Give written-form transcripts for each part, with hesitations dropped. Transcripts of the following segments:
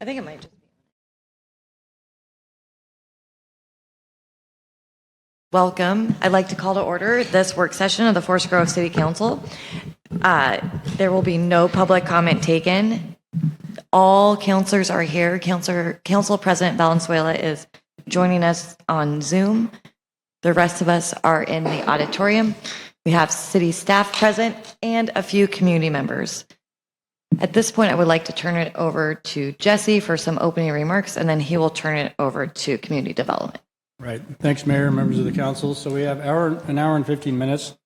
I think it might just be. Welcome. I'd like to call to order this work session of the Forest Grove City Council. There will be no public comment taken. All councilors are here. Council President Valenzuela is joining us on Zoom. The rest of us are in the auditorium. We have city staff present and a few community members. At this point, I would like to turn it over to Jesse for some opening remarks, and then he will turn it over to community development. Right. Thanks, Mayor, members of the council. So we have an hour and 15 minutes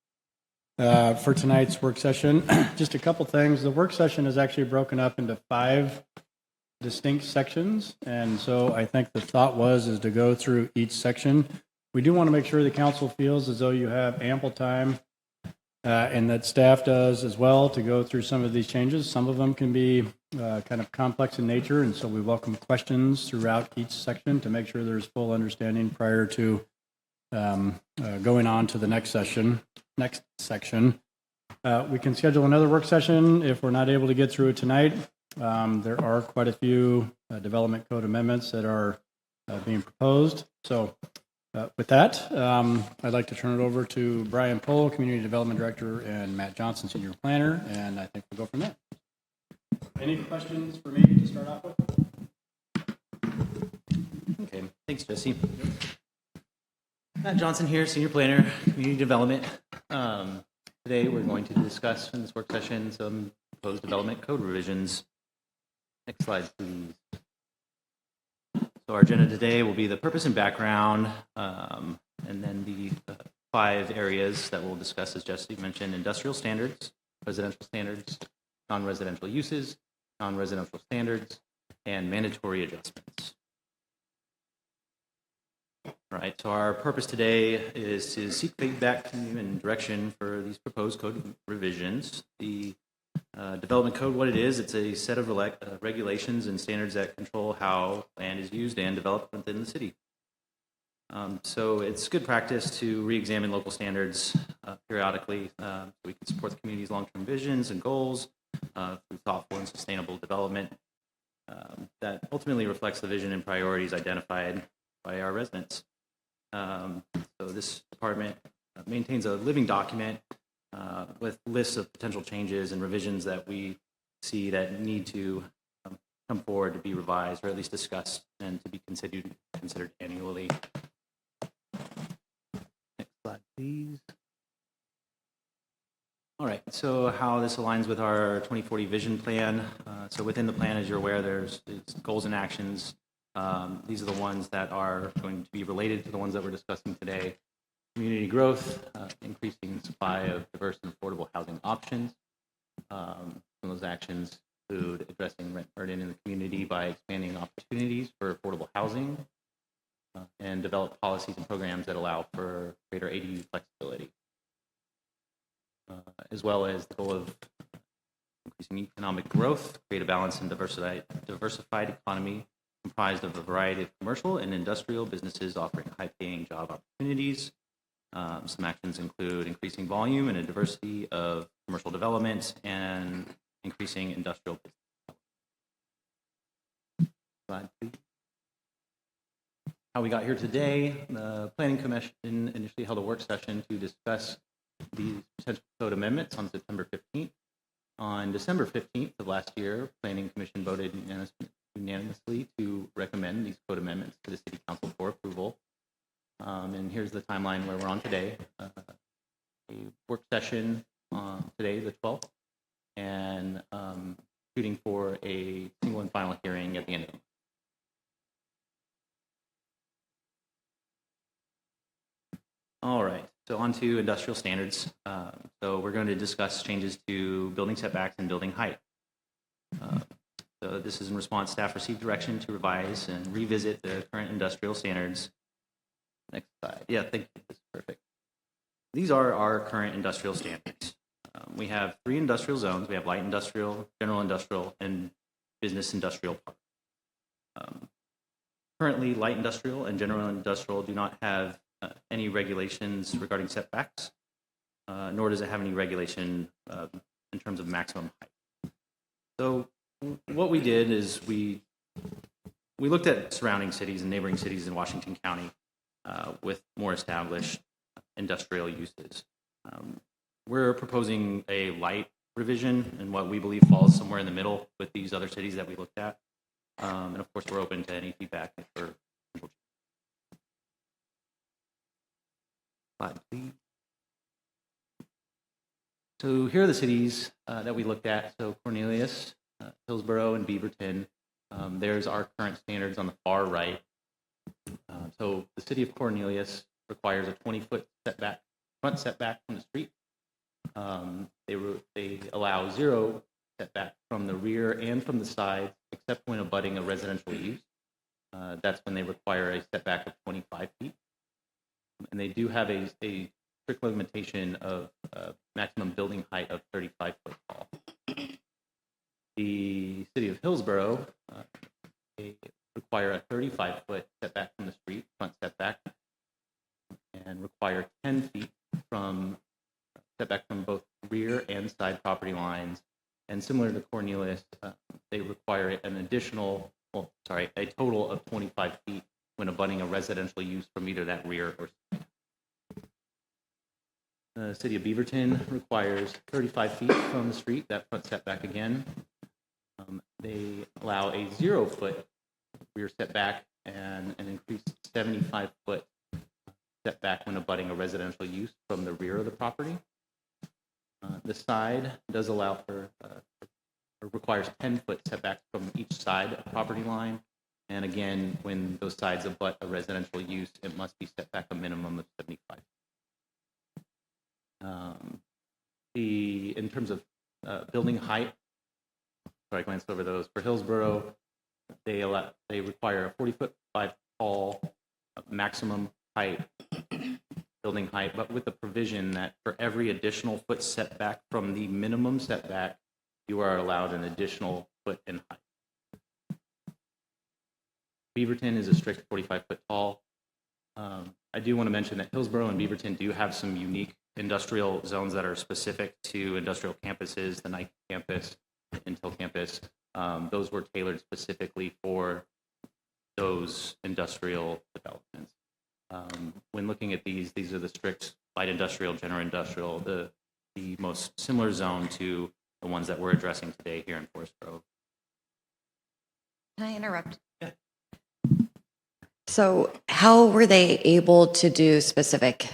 for tonight's work session. Just a couple things. The work session is actually broken up into 5 distinct sections. And so I think the thought is to go through each section. We do want to make sure the council feels as though you have ample time and that staff does as well to go through some of these changes. Some of them can be kind of complex in nature, and so we welcome questions throughout each section to make sure there's full understanding prior to going on to the next section. We can schedule another work session if we're not able to get through it tonight. There are quite a few development code amendments that are being proposed. So with that, I'd like to turn it over to Brian Pohl, Community Development Director, and Matt Johnson, Senior Planner, and I think we'll go from there. Any questions for me to start off with? Okay, thanks, Jesse. Matt Johnson here, Senior Planner, Community Development. Today we're going to discuss in this work session some proposed development code revisions. Next slide, please. So our agenda today will be the purpose and background, and then the 5 areas that we'll discuss, as Jesse mentioned: industrial standards, residential standards, non-residential uses, non-residential standards, and mandatory adjustments. All right, so our purpose today is to seek feedback and direction for these proposed code revisions. The development code, what it is, it's a set of regulations and standards that control how land is used and developed within the city. So it's good practice to re-examine local standards periodically so we can support the community's long-term visions and goals through thoughtful and sustainable development that ultimately reflects the vision and priorities identified by our residents. So this department maintains a living document with lists of potential changes and revisions that we see that need to come forward to be revised, or at least discussed and to be considered annually. Next slide, please. All right, so how this aligns with our 2040 vision plan. So within the plan, as you're aware, there's goals and actions. These are the ones that are going to be related to the ones that we're discussing today. Community growth, increasing supply of diverse and affordable housing options. Some of those actions include addressing rent burden in the community by expanding opportunities for affordable housing and develop policies and programs that allow for greater ADU flexibility, as well as the goal of increasing economic growth, create a balanced and diversified economy comprised of a variety of commercial and industrial businesses offering high-paying job opportunities. Some actions include increasing volume and a diversity of commercial development and increasing industrial business. Slide, please. How we got here today: the Planning Commission initially held a work session to discuss these potential code amendments on September 15th. On December 15th of last year, Planning Commission voted unanimously to recommend these code amendments to the City Council for approval. And here's the timeline where we're on today. A work session today, the 12th, and shooting for a single and final hearing at the end of the month. All right, so on to industrial standards. So we're going to discuss changes to building setbacks and building height. So this is in response, staff received direction to revise and revisit the current industrial standards. Next slide. Yeah, thank you. That's perfect. These are our current industrial standards. We have 3 industrial zones. We have light industrial, general industrial, and business industrial park. Currently, light industrial and general industrial do not have any regulations regarding setbacks, nor does it have any regulation in terms of maximum height. So what we did is we we looked at surrounding cities and neighboring cities in Washington County with more established industrial uses. We're proposing a light revision and what we believe falls somewhere in the middle with these other cities that we looked at. And of course, we're open to any feedback for. Slide, please. So here are the cities that we looked at. So Cornelius, Hillsborough, and Beaverton. There's our current standards on the far right. So the city of Cornelius requires a 20-foot setback, front setback from the street. They allow 0 setback from the rear and from the sides, except when abutting a residential use. That's when they require a setback of 25 feet. And they do have a strict limitation of maximum building height of 35 foot tall. The city of Hillsborough, they require a 35-foot setback from the street, front setback, and require 10 feet from setback from both rear and side property lines. And similar to Cornelius, they require an additional, a total of 25 feet when abutting a residential use from either that rear or side. The city of Beaverton requires 35 feet from the street, that front setback again. They allow a 0-foot rear setback and an increased 75-foot setback when abutting a residential use from the rear of the property. The side does allow for, or requires 10-foot setbacks from each side of property line. And again, when those sides abut a residential use, it must be set back a minimum of 75. In terms of building height, I glanced over those. For Hillsborough, they require a 40-foot 5 tall maximum height, building height, but with the provision that for every additional foot setback from the minimum setback, you are allowed an additional foot in height. Beaverton is a strict 45-foot tall. I do want to mention that Hillsborough and Beaverton do have some unique industrial zones that are specific to industrial campuses, the Nike campus, the Intel campus. Those were tailored specifically for those industrial developments. When looking at these are the strict light industrial, general industrial, the most similar zone to the ones that we're addressing today here in Forest Grove. Can I interrupt? Yeah. So how were they able to do specific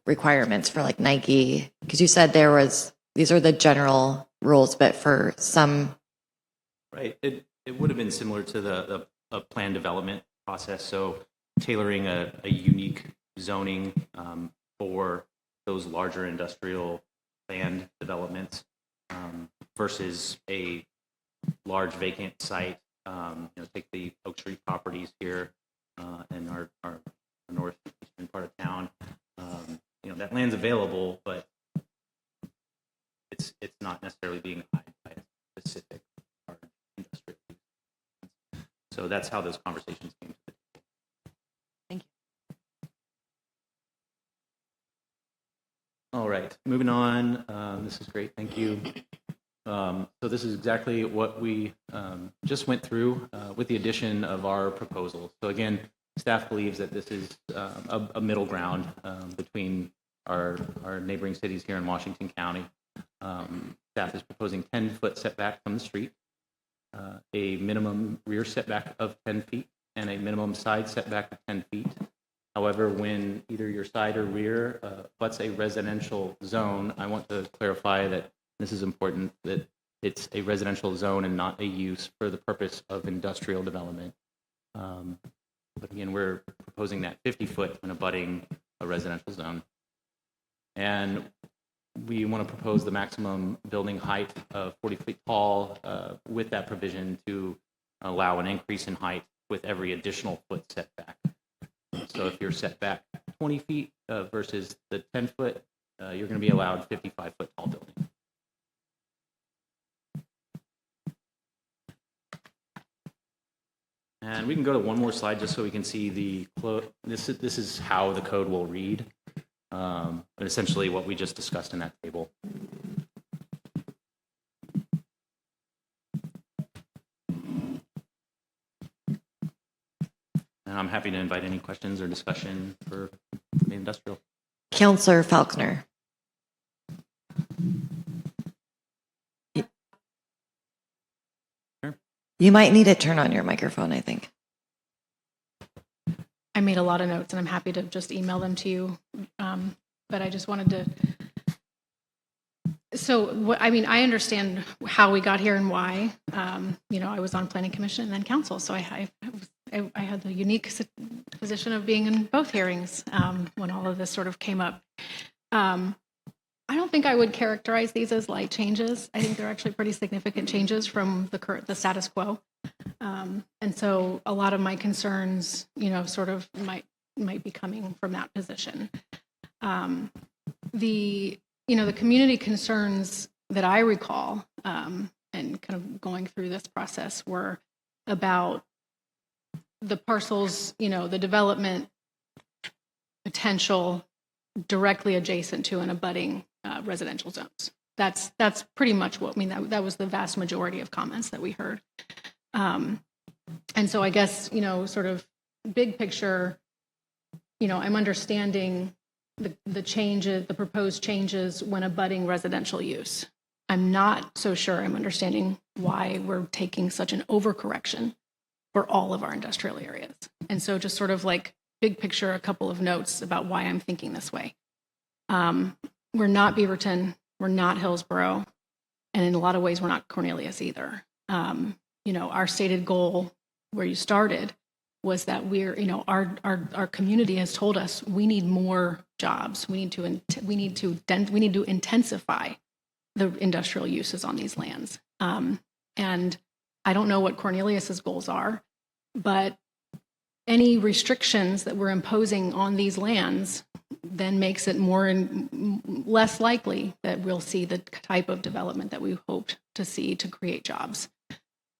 requirements for like Nike? Because you said these are the general rules, but for some. Right. It would have been similar to the plan development process. So tailoring a unique zoning for those larger industrial land developments versus a large vacant site. Take the Oak Street properties here in our northeastern part of town. That land's available, but it's not necessarily being occupied by a specific large industrial use. So that's how those conversations came to the table. Thank you. All right, moving on. This is great. Thank you. So this is exactly what we just went through with the addition of our proposal. So again, staff believes that this is a middle ground between our neighboring cities here in Washington County. Staff is proposing 10-foot setback from the street, a minimum rear setback of 10 feet, and a minimum side setback of 10 feet. However, when either your side or rear butts a residential zone, I want to clarify that this is important, that it's a residential zone and not a use for the purpose of industrial development. But again, we're proposing that 50-foot when abutting a residential zone. And we want to propose the maximum building height of 40 feet tall with that provision to allow an increase in height with every additional foot setback. So if you're set back 20 feet versus the 10 foot, you're going to be allowed 55-foot tall building. And we can go to one more slide just so we can see this is how the code will read, but essentially what we just discussed in that table. And I'm happy to invite any questions or discussion for the industrial. Counselor Faulkner. Sure. You might need to turn on your microphone, I think. I made a lot of notes, and I'm happy to just email them to you. But I just wanted to. So, I understand how we got here and why. I was on Planning Commission and then Council, so I had the unique position of being in both hearings when all of this sort of came up. I don't think I would characterize these as light changes. I think they're actually pretty significant changes from the status quo. And so a lot of my concerns, sort of might be coming from that position. The community concerns that I recall, and kind of going through this process, were about the parcels, the development potential directly adjacent to and abutting residential zones. That's pretty much what, that was the vast majority of comments that we heard. And so I guess, sort of big picture, I'm understanding the changes, the proposed changes when abutting residential use. I'm not so sure I'm understanding why we're taking such an overcorrection for all of our industrial areas. And so just sort of like big picture, a couple of notes about why I'm thinking this way. We're not Beaverton, we're not Hillsborough, and in a lot of ways, we're not Cornelius either. Our stated goal, where you started, was that our community has told us we need more jobs. We need to intensify the industrial uses on these lands. And I don't know what Cornelius's goals are, but any restrictions that we're imposing on these lands then makes it more and less likely that we'll see the type of development that we hoped to see to create jobs.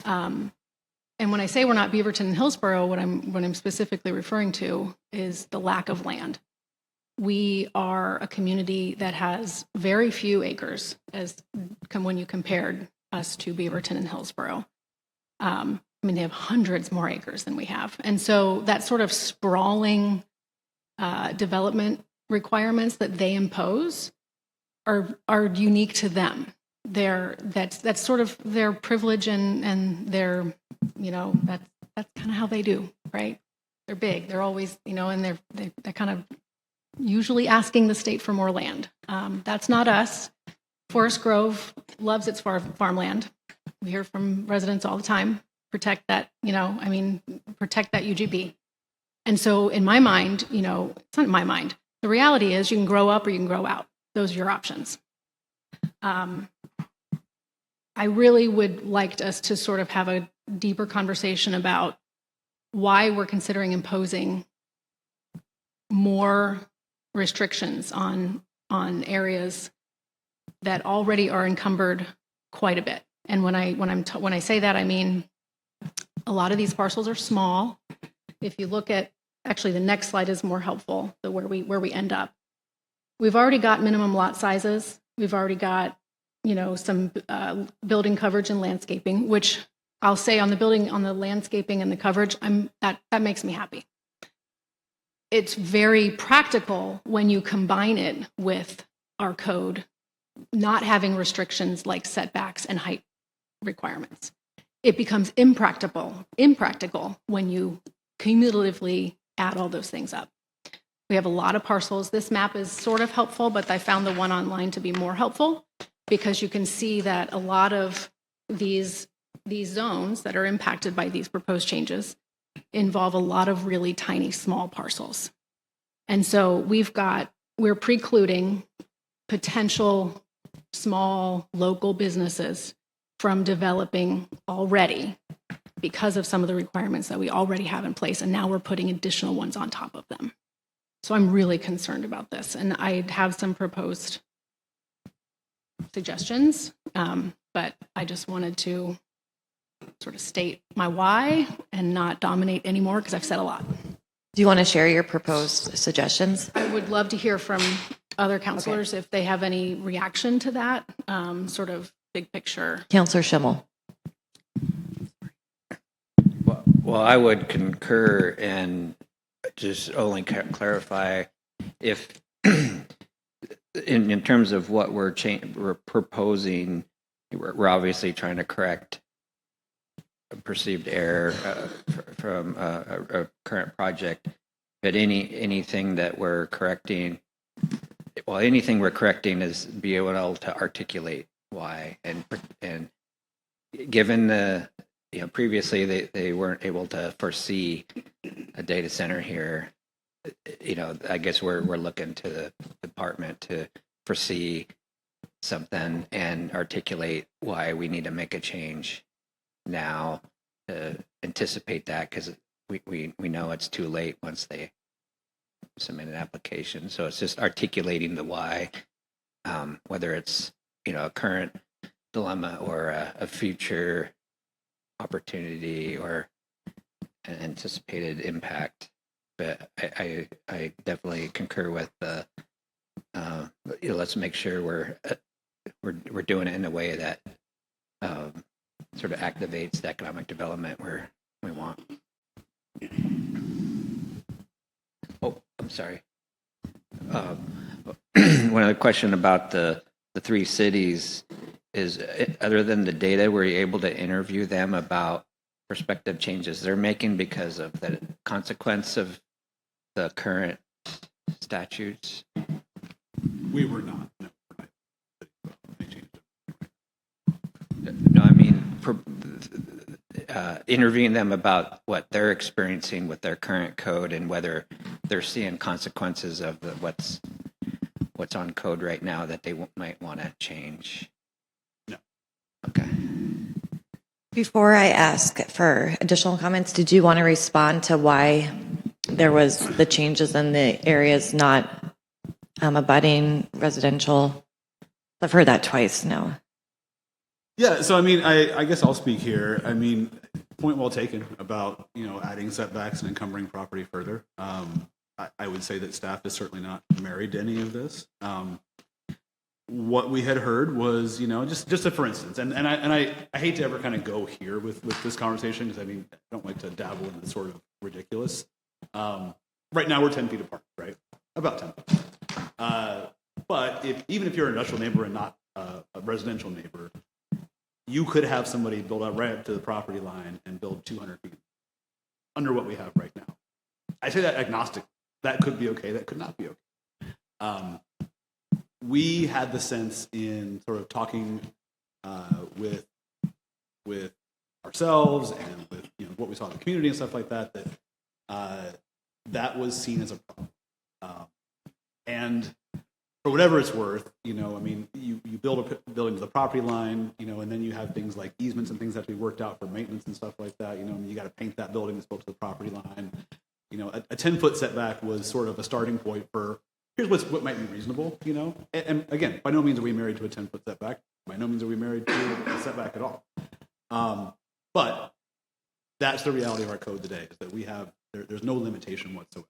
And when I say we're not Beaverton and Hillsborough, what I'm specifically referring to is the lack of land. We are a community that has very few acres when you compared us to Beaverton and Hillsborough. They have hundreds more acres than we have. And so that sort of sprawling development requirements that they impose are unique to them. That's sort of their privilege and their, that's kind of how they do, right? They're big. They're always, and they're kind of usually asking the state for more land. That's not us. Forest Grove loves its farmland. We hear from residents all the time. Protect that, protect that UGB. And so in my mind, it's not in my mind. The reality is you can grow up or you can grow out. Those are your options. I really would like us to sort of have a deeper conversation about why we're considering imposing more restrictions on areas that already are encumbered quite a bit. And when I say that, I mean a lot of these parcels are small. If you look at, actually the next slide is more helpful, where we end up. We've already got minimum lot sizes. We've already got some building coverage and landscaping, which I'll say on the landscaping and the coverage, that makes me happy. It's very practical when you combine it with our code not having restrictions like setbacks and height requirements. It becomes impractical when you cumulatively add all those things up. We have a lot of parcels. This map is sort of helpful, but I found the one online to be more helpful because you can see that a lot of these zones that are impacted by these proposed changes involve a lot of really tiny, small parcels. And so we're precluding potential small local businesses from developing already because of some of the requirements that we already have in place. And now we're putting additional ones on top of them. So I'm really concerned about this. And I have some proposed suggestions, but I just wanted to sort of state my why and not dominate anymore because I've said a lot. Do you want to share your proposed suggestions? I would love to hear from other counselors if they have any reaction to that, sort of big picture. Counselor Schimmel. Well, I would concur and just only clarify if, in terms of what we're proposing, we're obviously trying to correct a perceived error from a current project. But anything that we're correcting, well, anything we're correcting is be able to articulate why. And given the, previously they weren't able to foresee a data center here. I guess we're looking to the department to foresee something and articulate why we need to make a change now to anticipate that, because we know it's too late once they submit an application. So it's just articulating the why, whether it's a current dilemma or a future opportunity or an anticipated impact. But I definitely concur with the let's make sure we're doing it in a way that sort of activates the economic development where we want. Oh, I'm sorry. One other question about the three cities is, other than the data, were you able to interview them about prospective changes they're making because of the consequence of the current statutes? We were not. No, we're not. No, I mean, interviewing them about what they're experiencing with their current code and whether they're seeing consequences of what's on code right now that they might want to change. No. Okay. Before I ask for additional comments, did you want to respond to why there was the changes in the areas not abutting residential? I've heard that twice now. Yeah, so I mean, I guess I'll speak here. I mean, point well taken about adding setbacks and encumbering property further. I would say that staff is certainly not married to any of this. What we had heard was, just a for instance, and I hate to ever kind of go here with this conversation, because I mean, I don't like to dabble in the sort of ridiculous. Right now we're 10 feet apart, right? About 10 feet. But even if you're an industrial neighbor and not a residential neighbor, you could have somebody build up right up to the property line and build 200 feet under what we have right now. I say that agnostic. That could be okay. That could not be okay. We had the sense in sort of talking with ourselves and with what we saw in the community and stuff like that, that that was seen as a problem. And for whatever it's worth, I mean, you build a building to the property line, and then you have things like easements and things that have to be worked out for maintenance and stuff like that. And you got to paint that building that's built to the property line. A 10-foot setback was sort of a starting point for here's what might be reasonable. And again, by no means are we married to a 10-foot setback. By no means are we married to a setback at all. But that's the reality of our code today, is that we have there's no limitation whatsoever.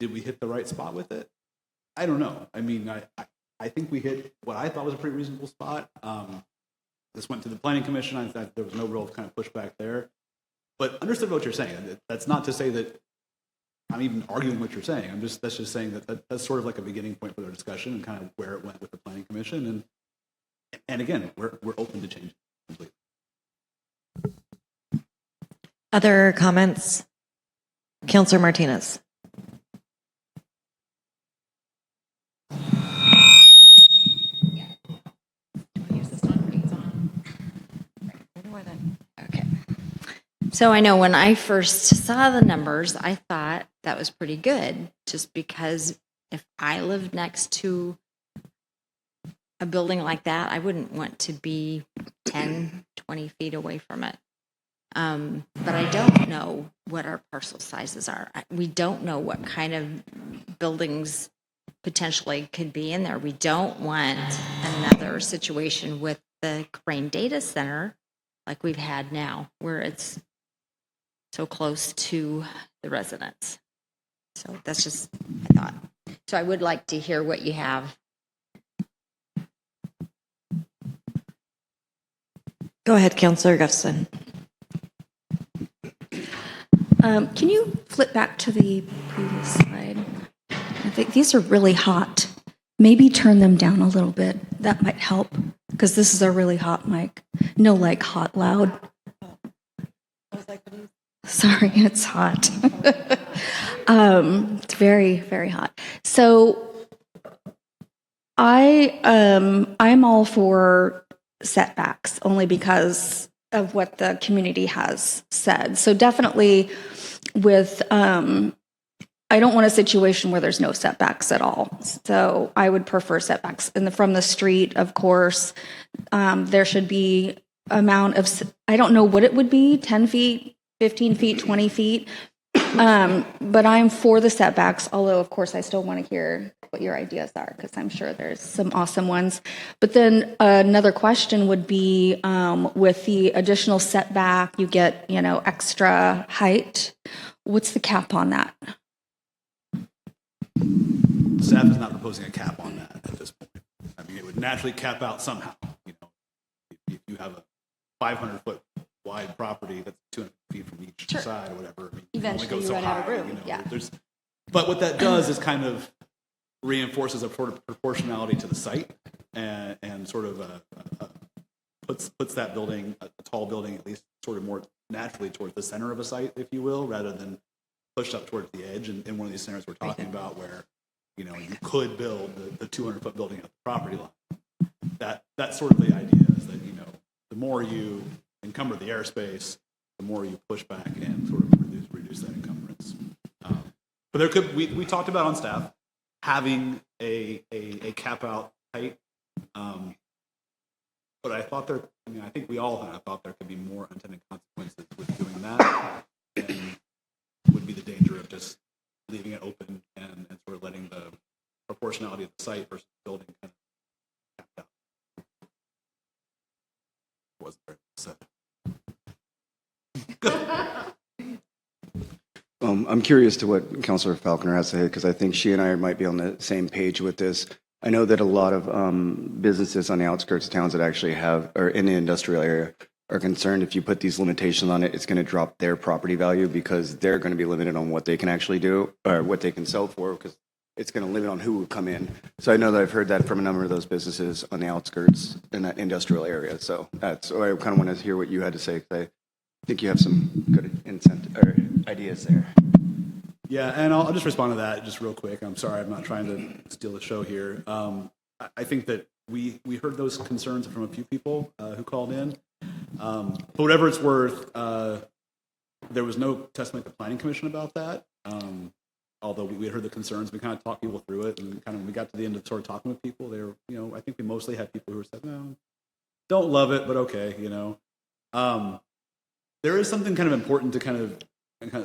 Did we hit the right spot with it? I don't know. I mean, I think we hit what I thought was a pretty reasonable spot. This went to the Planning Commission. I thought there was no real kind of pushback there. But understood what you're saying. That's not to say that I'm even arguing what you're saying. That's just saying that's sort of like a beginning point for the discussion and kind of where it went with the Planning Commission. And again, we're open to change completely. Other comments? Councilor Martinez. Okay. So I know when I first saw the numbers, I thought that was pretty good, just because if I lived next to a building like that, I wouldn't want to be 10, 20 feet away from it. But I don't know what our parcel sizes are. We don't know what kind of buildings potentially could be in there. We don't want another situation with the Crane Data Center like we've had now, where it's so close to the residents. So that's just a thought. So I would like to hear what you have. Go ahead, Councilor Gustafson. Can you flip back to the previous slide? I think these are really hot. Maybe turn them down a little bit. That might help, because this is a really hot mic. No, like hot loud. Sorry, it's hot. It's very, very hot. So I'm all for setbacks, only because of what the community has said. So definitely with, I don't want a situation where there's no setbacks at all. So I would prefer setbacks. And from the street, of course, there should be amount of, I don't know what it would be, 10 feet, 15 feet, 20 feet. But I'm for the setbacks, although of course I still want to hear what your ideas are, because I'm sure there's some awesome ones. But then another question would be, with the additional setback, you get, extra height. What's the cap on that? Staff is not proposing a cap on that at this point. I mean, it would naturally cap out somehow. If you have a 500-foot wide property that's 200 feet from each side or whatever, I mean, Eventually you run out of room. Yeah. But what that does is kind of reinforces a sort of proportionality to the site, and sort of puts that building, a tall building, at least sort of more naturally towards the center of a site, if you will, rather than pushed up towards the edge in one of these scenarios we're talking about, where you could build the 200-foot building at the property line. That's sort of the idea, is that the more you encumber the airspace, the more you push back and sort of reduce that encumbrance. But we talked about on staff having a cap out height, but I think we all kind of thought there could be more unintended consequences with doing that, and would be the danger of just leaving it open and sort of letting the proportionality of the site versus the building kind of capped out. Wasn't very well said. I'm curious to what Councilor Falconer has to say, because I think she and I might be on the same page with this. I know that a lot of businesses on the outskirts of towns that actually or in the industrial area are concerned if you put these limitations on it, it's going to drop their property value, because they're going to be limited on what they can actually do or what they can sell for, because it's going to limit on who will come in. So I know that I've heard that from a number of those businesses on the outskirts in that industrial area. So I kind of want to hear what you had to say, because I think you have some good incentive or ideas there. Yeah, and I'll just respond to that just real quick. I'm sorry, I'm not trying to steal the show here. I think that we heard those concerns from a few people who called in. But whatever it's worth, there was no testimony at the Planning Commission about that. Although we had heard the concerns, we kind of talked people through it, and kind of when we got to the end of sort of talking with people, they were, I think we mostly had people who said, no, don't love it, but okay, There is something kind of important to kind of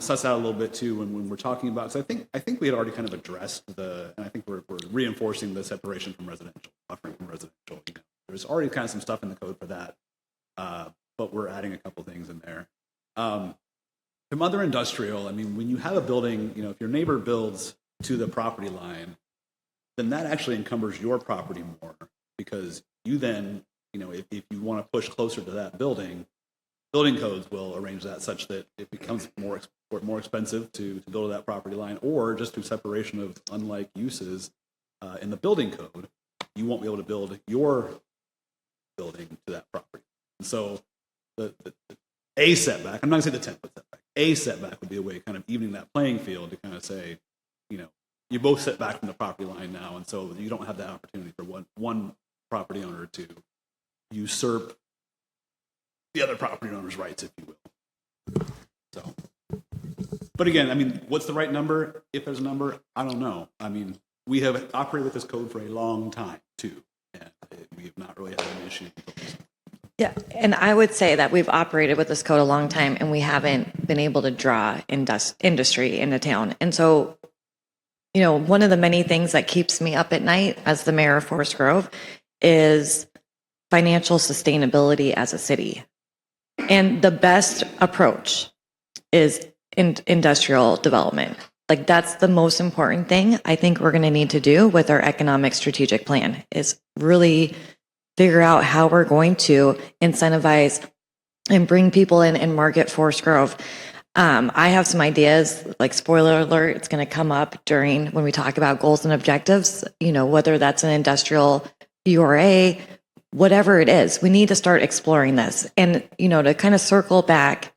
suss out a little bit too when we're talking about, because I think we had already kind of addressed and I think we're reinforcing the separation from residential, buffering from residential. There's already kind of some stuff in the code for that, but we're adding a couple things in there. From other industrial, I mean, when you have a building, if your neighbor builds to the property line, then that actually encumbers your property more, because you then, if you want to push closer to that building codes will arrange that such that it becomes more expensive to build to that property line, or just through separation of unlike uses in the building code, you won't be able to build your building to that property. And so a setback, I'm not going to say the 10-foot setback, a setback would be a way of kind of evening that playing field to kind of say, you both set back from the property line now, and so you don't have that opportunity for one property owner to usurp the other property owner's rights, if you will. So, but again, I mean, what's the right number? If there's a number, I don't know. I mean, we have operated with this code for a long time too, and we have not really had an issue. Yeah, and I would say that we've operated with this code a long time, and we haven't been able to draw industry into town. And so, one of the many things that keeps me up at night as the mayor of Forest Grove is financial sustainability as a city. And the best approach is industrial development. Like, that's the most important thing I think we're going to need to do with our economic strategic plan, is really figure out how we're going to incentivize and bring people in and market Forest Grove. I have some ideas, like spoiler alert, it's going to come up during when we talk about goals and objectives, whether that's an industrial URA, whatever it is, we need to start exploring this. And, to kind of circle back,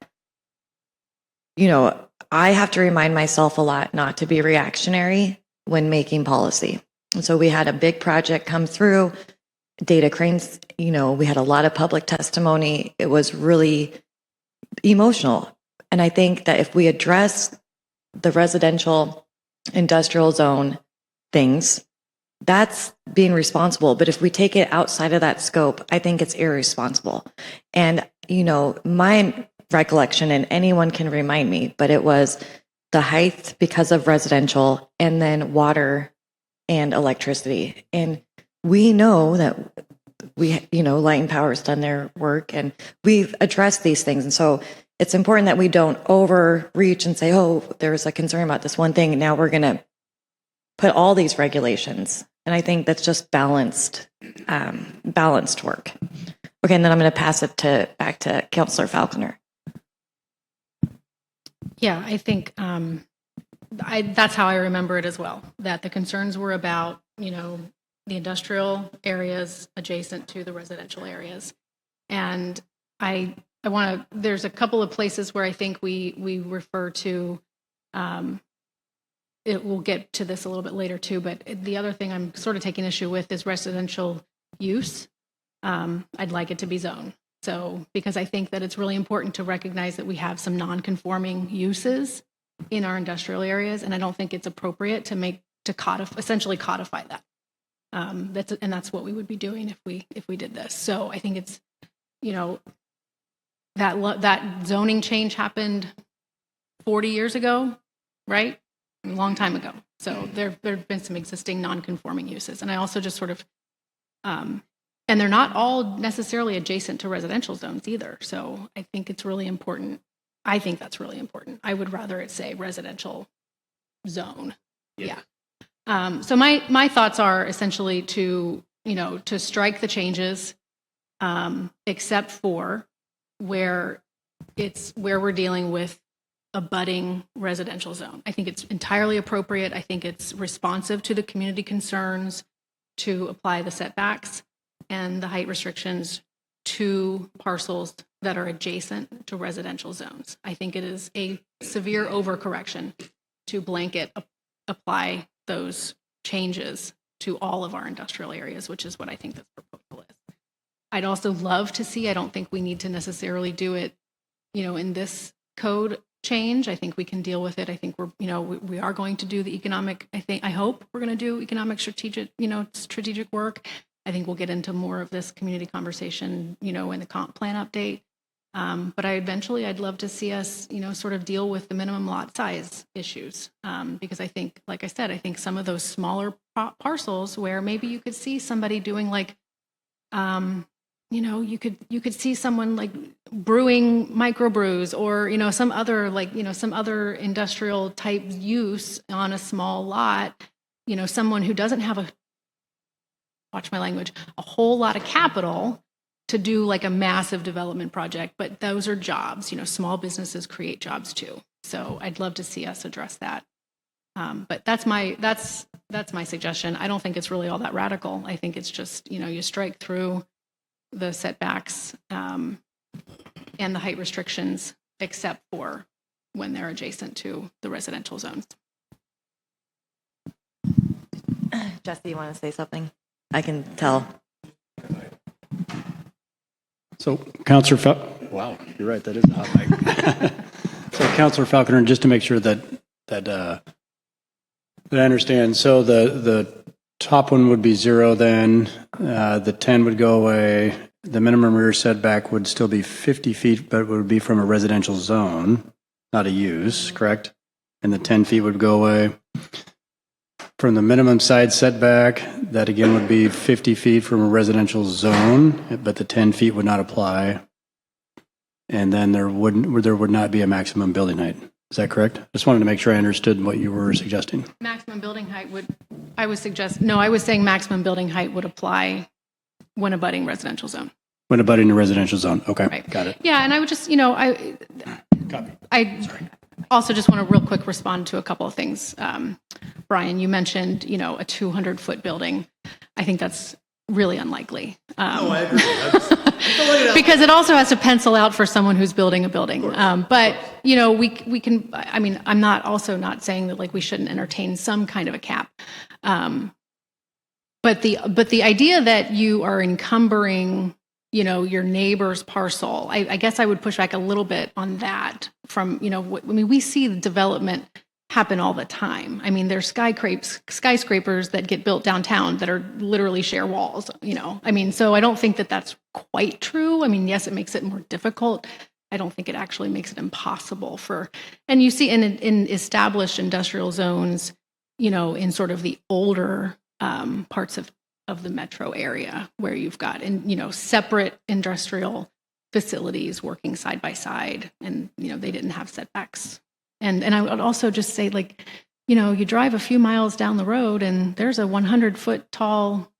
I have to remind myself a lot not to be reactionary when making policy. And so we had a big project come through, data cranes, we had a lot of public testimony. It was really emotional. And I think that if we address the residential industrial zone things, that's being responsible. But if we take it outside of that scope, I think it's irresponsible. And, my recollection, and anyone can remind me, but it was the height because of residential and then water and electricity. And we know that Light and Power has done their work and we've addressed these things. And so it's important that we don't overreach and say, oh, there's a concern about this one thing, and now we're going to put all these regulations. And I think that's just balanced work. Okay, and then I'm going to pass it back to Councillor Falconer. Yeah, I think that's how I remember it as well, that the concerns were about, the industrial areas adjacent to the residential areas. And I want to, there's a couple of places where I think we refer to, we'll get to this a little bit later too, but the other thing I'm sort of taking issue with is residential use. I'd like it to be zoned. So, because I think that it's really important to recognize that we have some non-conforming uses in our industrial areas, and I don't think it's appropriate to essentially codify that. That's what we would be doing if we did this. So I think it's, that zoning change happened 40 years ago, right? A long time ago. So there have been some existing non-conforming uses, and I also just sort of and they're not all necessarily adjacent to residential zones either. So I think it's really important. I think that's really important. I would rather it say residential zone. Yes. Yeah. So my thoughts are essentially to strike the changes, except for where we're dealing with a budding residential zone. I think it's entirely appropriate. I think it's responsive to the community concerns to apply the setbacks and the height restrictions to parcels that are adjacent to residential zones. I think it is a severe overcorrection to blanket apply those changes to all of our industrial areas, which is what I think this proposal is. I'd also love to see, I don't think we need to necessarily do it, in this code change. I think we can deal with it. I think we are going to do the economic, I hope we're going to do economic strategic work. I think we'll get into more of this community conversation, in the comp plan update. But I'd love to see us, sort of deal with the minimum lot size issues. Because I think, like I said, I think some of those smaller parcels where maybe you could see somebody doing like, you could see someone like brewing microbrews or, some other some other industrial type use on a small lot, someone who doesn't have watch my language, a whole lot of capital to do like a massive development project, but those are jobs. Small businesses create jobs too. So I'd love to see us address that. But that's my suggestion. I don't think it's really all that radical. I think it's just you strike through the setbacks and the height restrictions, except for when they're adjacent to the residential zones. Jesse, you want to say something? I can tell. So, wow, you're right, that is a hot mic. So, Councillor Falconer, just to make sure that I understand, so the top one would be 0 then, the 10 would go away, the minimum rear setback would still be 50 feet, but it would be from a residential zone, not a use, correct? And the 10 feet would go away. From the minimum side setback, that again would be 50 feet from a residential zone, but the 10 feet would not apply. And then there would not be a maximum building height. Is that correct? Just wanted to make sure I understood what you were suggesting. Maximum building height I was saying maximum building height would apply when abutting residential zone. When abutting a residential zone. Okay, Right. got it. Yeah, and I would just, Copy. I also just want to real quick respond to a couple of things. Brian, you mentioned, a 200-foot building. I think that's really unlikely. I agree. I just- laying it out. Because it also has to pencil out for someone who's building a building. But, we can, I mean, I'm not saying that like we shouldn't entertain some kind of a cap. But the idea that you are encumbering, your neighbor's parcel, I guess I would push back a little bit on that from, we see the development happen all the time. I mean, there's skyscrapers that get built downtown that are literally share walls, so I don't think that that's quite true. I mean, yes, it makes it more difficult. I don't think it actually makes it impossible and you see in established industrial zones, in sort of the older parts of the metro area where you've got, separate industrial facilities working side by side, and, they didn't have setbacks. And I would also just say, like, you drive a few miles down the road and there's a 100-foot tall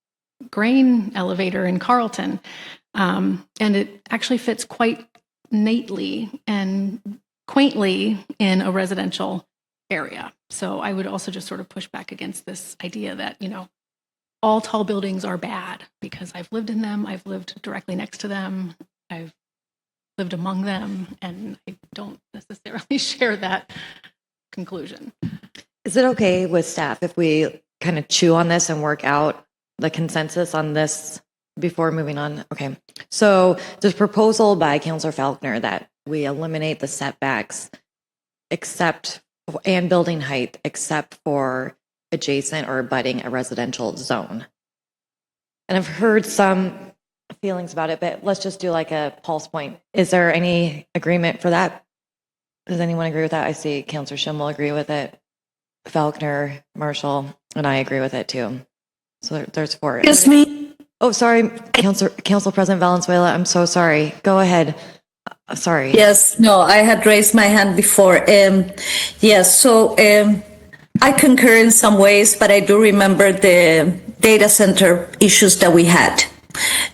grain elevator in Carlton. And it actually fits quite neatly and quaintly in a residential area. So I would also just sort of push back against this idea that, all tall buildings are bad, because I've lived in them, I've lived directly next to them, I've lived among them, and I don't necessarily share that conclusion. Is it okay with staff if we kind of chew on this and work out the consensus on this before moving on? Okay. So there's a proposal by Councilor Falconer that we eliminate the setbacks and building height except for adjacent or abutting a residential zone. And I've heard some feelings about it, but let's just do like a pulse point. Is there any agreement for that? Does anyone agree with that? I see Councilor Schimmel agree with it. Falconer, Marshall, and I agree with it too. So there's 4. Excuse me. Oh, sorry, Council President Valenzuela. I'm so sorry. Go ahead. Sorry. Yes, no, I had raised my hand before. Yes, so I concur in some ways, but I do remember the data center issues that we had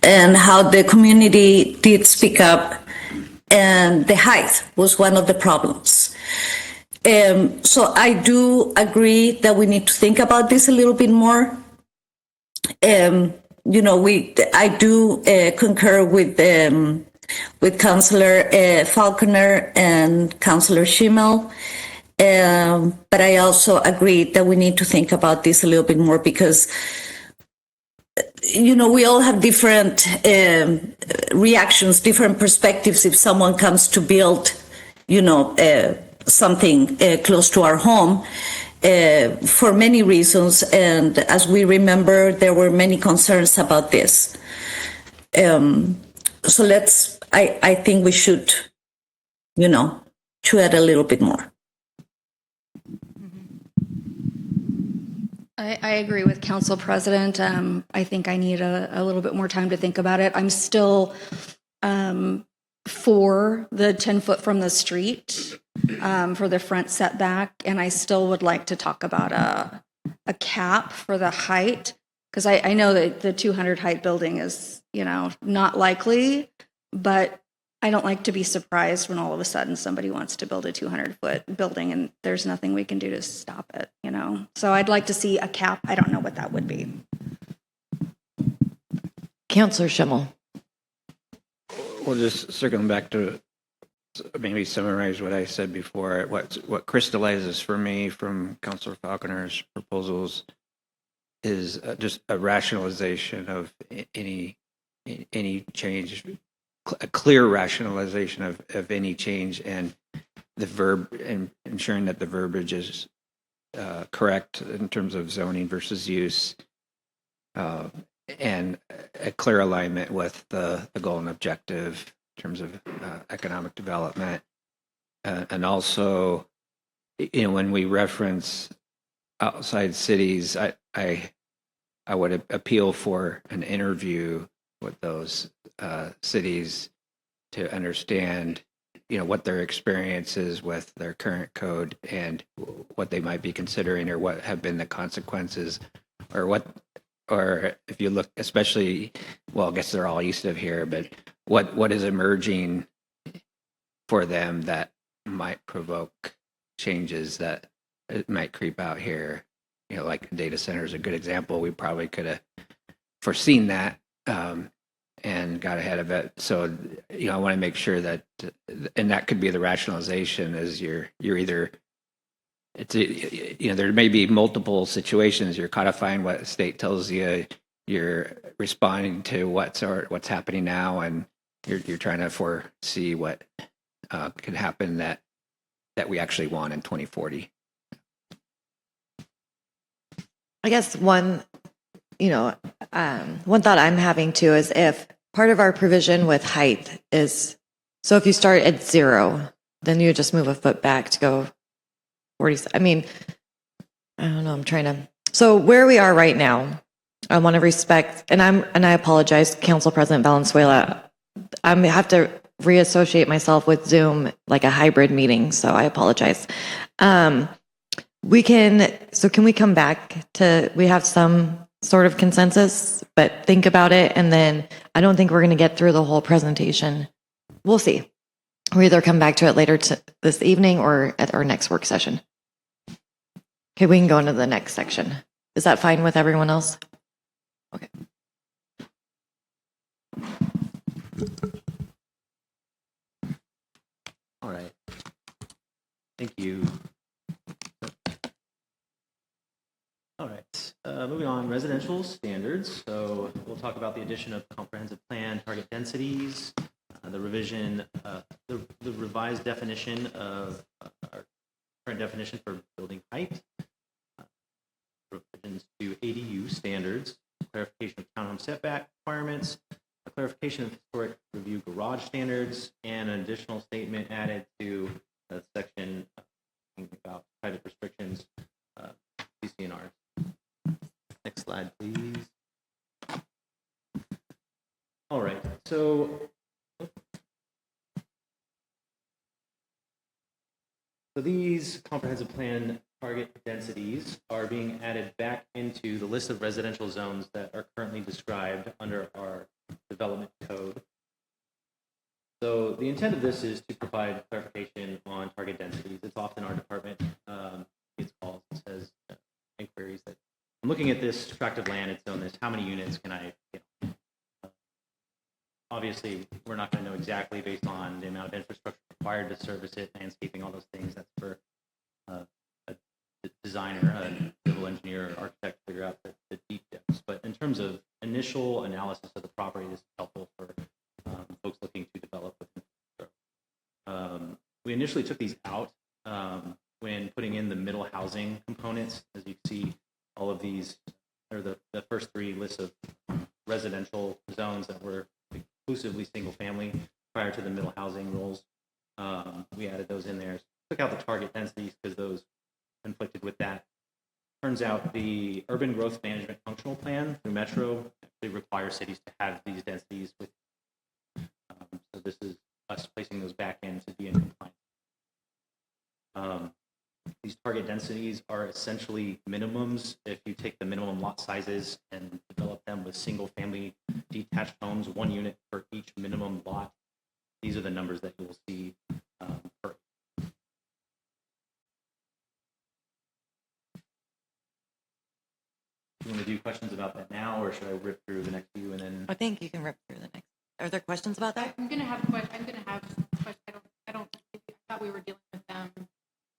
and how the community did speak up, and the height was one of the problems. So I do agree that we need to think about this a little bit more. I do concur with Councilor Falconer and Councilor Schimmel. But I also agree that we need to think about this a little bit more, because, we all have different reactions, different perspectives if someone comes to build, something close to our home for many reasons. And as we remember, there were many concerns about this. So I think we should, chew it a little bit more. I agree with Council President. I think I need a little bit more time to think about it. I'm still for the 10-foot from the street for the front setback, and I still would like to talk about a cap for the height, because I know that the 200 height building is, not likely, but I don't like to be surprised when all of a sudden somebody wants to build a 200-foot building and there's nothing we can do to stop it, So I'd like to see a cap. I don't know what that would be. Councilor Schimmel. Well, just circling back to maybe summarize what I said before. What crystallizes for me from Councilor Falconer's proposals is just a rationalization of any change, a clear rationalization of any change, and the verb, and ensuring that the verbiage is correct in terms of zoning versus use, and a clear alignment with the goal and objective in terms of economic development. And also, when we reference outside cities, I would appeal for an interview with those cities to understand, what their experience is with their current code and what they might be considering, or what have been the consequences, or what or if you look, especially, well, I guess they're all east of here, but what is emerging for them that might provoke changes that it might creep out here? You know, like data center is a good example. We probably could have foreseen that and got ahead of it. So, you know, I want to make sure that, and that could be the rationalization is you're either, it's, you know, there may be multiple situations. You're codifying what the state tells you, you're responding to what's happening now, and you're trying to foresee what could happen that we actually want in 2040. I guess one thought I'm having too is if part of our provision with height is, so if you start at 0, then you just move a foot back to go 40. I mean, I don't know. So where we are right now, I want to respect, and I apologize, Council President Valenzuela. I have to reassociate myself with Zoom like a hybrid meeting, so I apologize. Can we come back to, we have some sort of consensus, but think about it, and then I don't think we're going to get through the whole presentation. We'll see. We either come back to it later this evening or at our next work session. Okay, we can go into the next section. Is that fine with everyone else? Okay. All right. Thank you. All right. Moving on, residential standards. So we'll talk about the addition of comprehensive plan target densities, the revision, the revised definition of our current definition for building height, revisions to ADU standards, clarification of townhome setback requirements, a clarification of historic review garage standards, and an additional statement added to the section about private restrictions, CCNR. Next slide, please. All right, so these comprehensive plan target densities are being added back into the list of residential zones that are currently described under our development code. So the intent of this is to provide clarification on target densities. It's often our department gets calls and says inquiries that I'm looking at this tract of land, it's on this, how many units can I get? Obviously, we're not going to know exactly based on the amount of infrastructure required to service it, landscaping, all those things. That's for a designer, a civil engineer, or architect to figure out the deep depths. But in terms of initial analysis of the property, this is helpful for folks looking to develop with. We initially took these out when putting in the middle housing components. As you can see, all of these are the first 3 lists of residential zones that were exclusively single family prior to the middle housing rules. We added those in there. Took out the target densities because those conflicted with that. Turns out the urban growth management functional plan through Metro actually requires cities to have these densities with. So this is us placing those back in to be in compliance. These target densities are essentially minimums. If you take the minimum lot sizes and develop them with single family detached homes, 1 unit for each minimum lot, these are the numbers that you will see per. Do you want to do questions about that now, or should I rip through the next few and then? I think you can rip through the next. Are there questions about that? I'm going to have questions. I thought we were dealing with them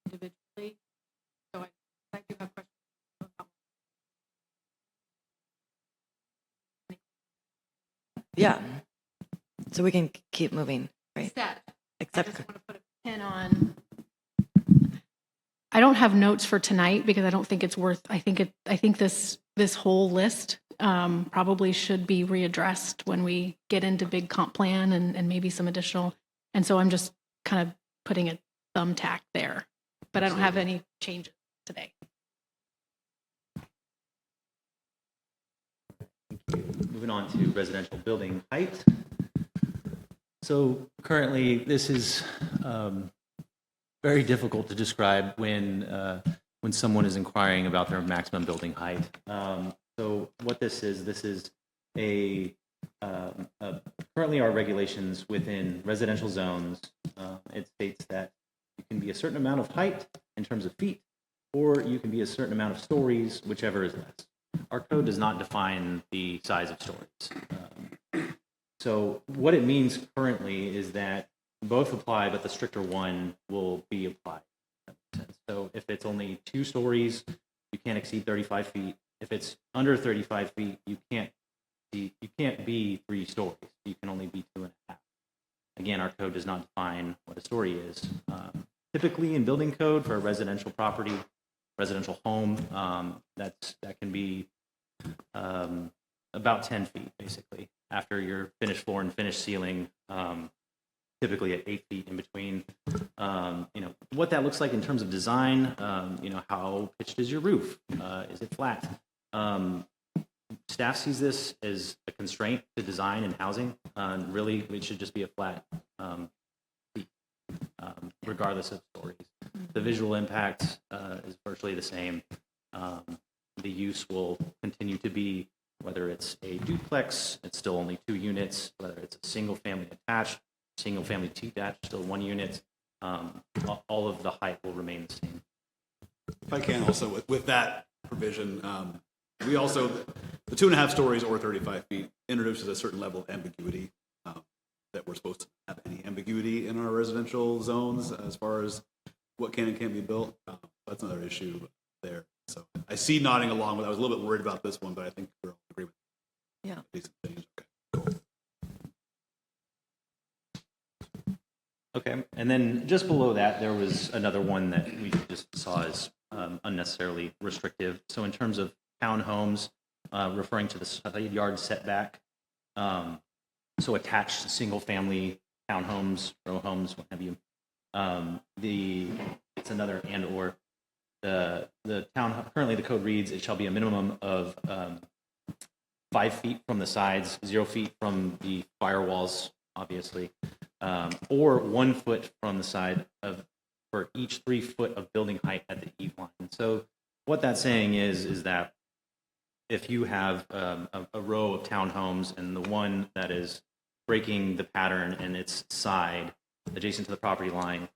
individually. So I do have questions. Yeah. So we can keep moving, right? I just want to put a pin on. I don't have notes for tonight because I don't think it's worth. I think this whole list probably should be readdressed when we get into big comp plan and maybe some additional. And so I'm just kind of putting a thumbtack there, but I don't have any changes today. Moving on to residential building height. So currently, this is very difficult to describe when someone is inquiring about their maximum building height. So what this is a currently our regulations within residential zones. It states that you can be a certain amount of height in terms of feet, or you can be a certain amount of stories, whichever is less. Our code does not define the size of stories. So what it means currently is that both apply, but the stricter one will be applied. So if it's only 2 stories, you can't exceed 35 feet. If it's under 35 feet, you can't be 3 stories. You can only be 2.5. Again, our code does not define what a story is. Typically in building code for a residential property, residential home, that can be about 10 feet, basically, after your finished floor and finished ceiling, typically at 8 feet in between. What that looks like in terms of design, how pitched is your roof? Is it flat? Staff sees this as a constraint to design and housing. Really, it should just be a flat seat, regardless of stories. The visual impact is virtually the same. The use will continue to be, whether it's a duplex, it's still only 2 units, whether it's a single family attached, single family detached, still 1 unit, all of the height will remain the same. If I can also, with that provision, we also, the 2.5 stories or 35 feet introduces a certain level of ambiguity, that we're supposed to have any ambiguity in our residential zones as far as what can and can't be built. That's another issue there. So I see nodding along, but I was a little bit worried about this one, but I think we're all agree with Yeah. decent change. Okay. Okay, and then just below that, there was another one that we just saw as unnecessarily restrictive. So in terms of townhomes, referring to the side yard setback, so attached single-family townhomes, row homes, what have you. It's another and or. The town currently the code reads it shall be a minimum of 5 feet from the sides, 0 feet from the firewalls, obviously, or 1 foot from the side for each 3 foot of building height at the eave line. So what that's saying is that if you have a row of townhomes and the one that is breaking the pattern and its side adjacent to the property line,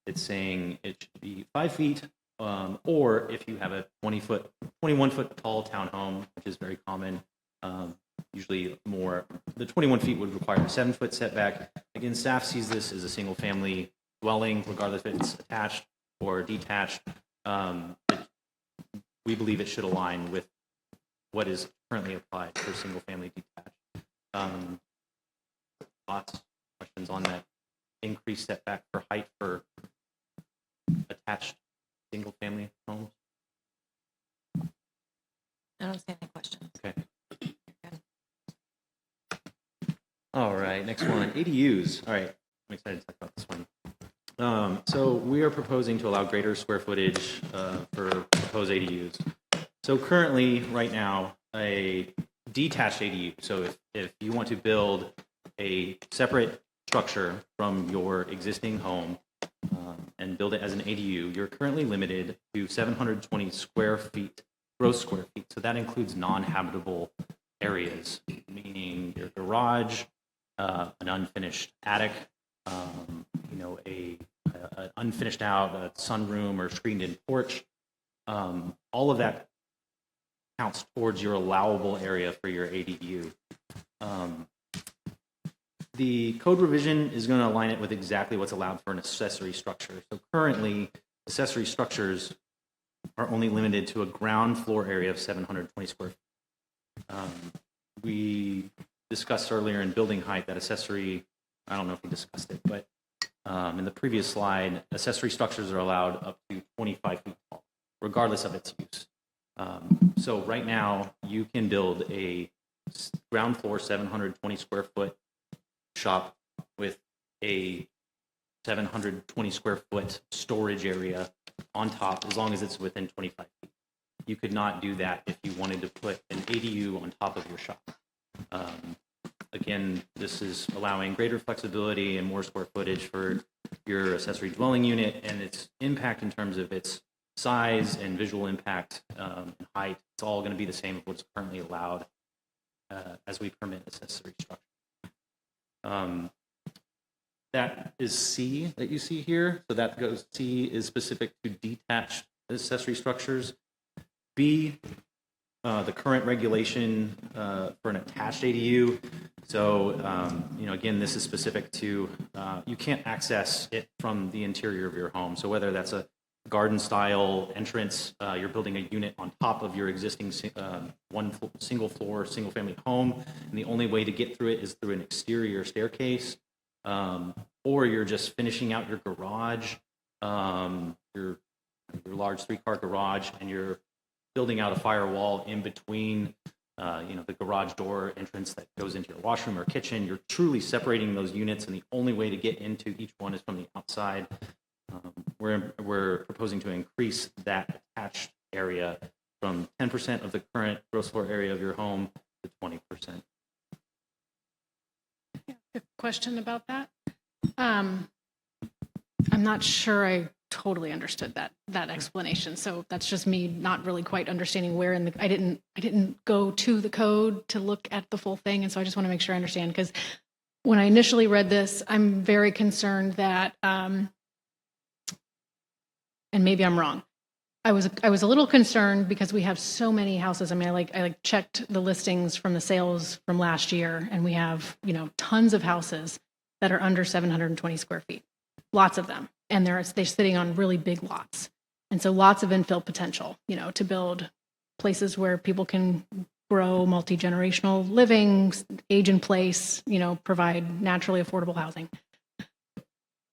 it's saying it should be 5 feet, or if you have a 21 foot tall townhome, which is very common, usually more, the 21 feet would require a 7 foot setback. Again, staff sees this as a single family dwelling, regardless if it's attached or detached. We believe it should align with what is currently applied for single family detached. Thoughts, questions on that increased setback for height for attached single family homes? I don't see any questions. Okay. All right, next one, ADUs. All right, I'm excited to talk about this one. So we are proposing to allow greater square footage for proposed ADUs. So currently, right now, a detached ADU, so if you want to build a separate structure from your existing home and build it as an ADU, you're currently limited to 720 square feet, gross square feet. So that includes non-habitable areas, meaning your garage, an unfinished attic, an unfinished out a sunroom or screened-in porch. All of that counts towards your allowable area for your ADU. The code revision is going to align it with exactly what's allowed for an accessory structure. So currently, accessory structures are only limited to a ground floor area of 720 square feet. We discussed earlier in building height that accessory, I don't know if we discussed it, but in the previous slide, accessory structures are allowed up to 25 feet tall, regardless of its use. So right now, you can build a ground floor 720 square foot shop with a 720 square foot storage area on top, as long as it's within 25 feet. You could not do that if you wanted to put an ADU on top of your shop. Again, this is allowing greater flexibility and more square footage for your accessory dwelling unit, and its impact in terms of its size and visual impact, and height, it's all going to be the same as what's currently allowed as we permit accessory structure. That is C that you see here. So that goes, C is specific to detached accessory structures. B, the current regulation for an attached ADU. So, again, this is specific to, you can't access it from the interior of your home. So whether that's a garden style entrance, you're building a unit on top of your existing single floor, single family home, and the only way to get through it is through an exterior staircase, or you're just finishing out your garage, your large 3-car garage, and you're building out a firewall in between, the garage door entrance that goes into your washroom or kitchen. You're truly separating those units, and the only way to get into each one is from the outside. We're proposing to increase that attached area from 10% of the current gross floor area of your home to 20%. A question about that. I'm not sure I totally understood that explanation. So that's just me not really quite understanding where in the I didn't go to the code to look at the full thing, and so I just want to make sure I understand, because when I initially read this, I'm very concerned that and maybe I'm wrong. I was a little concerned because we have so many houses. I mean, I checked the listings from the sales from last year, and we have, tons of houses that are under 720 square feet, lots of them, and they're sitting on really big lots, and so lots of infill potential, to build places where people can grow multi-generational living, age in place, provide naturally affordable housing.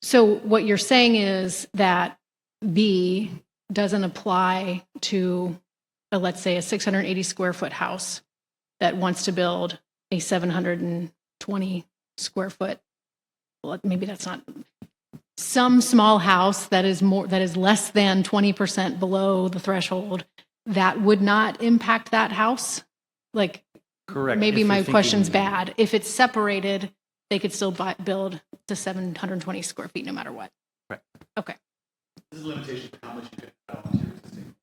So what you're saying is that B doesn't apply to, let's say, a 680 square foot house that wants to build a 720 square foot, well, maybe that's not, some small house that is less than 20% below the threshold, that would not impact that house? Correct. Maybe If my you're question's thinking- bad. If it's separated, they could still build to 720 square feet no matter what. Correct. Okay. This is a limitation to how much you can add on to your existing.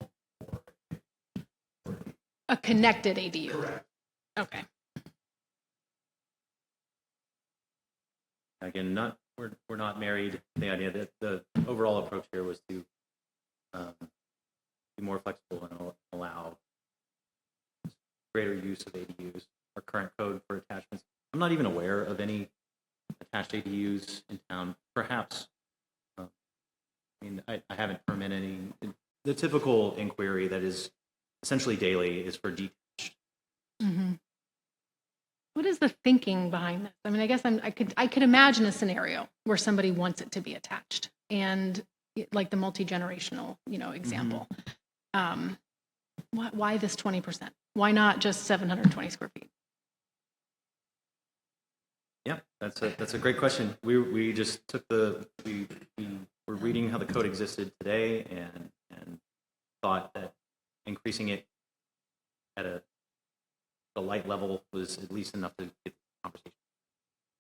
A connected ADU. Correct. Okay. Again, we're not married. The idea that the overall approach here was to be more flexible and allow greater use of ADUs. Our current code for attachments, I'm not even aware of any attached ADUs in town. Perhaps, I haven't permitted any. The typical inquiry that is essentially daily is for detached. Mm-hmm. What is the thinking behind this? I mean, I guess I could imagine a scenario where somebody wants it to be attached, and like the multi-generational, example. Why this 20%? Why not just 720 square feet? Yeah, that's a great question. We just took we were reading how the code existed today and thought that increasing it at a light level was at least enough to get the conversation.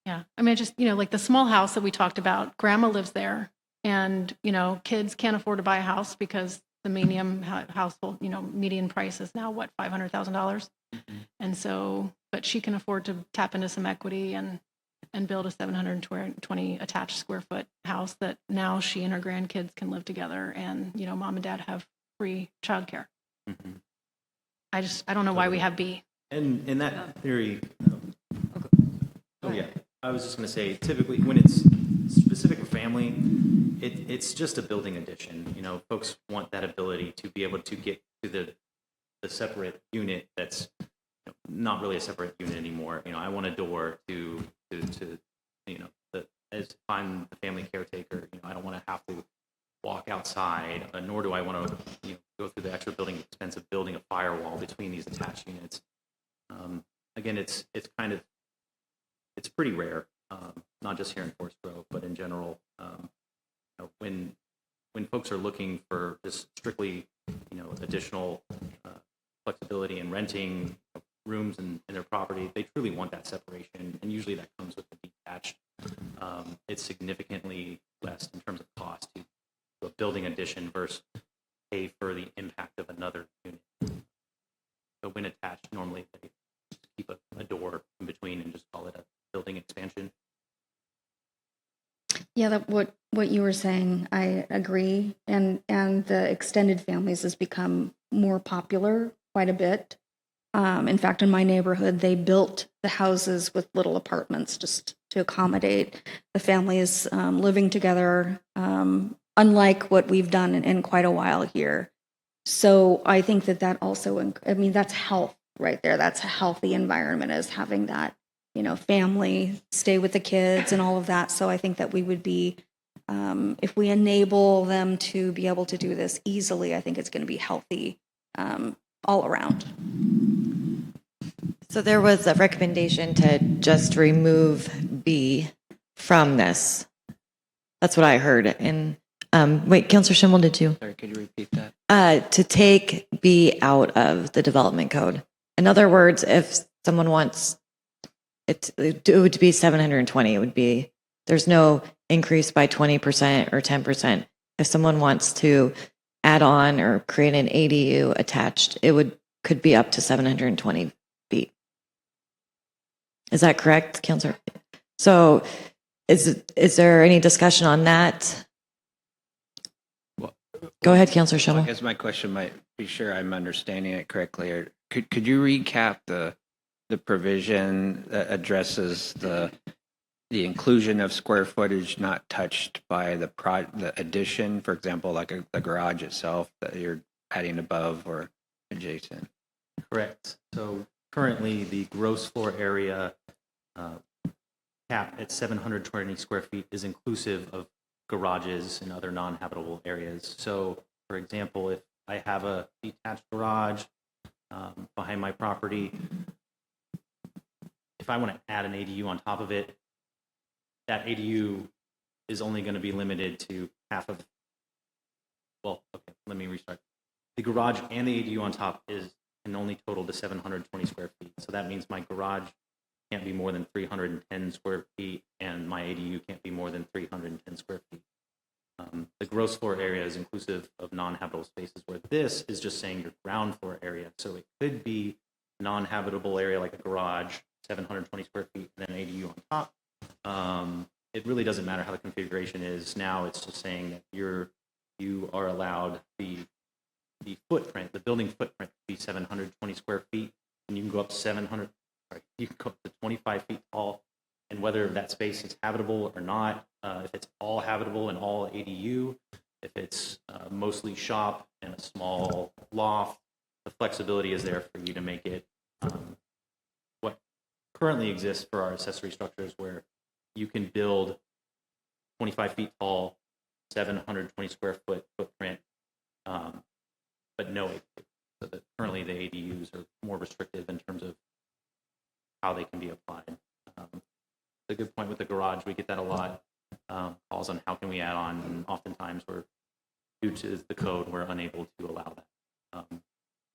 Yeah, I mean, just like the small house that we talked about, grandma lives there, and kids can't afford to buy a house because the median household, median price is now what, $500,000, and so, but she can afford to tap into some equity and build a 720 attached square foot house that now she and her grandkids can live together, and mom and dad have free childcare. Mm-hmm. I don't know why we have B. And in that theory, I was just going to say, typically when it's specific for family, it's just a building addition. Folks want that ability to be able to get to the separate unit that's not really a separate unit anymore. I want a door to as if I'm the family caretaker, I don't want to have to walk outside, nor do I want to go through the extra building expense of building a firewall between these attached units. Again, it's pretty rare, not just here in Forest Grove, but in general. When folks are looking for just strictly, additional flexibility in renting rooms in their property, they truly want that separation, and usually that comes with the detached. It's significantly less in terms of cost to a building addition versus pay for the impact of another unit. So when attached, normally they just keep a door in between and just call it a building expansion. Yeah, what you were saying, I agree. And the extended families has become more popular quite a bit. In fact, in my neighborhood, they built the houses with little apartments just to accommodate the families living together, unlike what we've done in quite a while here. So I think that also, I mean, that's health right there. That's a healthy environment, is having that, family stay with the kids and all of that. So I think that we would be, if we enable them to be able to do this easily, I think it's going to be healthy all around. So there was a recommendation to just remove B from this. That's what I heard. And wait, Councilor Schimmel, did you? Sorry, could you repeat that? To take B out of the development code. In other words, if someone wants it would be 720. It would be, there's no increase by 20% or 10%. If someone wants to add on or create an ADU attached, it could be up to 720 feet. Is that correct, Councilor? So is there any discussion on that? Go ahead, Councilor I Schimmel. guess my question might be sure I'm understanding it correctly. Or could you recap the provision that addresses the inclusion of square footage not touched by the addition, for example, like the garage itself that you're adding above or adjacent? Correct. So currently, the gross floor area cap at 720 square feet is inclusive of garages and other non-habitable areas. So, for example, if I have a detached garage behind my property, if I want to add an ADU on top of it, that ADU is only going to be limited to half of, well, okay, let me restart. The garage and the ADU on top can only total to 720 square feet. So that means my garage can't be more than 310 square feet, and my ADU can't be more than 310 square feet. The gross floor area is inclusive of non-habitable spaces, where this is just saying your ground floor area. So it could be non-habitable area like a garage, 720 square feet, and then an ADU on top. It really doesn't matter how the configuration is. Now it's just saying that you are allowed the footprint, the building footprint, to be 720 square feet, and you can go up to you can go up to 25 feet tall, and whether that space is habitable or not, if it's all habitable and all ADU, if it's mostly shop and a small loft, the flexibility is there for you to make it what currently exists for our accessory structures, where you can build 25 feet tall, 720 square foot footprint, but no ADU. So that currently the ADUs are more restrictive in terms of how they can be applied. It's a good point with the garage. We get that a lot. Calls on how can we add on, and oftentimes due to the code, we're unable to allow that.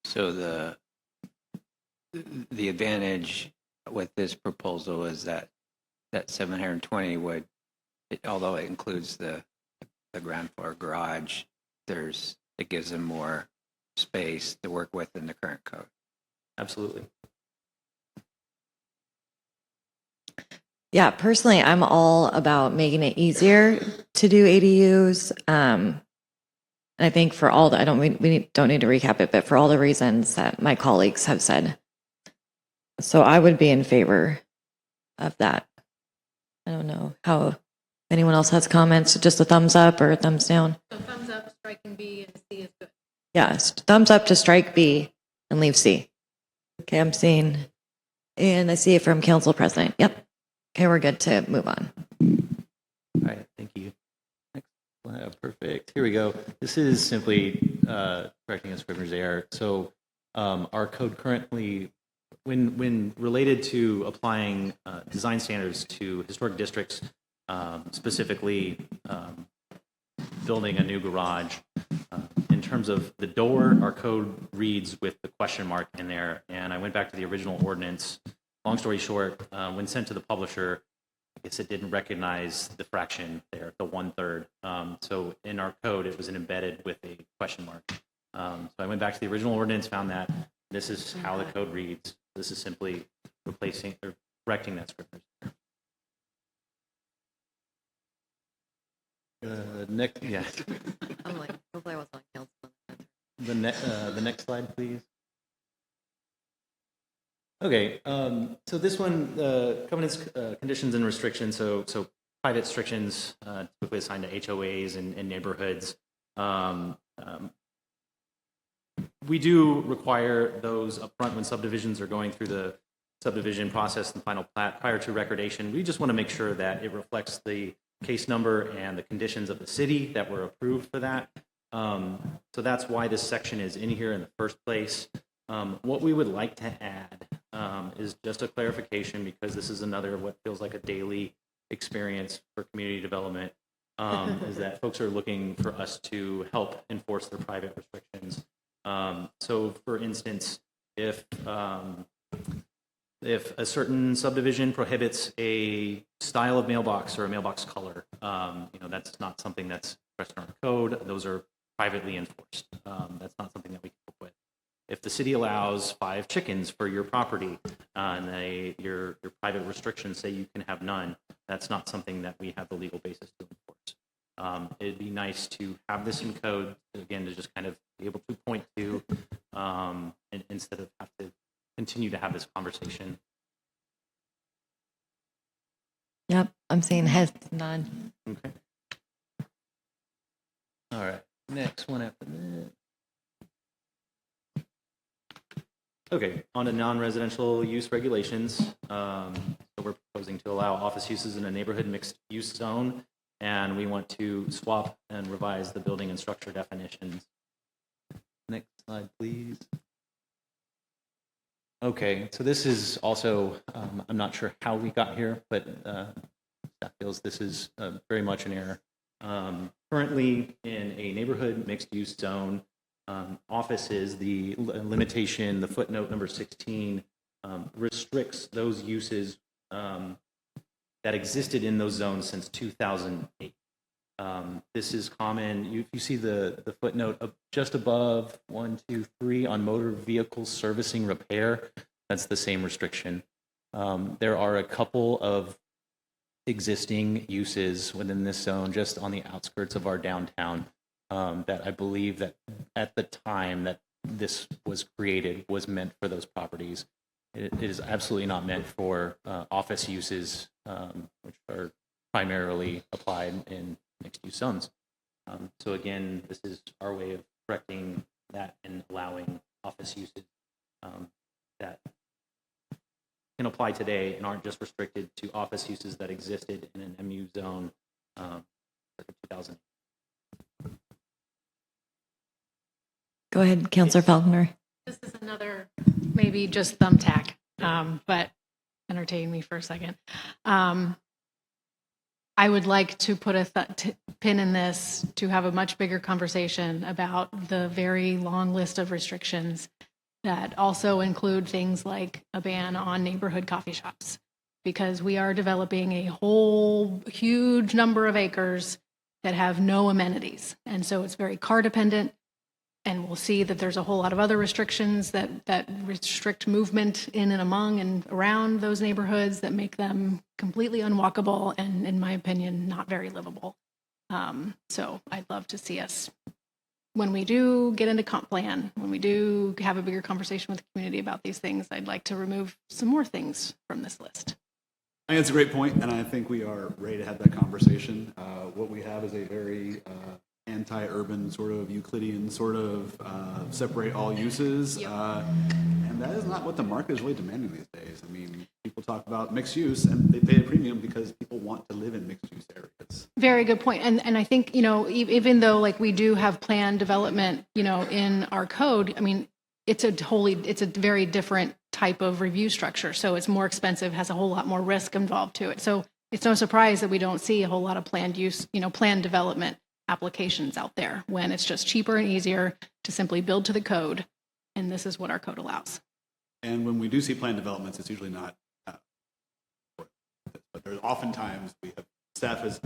So the advantage with this proposal is that 720 would, although it includes the ground floor garage, it gives them more space to work with in the current code. Absolutely. Yeah, personally, I'm all about making it easier to do ADUs. And I think for all the, we don't need to recap it, but for all the reasons that my colleagues have said. So I would be in favor of that. I don't know how, if anyone else has comments, just a thumbs up or a thumbs down. So thumbs up, striking B, and C is good. Yes, thumbs up to strike B and leave C. Okay, I'm seeing, and I see it from Council President. Yep. Okay, we're good to move on. All right, thank you. Perfect. Here we go. This is simply correcting a scrivener's error. So our code currently, when related to applying design standards to historic districts, specifically building a new garage, in terms of the door, our code reads with the question mark in there. And I went back to the original ordinance. Long story short, when sent to the publisher, I guess it didn't recognize the fraction there, the 1/3. So in our code, it was embedded with a question mark. So I went back to the original ordinance, found that this is how the code reads. This is simply replacing or correcting that scrivener's error. Next, yeah. I'm like, hopefully I was on council. The next slide, please. Okay, so this one, covenants, conditions, and restrictions. So private restrictions typically assigned to HOAs and neighborhoods. We do require those upfront when subdivisions are going through the subdivision process and final plat prior to recordation. We just want to make sure that it reflects the case number and the conditions of the city that were approved for that. So that's why this section is in here in the first place. What we would like to add is just a clarification, because this is another what feels like a daily experience for community development, is that folks are looking for us to help enforce their private restrictions. So for instance, if a certain subdivision prohibits a style of mailbox or a mailbox color, that's not something that's expressed in our code. Those are privately enforced. That's not something that we can work with. If the city allows 5 chickens for your property and your private restrictions say you can have none, that's not something that we have the legal basis to enforce. It'd be nice to have this in code, again, to just kind of be able to point to, and instead of have to continue to have this conversation. Yep, I'm seeing heads nod. Okay. All right, next one after that. Okay, on to non-residential use regulations. So we're proposing to allow office uses in a neighborhood mixed use zone, and we want to swap and revise the building and structure definitions. Next slide, please. Okay, so this is also, I'm not sure how we got here, but staff feels this is very much an error. Currently, in a neighborhood mixed use zone, offices, the limitation, the footnote number 16, restricts those uses that existed in those zones since 2008. This is common. You see the footnote just above 1, 2, 3 on motor vehicle servicing repair. That's the same restriction. There are a couple of existing uses within this zone just on the outskirts of our downtown that I believe that at the time that this was created was meant for those properties. It is absolutely not meant for office uses, which are primarily applied in mixed-use zones. So again, this is our way of correcting that and allowing office uses that can apply today and aren't just restricted to office uses that existed in an MU zone circa 2000. Go ahead, Councilor Falconer. This is another, maybe just thumbtack, but entertain me for a second. I would like to put a pin in this to have a much bigger conversation about the very long list of restrictions that also include things like a ban on neighborhood coffee shops, because we are developing a whole huge number of acres that have no amenities. And so it's very car dependent. And we'll see that there's a whole lot of other restrictions that restrict movement in and among and around those neighborhoods that make them completely unwalkable and, in my opinion, not very livable. So I'd love to see us, when we do get into comp plan, when we do have a bigger conversation with the community about these things, I'd like to remove some more things from this list. I think it's a great point, and I think we are ready to have that conversation. What we have is a very anti-urban sort of Euclidean sort of separate all uses, and that is not what the market is really demanding these days. I mean, people talk about mixed use, and they pay a premium because people want to live in mixed use areas. Very good point. And I think, even though like we do have planned development, in our code, I mean, it's a very different type of review structure. So it's more expensive, has a whole lot more risk involved to it. So it's no surprise that we don't see a whole lot of planned use, planned development applications out there when it's just cheaper and easier to simply build to the code. And this is what our code allows. And when we do see planned developments, it's usually not, but there's oftentimes staff has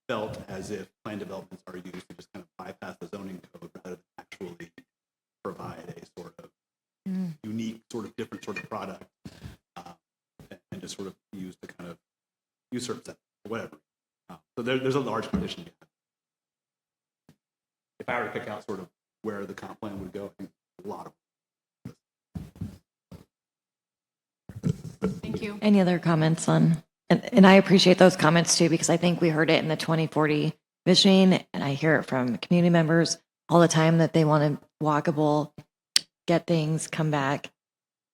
felt as if planned developments are used to just kind of bypass the zoning code rather than actually product and just sort of used to kind of usurp that or whatever. So there's a large condition behind it. If I were to pick out sort of where the comp plan would go, I think a lot of. Thank you. Any other comments on, and I appreciate those comments too, because I think we heard it in the 2040 visioning, and I hear it from community members all the time that they want to walkable, get things, come back,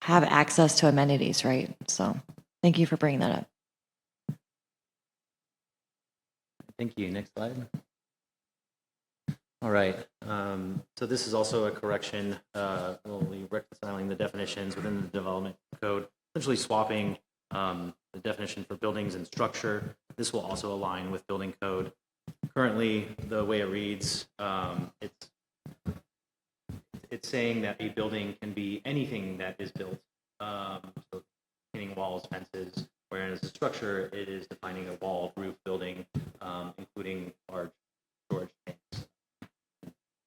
have access to amenities, right? So thank you for bringing that up. Thank you. Next slide. All right. So this is also a correction. We'll be reconciling the definitions within the development code, essentially swapping the definition for buildings and structure. This will also align with building code. Currently, the way it reads, it's saying that a building can be anything that is built, so retaining walls, fences, whereas a structure, it is defining a wall, roof, building, including large storage tanks,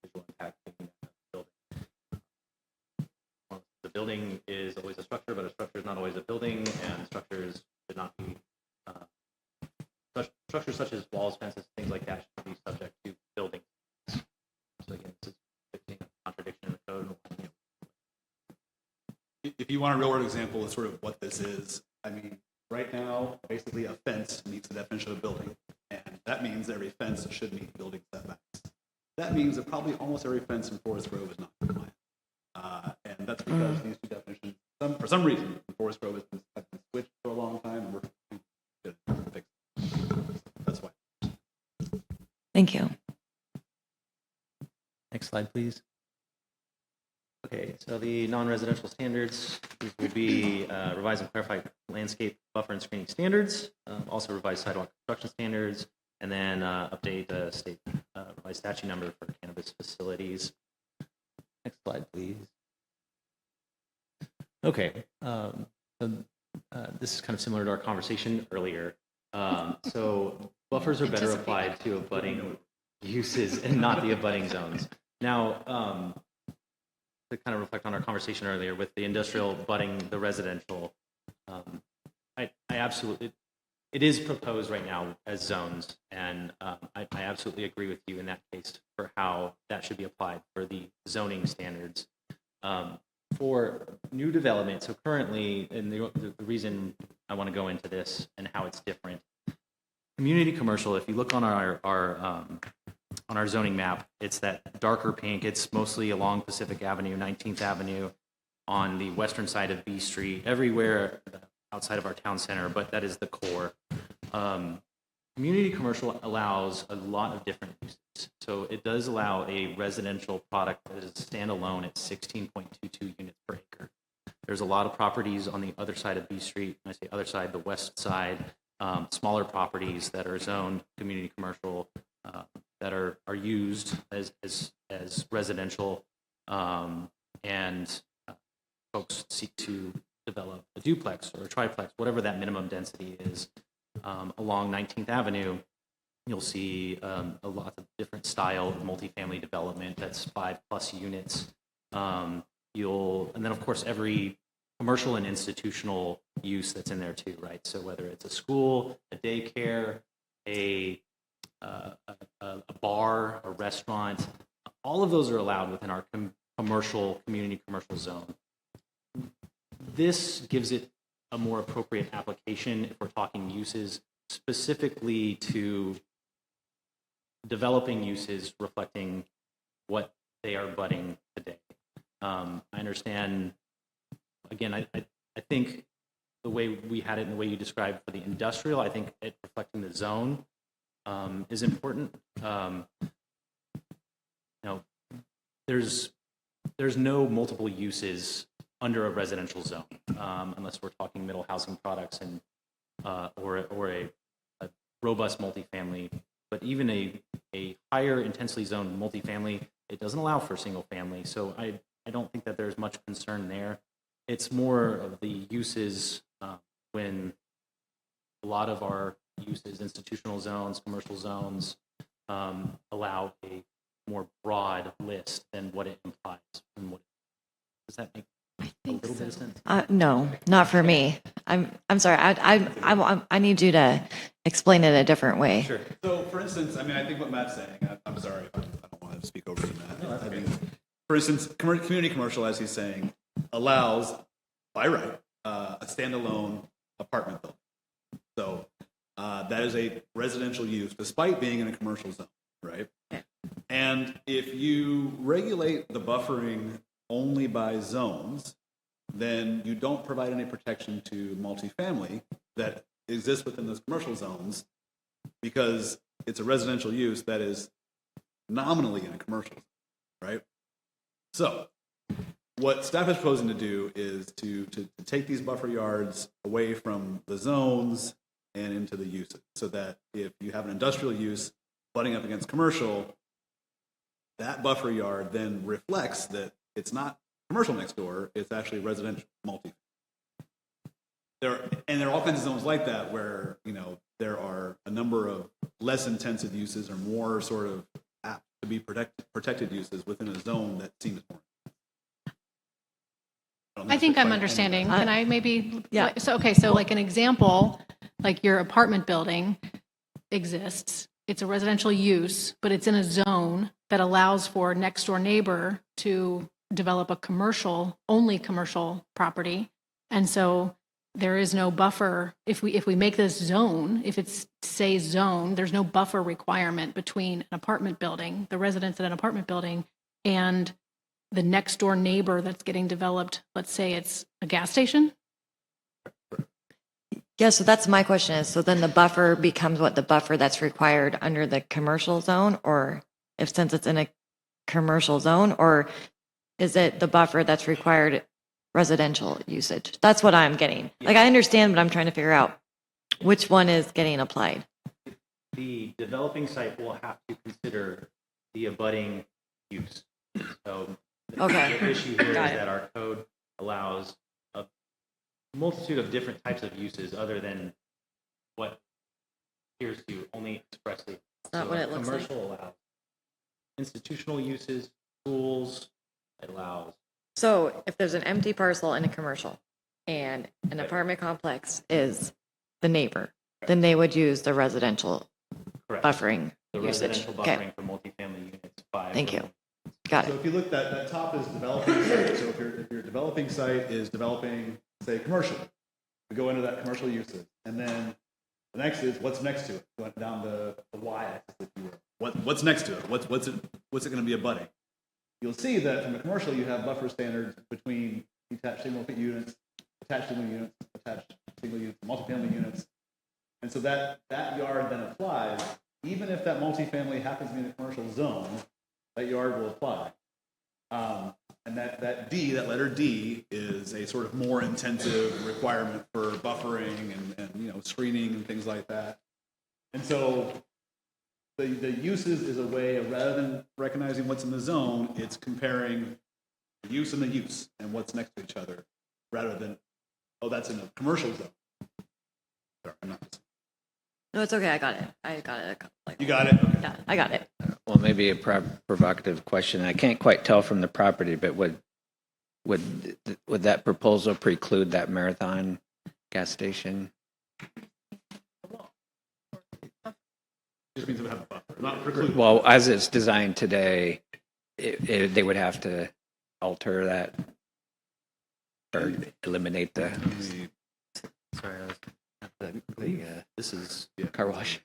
visual impact of the building. The building is always a structure, but a structure is not always a building, and structures should not be structures such as walls, fences, things like that should be subject to building. So again, this is fixing a contradiction in the code. If you want a real world example of sort of what this is, I mean, right now, basically a fence meets the definition of a building, and that means every fence should meet building setbacks. That means that probably almost every fence in Forest Grove is not compliant. And that's because these two definitions, for some reason, Forest Grove has been switched for a long time, and we're good to fix it. That's why. Thank you. Next slide, please. Okay, so the non-residential standards, these would be revise and clarify landscape buffer and screening standards, also revise sidewalk construction standards, and then update the state revised statute number for cannabis facilities. Next slide, please. Okay, so this is kind of similar to our conversation earlier. So buffers are better applied to abutting uses and not the abutting zones. Now, to kind of reflect on our conversation earlier with the industrial abutting the residential, I absolutely, it is proposed right now as zones, and I absolutely agree with you in that case for how that should be applied for the zoning standards. For new development, so currently, and the reason I want to go into this and how it's different, community commercial, if you look on our zoning map, it's that darker pink. It's mostly along Pacific Avenue, 19th Avenue, on the western side of B Street, everywhere outside of our town center, but that is the core. Community commercial allows a lot of different uses. So it does allow a residential product that is standalone at 16.22 units per acre. There's a lot of properties on the other side of B Street, when I say other side, the west side, smaller properties that are zoned community commercial, that are used as residential, and folks seek to develop a duplex or a triplex, whatever that minimum density is. Along 19th Avenue, you'll see a lot of different style of multifamily development that's 5+ units. And then of course every commercial and institutional use that's in there too, right? So whether it's a school, a daycare, a bar, a restaurant, all of those are allowed within our community commercial zone. This gives it a more appropriate application if we're talking uses specifically to developing uses reflecting what they are budding today. I understand, again, I think the way we had it and the way you described for the industrial, I think it reflecting the zone is important. There's no multiple uses under a residential zone, unless we're talking middle housing products and or a robust multifamily. But even a higher intensely zoned multifamily, it doesn't allow for single family. So I don't think that there's much concern there. It's more of the uses when a lot of our uses, institutional zones, commercial zones, allow a more broad list than what it implies. Does that make A little bit of sense. No, not for me. I'm sorry. I need you to explain it a different way. Sure. So, for instance, I mean, I think what Matt's saying, I'm sorry, I don't want to speak over you, Matt. I mean, for instance, community commercial, as he's saying, allows, by right, a standalone apartment building. So that is a residential use, despite being in a commercial zone, right? And if you regulate the buffering only by zones, then you don't provide any protection to multifamily that exists within those commercial zones, because it's a residential use that is nominally in a commercial zone, right? So what staff is proposing to do is to take these buffer yards away from the zones and into the uses, so that if you have an industrial use butting up against commercial, that buffer yard then reflects that it's not commercial next door, it's actually residential multi. There are all kinds of zones like that where, you know, there are a number of less intensive uses or more sort of apt to be protected uses within a zone that seems more. I think I'm understanding. Can I maybe? Yeah. So, okay, so like an example, like your apartment building exists. It's a residential use, but it's in a zone that allows for next door neighbor to develop a commercial, only commercial property. And so there is no buffer. If we make this zone, if it's say zone, there's no buffer requirement between an apartment building, the residents in an apartment building, and the next door neighbor that's getting developed. Let's say it's a gas station. Yeah, so that's my question is, so then the buffer becomes what the buffer that's required under the commercial zone, or if since it's in a commercial zone, or is it the buffer that's required residential usage? That's what I'm getting. Like, I understand, but I'm trying to figure out which one is getting applied. The developing site will have to consider the abutting use. So Okay. the issue here is Got it. that our code allows a multitude of different types of uses other than what appears to only expressly. Not So what it looks like. Commercial allows institutional uses, schools, it allows. So if there's an empty parcel in a commercial and an apartment complex is the neighbor, then they would use the residential Correct. buffering The usage. residential Okay, buffering for multifamily units. 5. thank you. Got So it. if you look, that top is developing site. So if your developing site is developing, say, commercial, we go into that commercial uses, and then the next is what's next to it. Going down the y-axis, if you will. What's next to it? What's it going to be abutting? You'll see that from the commercial, you have buffer standards between detached single units, attached single units, attached single units, multifamily units, and so that yard then applies, even if that multifamily happens to be in a commercial zone. That yard will apply. And that D, that letter D, is a sort of more intensive requirement for buffering and you know, screening and things like that. And so the uses is a way of, rather than recognizing what's in the zone, it's comparing the use and the use and what's next to each other, rather than, oh, that's in a commercial zone. Sorry, I'm not. No, it's okay. I got it. You got it? Okay. Yeah, I got it. Well, maybe a provocative question. I can't quite tell from the property, but would that proposal preclude that Marathon gas station? Just means it would have a buffer, not preclude. Well, as it's designed today, they would have to alter that or eliminate the Sorry, this is car wash.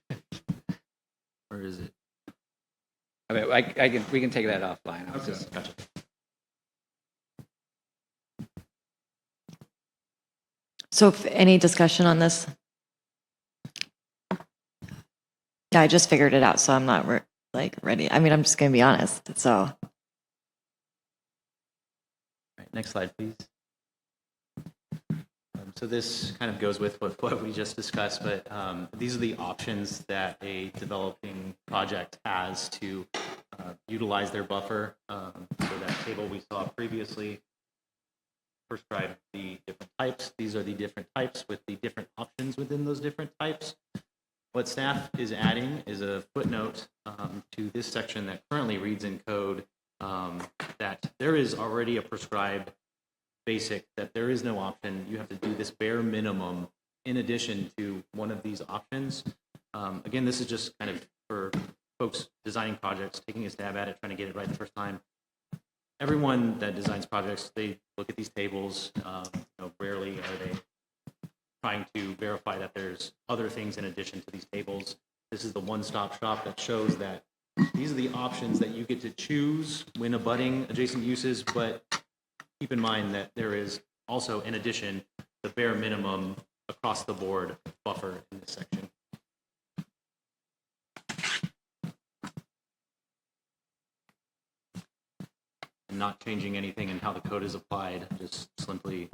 or is it? I mean, we can take that offline. I was just- Gotcha. So any discussion on this? Yeah, I just figured it out, so I'm not ready. I mean, I'm just going to be honest. So All right, next slide, please. So this kind of goes with what we just discussed, but these are the options that a developing project has to utilize their buffer. So that table we saw previously prescribed the different types. These are the different types with the different options within those different types. What staff is adding is a footnote to this section that currently reads in code that there is already a prescribed basic, that there is no option. You have to do this bare minimum in addition to one of these options. Again, this is just kind of for folks designing projects, taking a stab at it, trying to get it right the first time. Everyone that designs projects, they look at these tables. Rarely are they trying to verify that there's other things in addition to these tables. This is the one-stop shop that shows that these are the options that you get to choose when abutting adjacent uses, but keep in mind that there is also, in addition, the bare minimum across the board buffer in this section. And not changing anything in how the code is applied, just simply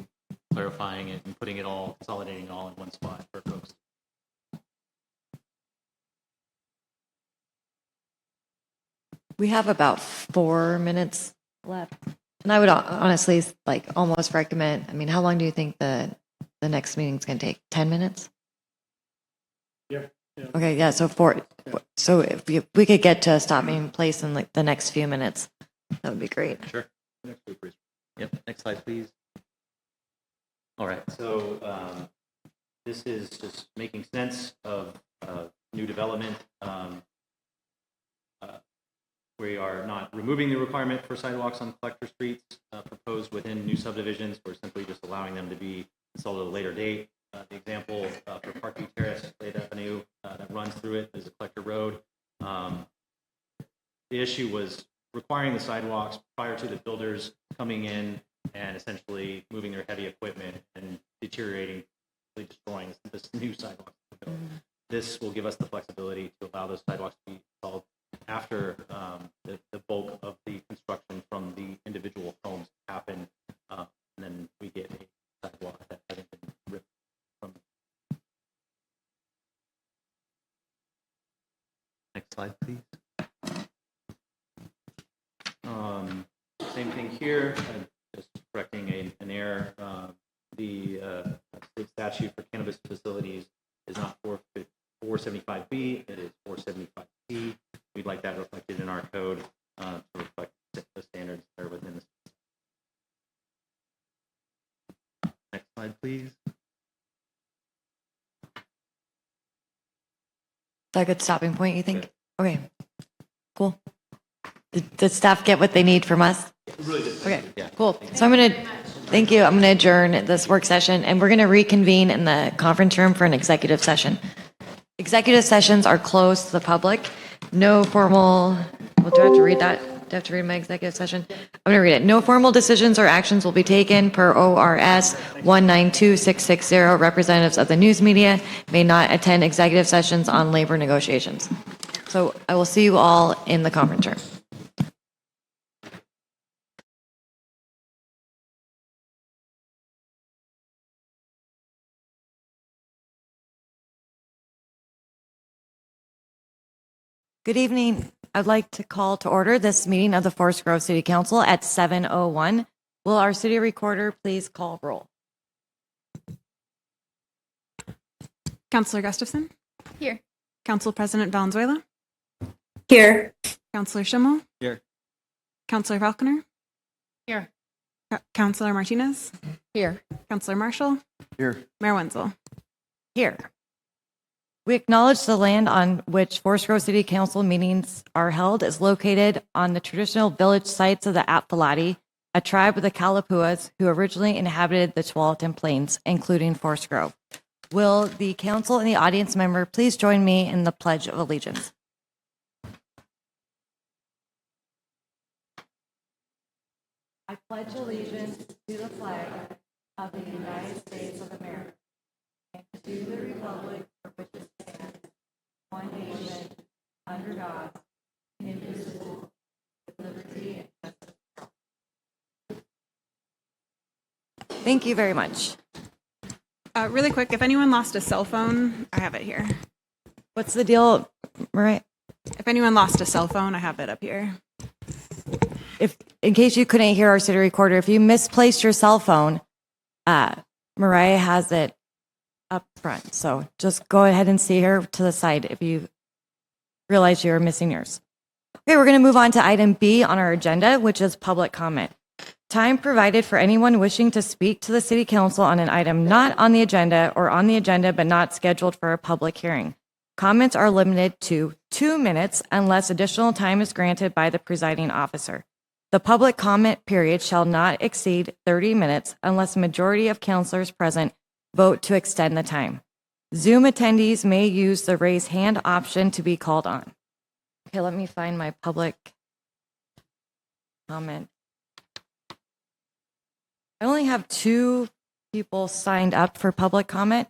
clarifying it and putting it all, consolidating it all in one spot for folks. We have about 4 minutes left. And I would honestly almost recommend, I mean, how long do you think the next meeting's going to take? 10 minutes? Yeah. Okay, yeah, so if we could get to a stopping place in the next few minutes, that would be great. Sure. Yep, next slide, please. All right, so this is just making sense of new development. We are not removing the requirement for sidewalks on collector streets proposed within new subdivisions. We're simply just allowing them to be installed at a later date. The example for Parkview Terrace, Lake Avenue, that runs through it is a collector road. The issue was requiring the sidewalks prior to the builders coming in and essentially moving their heavy equipment and deteriorating, destroying this new sidewalk. This will give us the flexibility to allow those sidewalks to be installed after the bulk of the construction from the individual homes happen, and then we get a sidewalk that hasn't been ripped from. Next slide, please. Same thing here, just correcting an error. The state statute for cannabis facilities is not 475B, it is 475C. We'd like that reflected in our code to reflect the standards that are within this. Next slide, please. Is that a good stopping point, you think? Okay, cool. Did staff get what they need from us? Okay, cool. So thank you. I'm going to adjourn this work session, and we're going to reconvene in the conference room for an executive session. Executive sessions are closed to the public. No formal, well, do I have to read that? Do I have to read my executive session? I'm going to read it. No formal decisions or actions will be taken per ORS 192660. Representatives of the news media may not attend executive sessions on labor negotiations. So I will see you all in the conference room. Good evening. I'd like to call to order this meeting of the Forest Grove City Council at 7:01. Will our city recorder please call roll? Councillor Gustafson? Here. Council President Valenzuela? Here. Councillor Schimmel? Here. Councillor Falconer? Here. Councillor Martinez? Here. Councillor Marshall? Here. Mayor Wenzel? Here. We acknowledge the land on which Forest Grove City Council meetings are held is located on the traditional village sites of the Atfalati, a tribe of the Kalapuas who originally inhabited the Tualatin Plains, including Forest Grove. Will the council and the audience member please join me in the Pledge of Allegiance? I pledge allegiance to the flag of the United States of America and to the republic for which it stands, one nation, under God, indivisible, with liberty and justice for all. Thank you very much. Really quick, if anyone lost a cell phone, I have it here. What's the deal, Mariah? If anyone lost a cell phone, I have it up here. If, in case you couldn't hear our city recorder, if you misplaced your cell phone, Mariah has it up front. So just go ahead and see her to the side if you realize you're missing yours. Okay, we're going to move on to item B on our agenda, which is public comment. Time provided for anyone wishing to speak to the city council on an item not on the agenda or on the agenda but not scheduled for a public hearing. Comments are limited to 2 minutes unless additional time is granted by the presiding officer. The public comment period shall not exceed 30 minutes unless a majority of councilors present vote to extend the time. Zoom attendees may use the raise hand option to be called on. Okay, let me find my public comment. I only have 2 people signed up for public comment.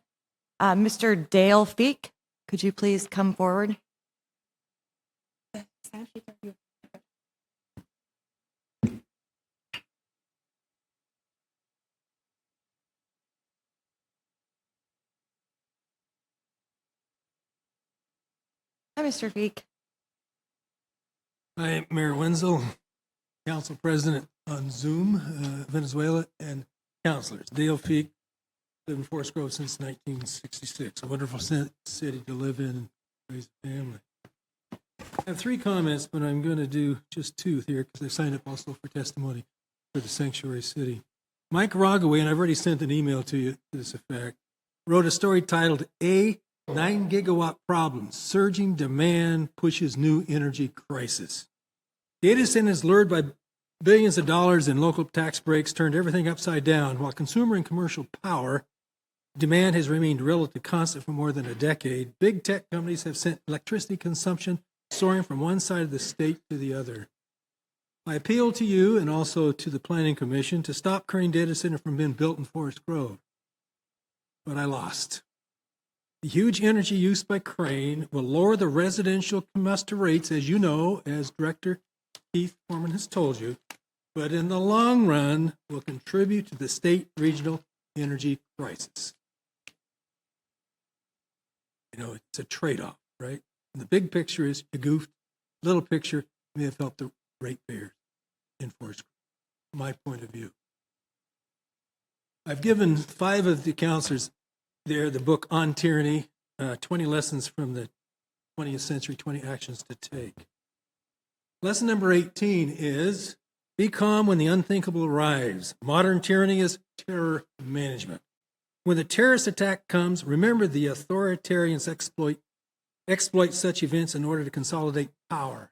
Mr. Dale Feek, could you please come forward? Hi, Mr. Feek. Hi, Mayor Wenzel, Council President on Zoom, Venezuela, and councilors. Dale Feek, lived in Forest Grove since 1966. A wonderful city to live in and raise a family. I have 3 comments, but I'm going to do just 2 here because I signed up also for testimony for the sanctuary city. Mike Rogaway, and I've already sent an email to you to this effect, wrote a story titled A 9 Gigawatt Problem, Surging Demand Pushes New Energy Crisis. Data centers lured by billions of dollars in local tax breaks turned everything upside down, while consumer and commercial power demand has remained relatively constant for more than a decade. Big tech companies have sent electricity consumption soaring from one side of the state to the other. I appeal to you and also to the Planning Commission to stop Crane Data Center from being built in Forest Grove. But I lost. The huge energy use by Crane will lower the residential combustor rates, as you know, as Director Keith Foreman has told you, but in the long run will contribute to the state regional energy crisis. You know, it's a trade-off, right? And the big picture is you goofed. Little picture may have helped the ratepayers in Forest Grove, my point of view. I've given 5 of the counselors there the book On Tyranny, 20 Lessons from the 20th Century, 20 Actions to Take. Lesson number 18 is, be calm when the unthinkable arrives. Modern tyranny is terror management. When the terrorist attack comes, remember the authoritarians exploit such events in order to consolidate power.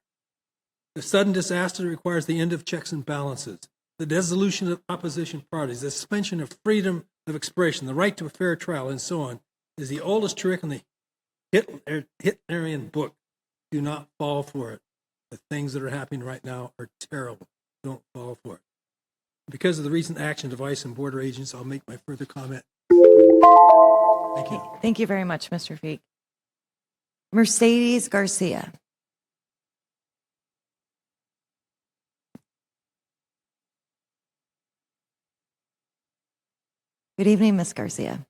The sudden disaster requires the end of checks and balances, the dissolution of opposition parties, the suspension of freedom of expression, the right to a fair trial, and so on, is the oldest trick in the Hitlerian book. Do not fall for it. The things that are happening right now are terrible. Don't fall for it. Because of the recent actions of ICE and border agents, I'll make my further comment. Thank you. Thank you very much, Mr. Feek. Mercedes Garcia. Good evening, Ms. Garcia.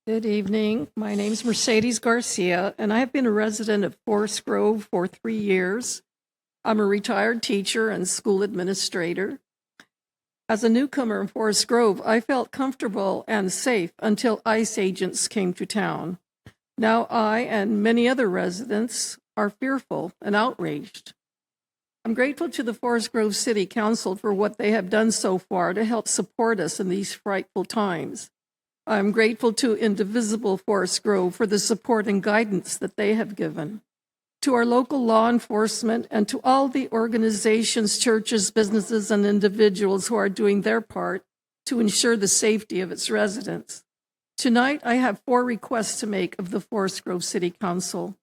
Good evening. My name is Mercedes Garcia, and I have been a resident of Forest Grove for 3 years. I'm a retired teacher and school administrator. As a newcomer in Forest Grove, I felt comfortable and safe until ICE agents came to town. Now I and many other residents are fearful and outraged. I'm grateful to the Forest Grove City Council for what they have done so far to help support us in these frightful times. I'm grateful to Indivisible Forest Grove for the support and guidance that they have given. To our local law enforcement and to all the organizations, churches, businesses, and individuals who are doing their part to ensure the safety of its residents. Tonight, I have 4 requests to make of the Forest Grove City Council.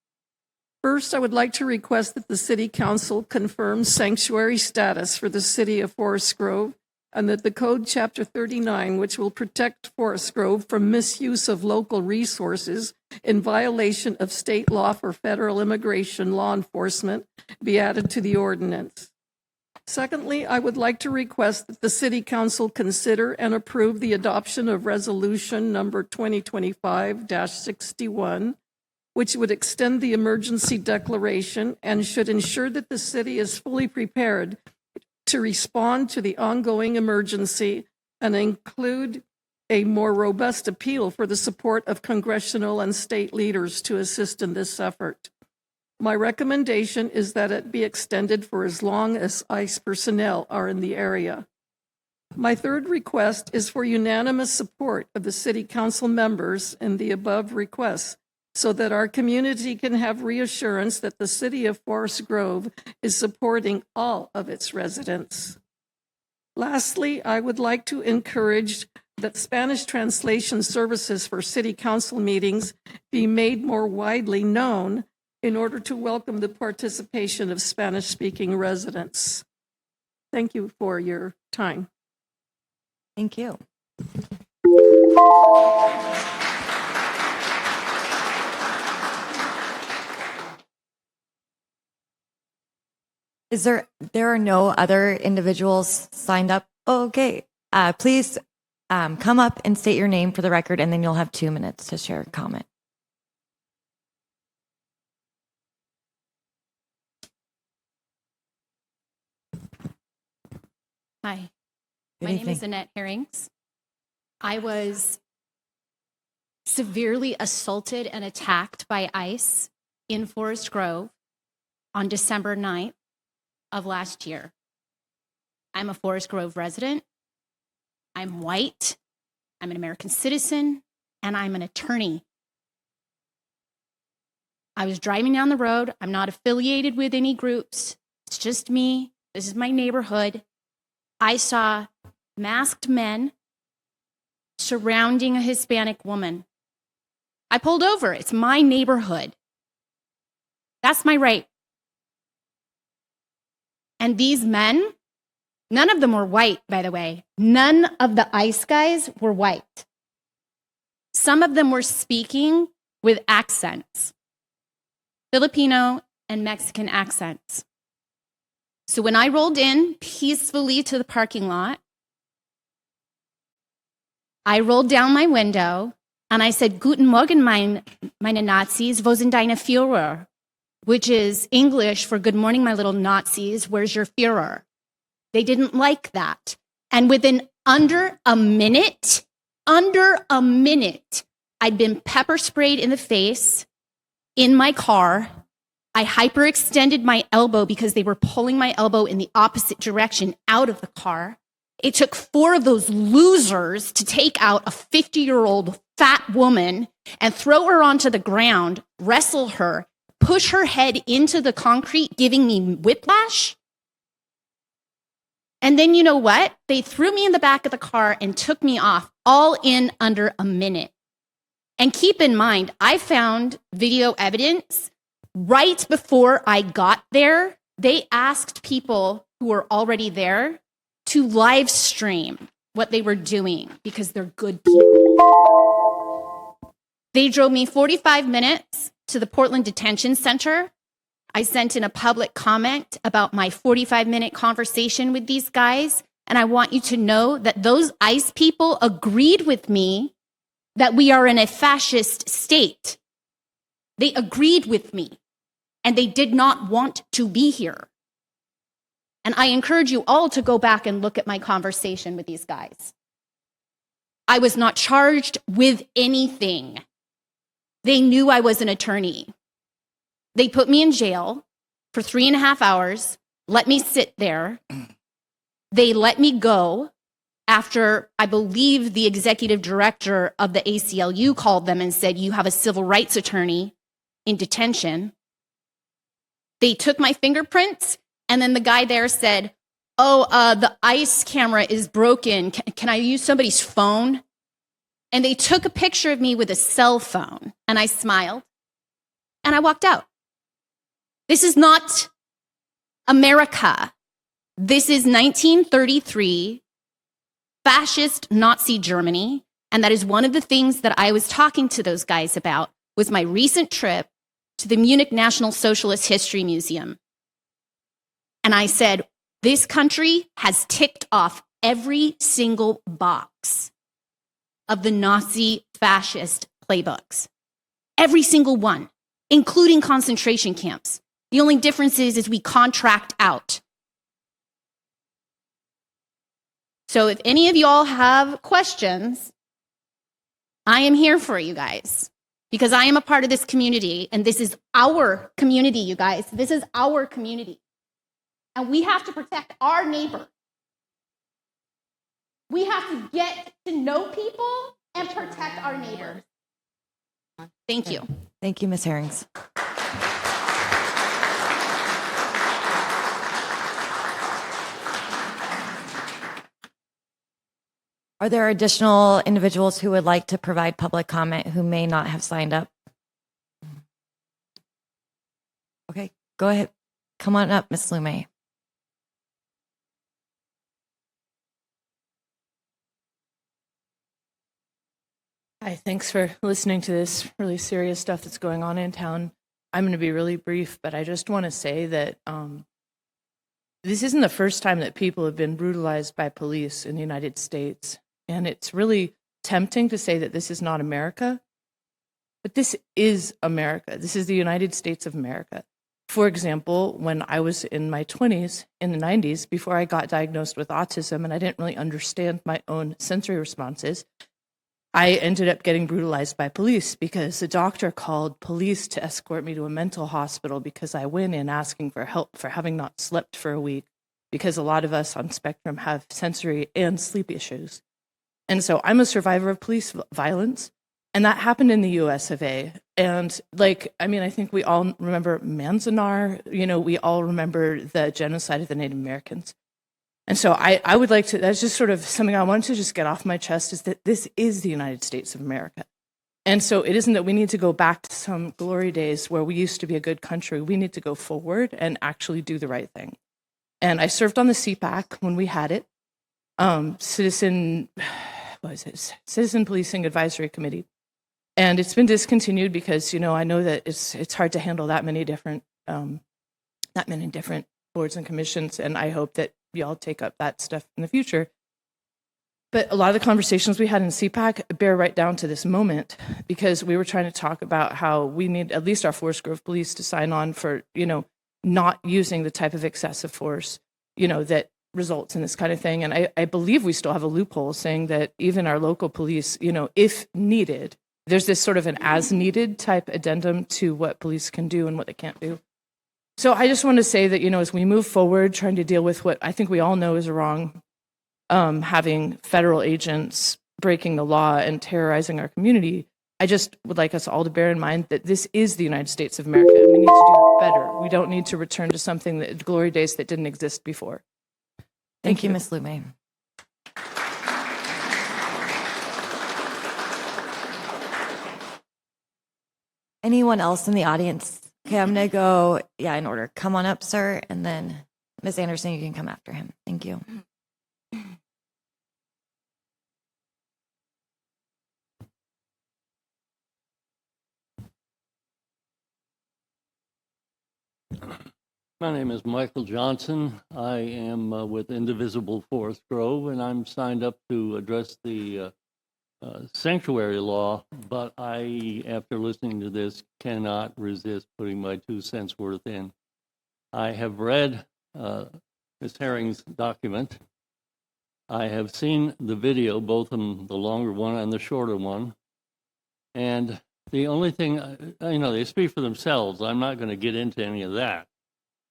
First, I would like to request that the City Council confirm sanctuary status for the City of Forest Grove, and that the Code Chapter 39, which will protect Forest Grove from misuse of local resources in violation of state law for federal immigration law enforcement, be added to the ordinance. Secondly, I would like to request that the City Council consider and approve the adoption of Resolution number 2025-61, which would extend the emergency declaration and should ensure that the city is fully prepared to respond to the ongoing emergency and include a more robust appeal for the support of congressional and state leaders to assist in this effort. My recommendation is that it be extended for as long as ICE personnel are in the area. My third request is for unanimous support of the City Council members in the above requests, so that our community can have reassurance that the City of Forest Grove is supporting all of its residents. Lastly, I would like to encourage that Spanish translation services for City Council meetings be made more widely known in order to welcome the participation of Spanish-speaking residents. Thank you for your time. Thank you. There are no other individuals signed up? Oh, okay. Please come up and state your name for the record, and then you'll have 2 minutes to share a comment. Hi, Good my name evening. is Annette Herrings. I was severely assaulted and attacked by ICE in Forest Grove on December 9th of last year. I'm a Forest Grove resident. I'm white. I'm an American citizen, and I'm an attorney. I was driving down the road. I'm not affiliated with any groups. It's just me. This is my neighborhood. I saw masked men surrounding a Hispanic woman. I pulled over. It's my neighborhood. That's my right. And these men, none of them were white, by the way. None of the ICE guys were white. Some of them were speaking with accents, Filipino and Mexican accents. So when I rolled in peacefully to the parking lot, I rolled down my window and I said, Guten Morgen, meine Nazis, wo sind deine Führer? Which is English for good morning, my little Nazis, where's your Führer? They didn't like that. And within under a minute, I'd been pepper sprayed in the face in my car. I hyperextended my elbow because they were pulling my elbow in the opposite direction out of the car. It took 4 of those losers to take out a 50-year-old fat woman and throw her onto the ground, wrestle her, push her head into the concrete, giving me whiplash. And then you know what? They threw me in the back of the car and took me off, all in under a minute. And keep in mind, I found video evidence right before I got there. They asked people who were already there to live stream what they were doing because they're good people. They drove me 45 minutes to the Portland Detention Center. I sent in a public comment about my 45-minute conversation with these guys, and I want you to know that those ICE people agreed with me that we are in a fascist state. They agreed with me, and they did not want to be here. And I encourage you all to go back and look at my conversation with these guys. I was not charged with anything. They knew I was an attorney. They put me in jail for 3.5 hours, let me sit there. They let me go after, I believe, the executive director of the ACLU called them and said, you have a civil rights attorney in detention. They took my fingerprints, and then the guy there said, the ICE camera is broken. Can I use somebody's phone? And they took a picture of me with a cell phone, and I smiled, and I walked out. This is not America. This is 1933 fascist Nazi Germany, and that is one of the things that I was talking to those guys about was my recent trip to the Munich National Socialist History Museum. And I said, this country has ticked off every single box of the Nazi fascist playbooks. Every single one, including concentration camps. The only difference is we contract out. So if any of y'all have questions, I am here for you guys because I am a part of this community, and this is our community, you guys. This is our community. And we have to protect our neighbor. We have to get to know people and protect our neighbors. Thank you. Thank you, Ms. Herrings. Are there additional individuals who would like to provide public comment who may not have signed up? Okay, go ahead. Come on up, Ms. Lume. Hi, thanks for listening to this really serious stuff that's going on in town. I'm going to be really brief, but I just want to say that this isn't the first time that people have been brutalized by police in the United States. And it's really tempting to say that this is not America, but this is America. This is the United States of America. For example, when I was in my 20s, in the 90s, before I got diagnosed with autism and I didn't really understand my own sensory responses, I ended up getting brutalized by police because the doctor called police to escort me to a mental hospital because I went in asking for help for having not slept for a week, because a lot of us on spectrum have sensory and sleep issues. And so I'm a survivor of police violence, and that happened in the US of A. And I think we all remember Manzanar, we all remember the genocide of the Native Americans. And so I would like to, that's just sort of something I wanted to just get off my chest, is that this is the United States of America. And so it isn't that we need to go back to some glory days where we used to be a good country. We need to go forward and actually do the right thing. And I served on the CPAC when we had it, Citizen Policing Advisory Committee. And it's been discontinued because, I know that it's hard to handle that many different boards and commissions, and I hope that y'all take up that stuff in the future. But a lot of the conversations we had in CPAC bear right down to this moment, because we were trying to talk about how we need at least our Forest Grove police to sign on for, not using the type of excessive force, that results in this kind of thing. And I believe we still have a loophole saying that even our local police, if needed, there's this sort of an as needed type addendum to what police can do and what they can't do. So I just want to say that, as we move forward, trying to deal with what I think we all know is wrong, having federal agents breaking the law and terrorizing our community, I just would like us all to bear in mind that this is the United States of America, and we need to do better. We don't need to return to something that glory days that didn't exist before. Thank you, Ms. Lume. Anyone else in the audience? Okay, I'm going to go, in order. Come on up, sir, and then Ms. Anderson, you can come after him. Thank you. My name is Michael Johnson. I am with Indivisible Forest Grove, and I'm signed up to address the sanctuary law, but I, after listening to this, cannot resist putting my 2 cents worth in. I have read Ms. Herring's document. I have seen the video, both of the longer one and the shorter one, and the only thing, they speak for themselves. I'm not going to get into any of that.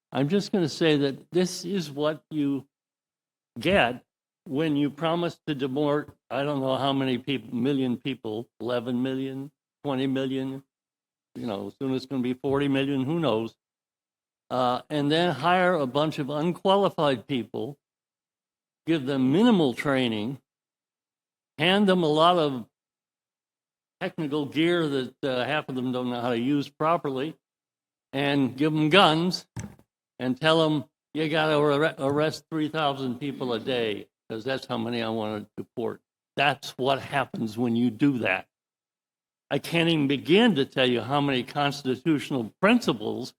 I'm just going to say that this is what you get when you promise to deport, I don't know how many million people, 11 million, 20 million, soon it's going to be 40 million, who knows, and then hire a bunch of unqualified people, give them minimal training, hand them a lot of technical gear that half of them don't know how to use properly, and give them guns, and tell them, you got to arrest 3,000 people a day, because that's how many I want to deport. That's what happens when you do that. I can't even begin to tell you how many constitutional principles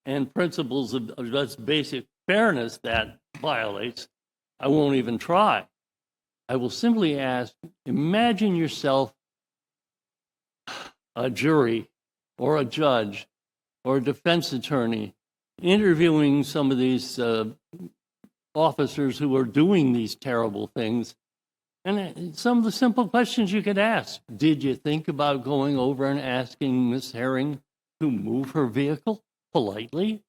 and principles of just basic fairness that violates. I won't even try. I will simply ask, imagine yourself a jury or a judge or a defense attorney interviewing some of these officers who are doing these terrible things, And some of the simple questions you could ask. Did you think about going over and asking Miss Herring to move her vehicle politely?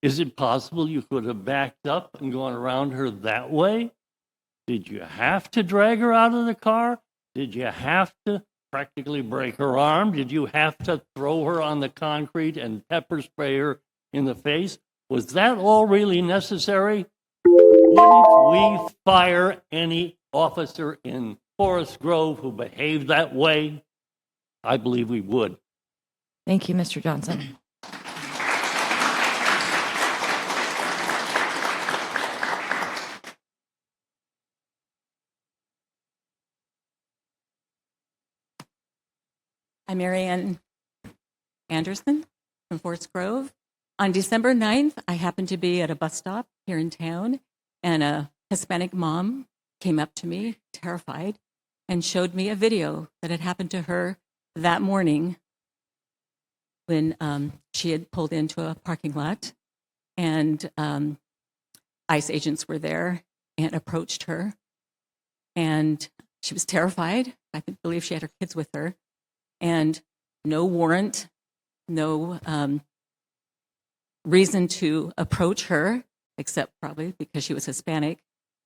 Is it possible you could have backed up and gone around her that way? Did you have to drag her out of the car? Did you have to practically break her arm? Did you have to throw her on the concrete and pepper spray her in the face? Was that all really necessary? Wouldn't we fire any officer in Forest Grove who behaved that way? I believe we would. Thank you, Mr. Johnson. I'm Marianne Anderson from Forest Grove. On December 9th, I happened to be at a bus stop here in town, and a Hispanic mom came up to me, terrified, and showed me a video that had happened to her that morning when she had pulled into a parking lot, and ICE agents were there and approached her, and she was terrified. I believe she had her kids with her, and no warrant, no reason to approach her, except probably because she was Hispanic.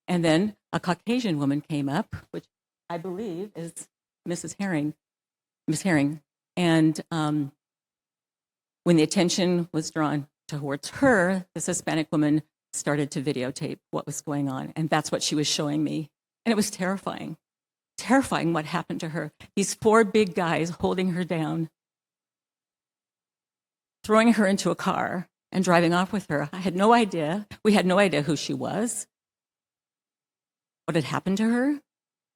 And then a Caucasian woman came up, which I believe is Miss Herring. And when the attention was drawn towards her, this Hispanic woman started to videotape what was going on. And that's what she was showing me. And it was terrifying. Terrifying what happened to her. These four big guys holding her down, throwing her into a car and driving off with her. I had no idea. We had no idea who she was, what had happened to her.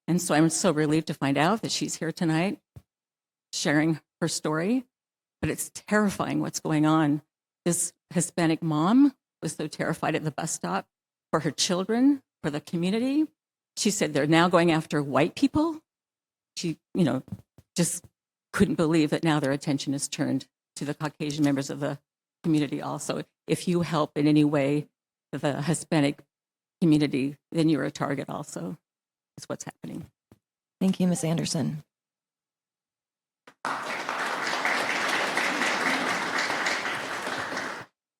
And so I'm so relieved to find out that she's here tonight sharing her story. But it's terrifying what's going on. This Hispanic mom was so terrified at the bus stop for her children, for the community. She said they're now going after white people. She, just couldn't believe that now their attention is turned to the Caucasian members of the community also. If you help in any way the Hispanic community, then you're a target also. That's what's happening. Thank you, Ms. Anderson.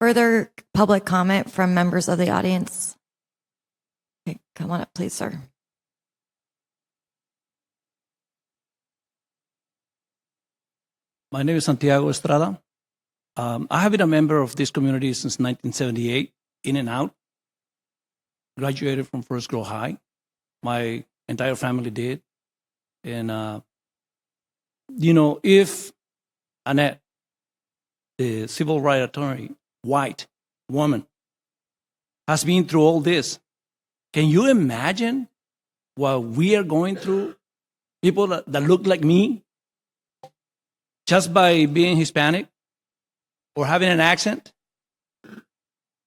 Further public comment from members of the audience? Okay, come on up, please, sir. My name is Santiago Estrada. I have been a member of this community since 1978, in and out. Graduated from Forest Grove High. My entire family did. And, if Annette, the civil rights attorney, white woman, has been through all this, can you imagine what we are going through? People that look like me, just by being Hispanic or having an accent?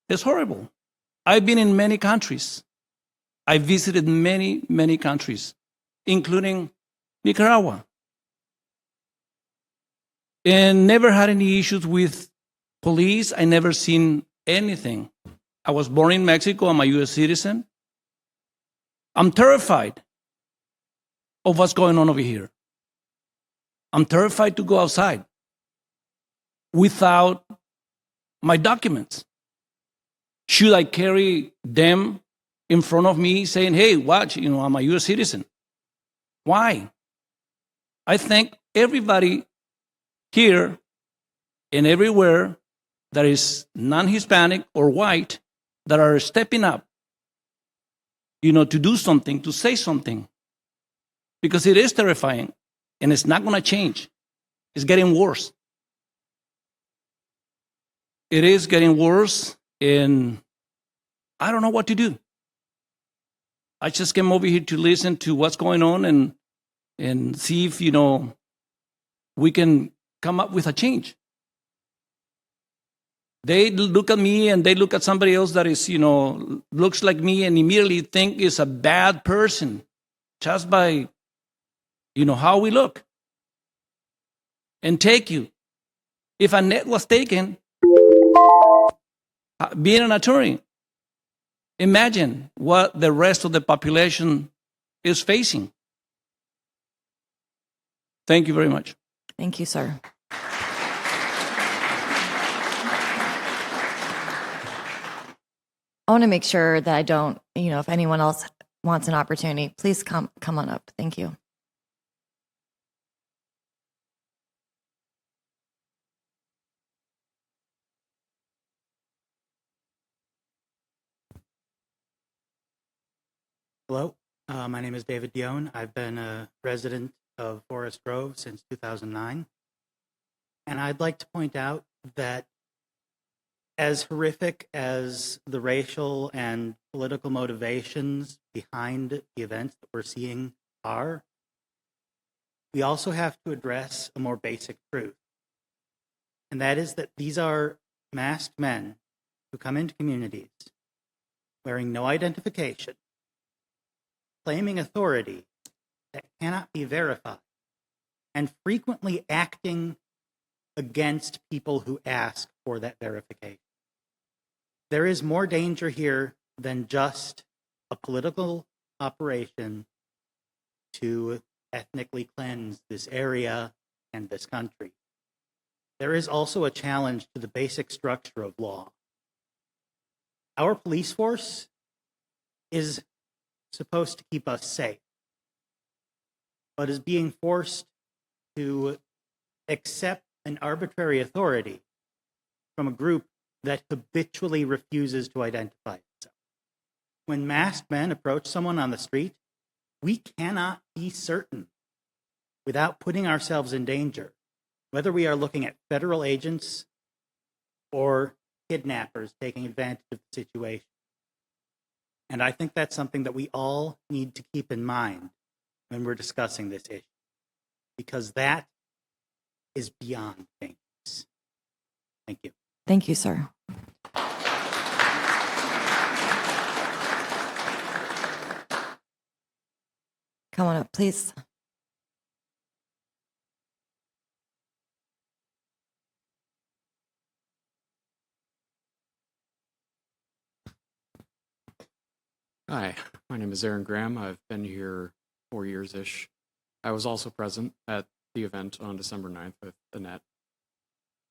It's horrible. I've been in many countries. I visited many, many countries, including Nicaragua, and never had any issues with police. I never seen anything. I was born in Mexico. I'm a U.S. citizen. I'm terrified of what's going on over here. I'm terrified to go outside without my documents. Should I carry them in front of me saying, hey, watch, I'm a U.S. citizen? Why? I think everybody here and everywhere that is non-Hispanic or white that are stepping up, to do something, to say something, because it is terrifying and it's not going to change. It's getting worse. It is getting worse, and I don't know what to do. I just came over here to listen to what's going on and see if, we can come up with a change. They look at me and they look at somebody else that is, looks like me and immediately think is a bad person just by, how we look. And take you. If Annette was taken, being an attorney, imagine what the rest of the population is facing. Thank you very much. Thank you, sir. I want to make sure that I don't, if anyone else wants an opportunity, please come on up. Thank you. Hello, my name is David Dione. I've been a resident of Forest Grove since 2009. And I'd like to point out that as horrific as the racial and political motivations behind the events that we're seeing are, we also have to address a more basic truth. And that is that these are masked men who come into communities wearing no identification, claiming authority that cannot be verified, and frequently acting against people who ask for that verification. There is more danger here than just a political operation to ethnically cleanse this area and this country. There is also a challenge to the basic structure of law. Our police force is supposed to keep us safe, but is being forced to accept an arbitrary authority from a group that habitually refuses to identify itself. When masked men approach someone on the street, we cannot be certain without putting ourselves in danger, whether we are looking at federal agents or kidnappers taking advantage of the situation. And I think that's something that we all need to keep in mind when we're discussing this issue, because that is beyond dangerous. Thank you. Thank you, sir. Come on up, please. Hi, my name is Aaron Graham. I've been here 4 years-ish. I was also present at the event on December 9th with Annette.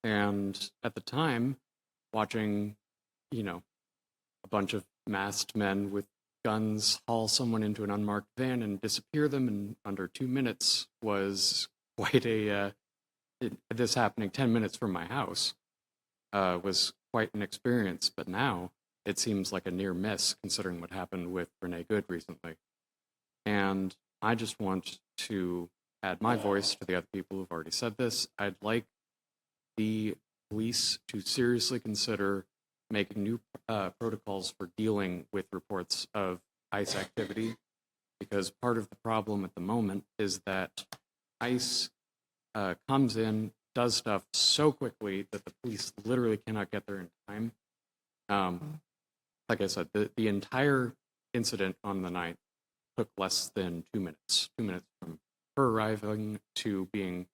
And at the time, watching, a bunch of masked men with guns haul someone into an unmarked van and disappear them in under 2 minutes was quite this happening 10 minutes from my house was quite an experience. But now it seems like a near miss considering what happened with Renee Good recently. And I just want to add my voice to the other people who've already said this. I'd like the police to seriously consider making new protocols for dealing with reports of ICE activity, because part of the problem at the moment is that ICE comes in, does stuff so quickly that the police literally cannot get there in time. Like I said, the entire incident on the 9th took less than 2 minutes. 2 minutes from her arriving to being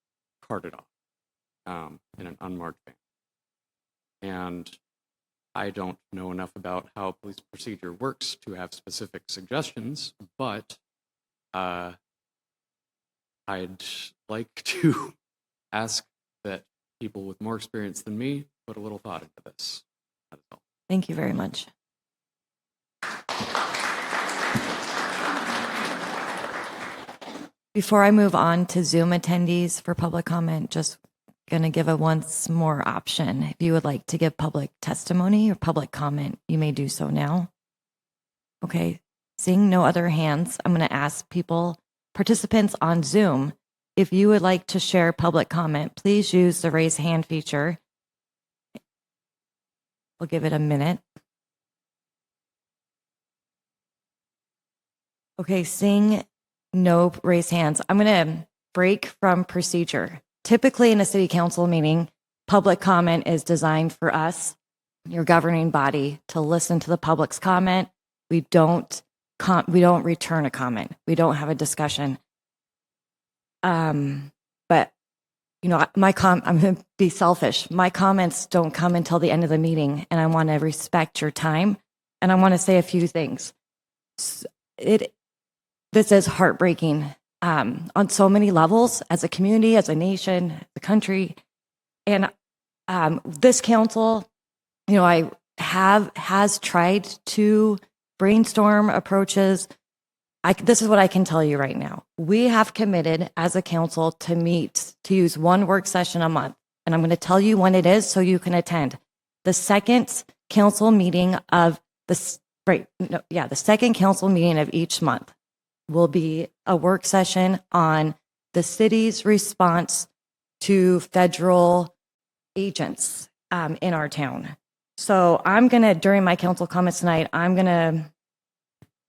carted off in an unmarked van. And I don't know enough about how police procedure works to have specific suggestions, but I'd like to ask that people with more experience than me put a little thought into this. That's all. Thank you very much. Before I move on to Zoom attendees for public comment, just going to give a once more option. If you would like to give public testimony or public comment, you may do so now. Okay, seeing no other hands, I'm going to ask participants on Zoom, if you would like to share public comment, please use the raise hand feature. We'll give it a minute. Okay, seeing no raised hands, I'm going to break from procedure. Typically in a city council meeting, public comment is designed for us, your governing body, to listen to the public's comment. We don't return a comment. We don't have a discussion. But I'm going to be selfish. My comments don't come until the end of the meeting, and I want to respect your time. And I want to say a few things. this is heartbreaking on so many levels, as a community, as a nation, the country. And this council, has tried to brainstorm approaches. This is what I can tell you right now. We have committed as a council to use one work session a month. And I'm going to tell you when it is so you can attend. The second council meeting of the second council meeting of each month will be a work session on the city's response to federal agents in our town. So during my council comments tonight, I'm going to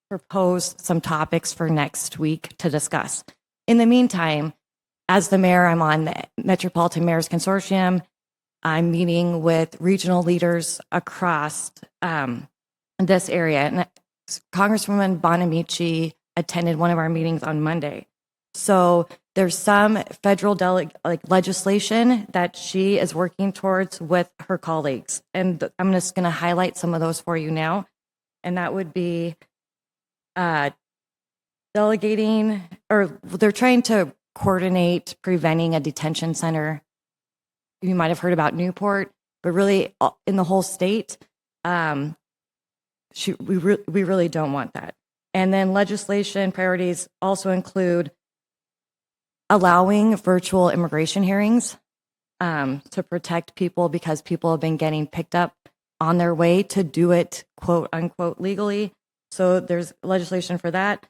propose some topics for next week to discuss. In the meantime, as the mayor, I'm on the Metropolitan Mayors Consortium. I'm meeting with regional leaders across this area. And Congresswoman Bonamici attended one of our meetings on Monday. So there's some federal legislation that she is working towards with her colleagues. And I'm just going to highlight some of those for you now. And that would be delegating, or they're trying to coordinate preventing a detention center. You might have heard about Newport, but really in the whole state, we really don't want that. And then legislation priorities also include allowing virtual immigration hearings to protect people, because people have been getting picked up on their way to do it, quote unquote, legally. So there's legislation for that.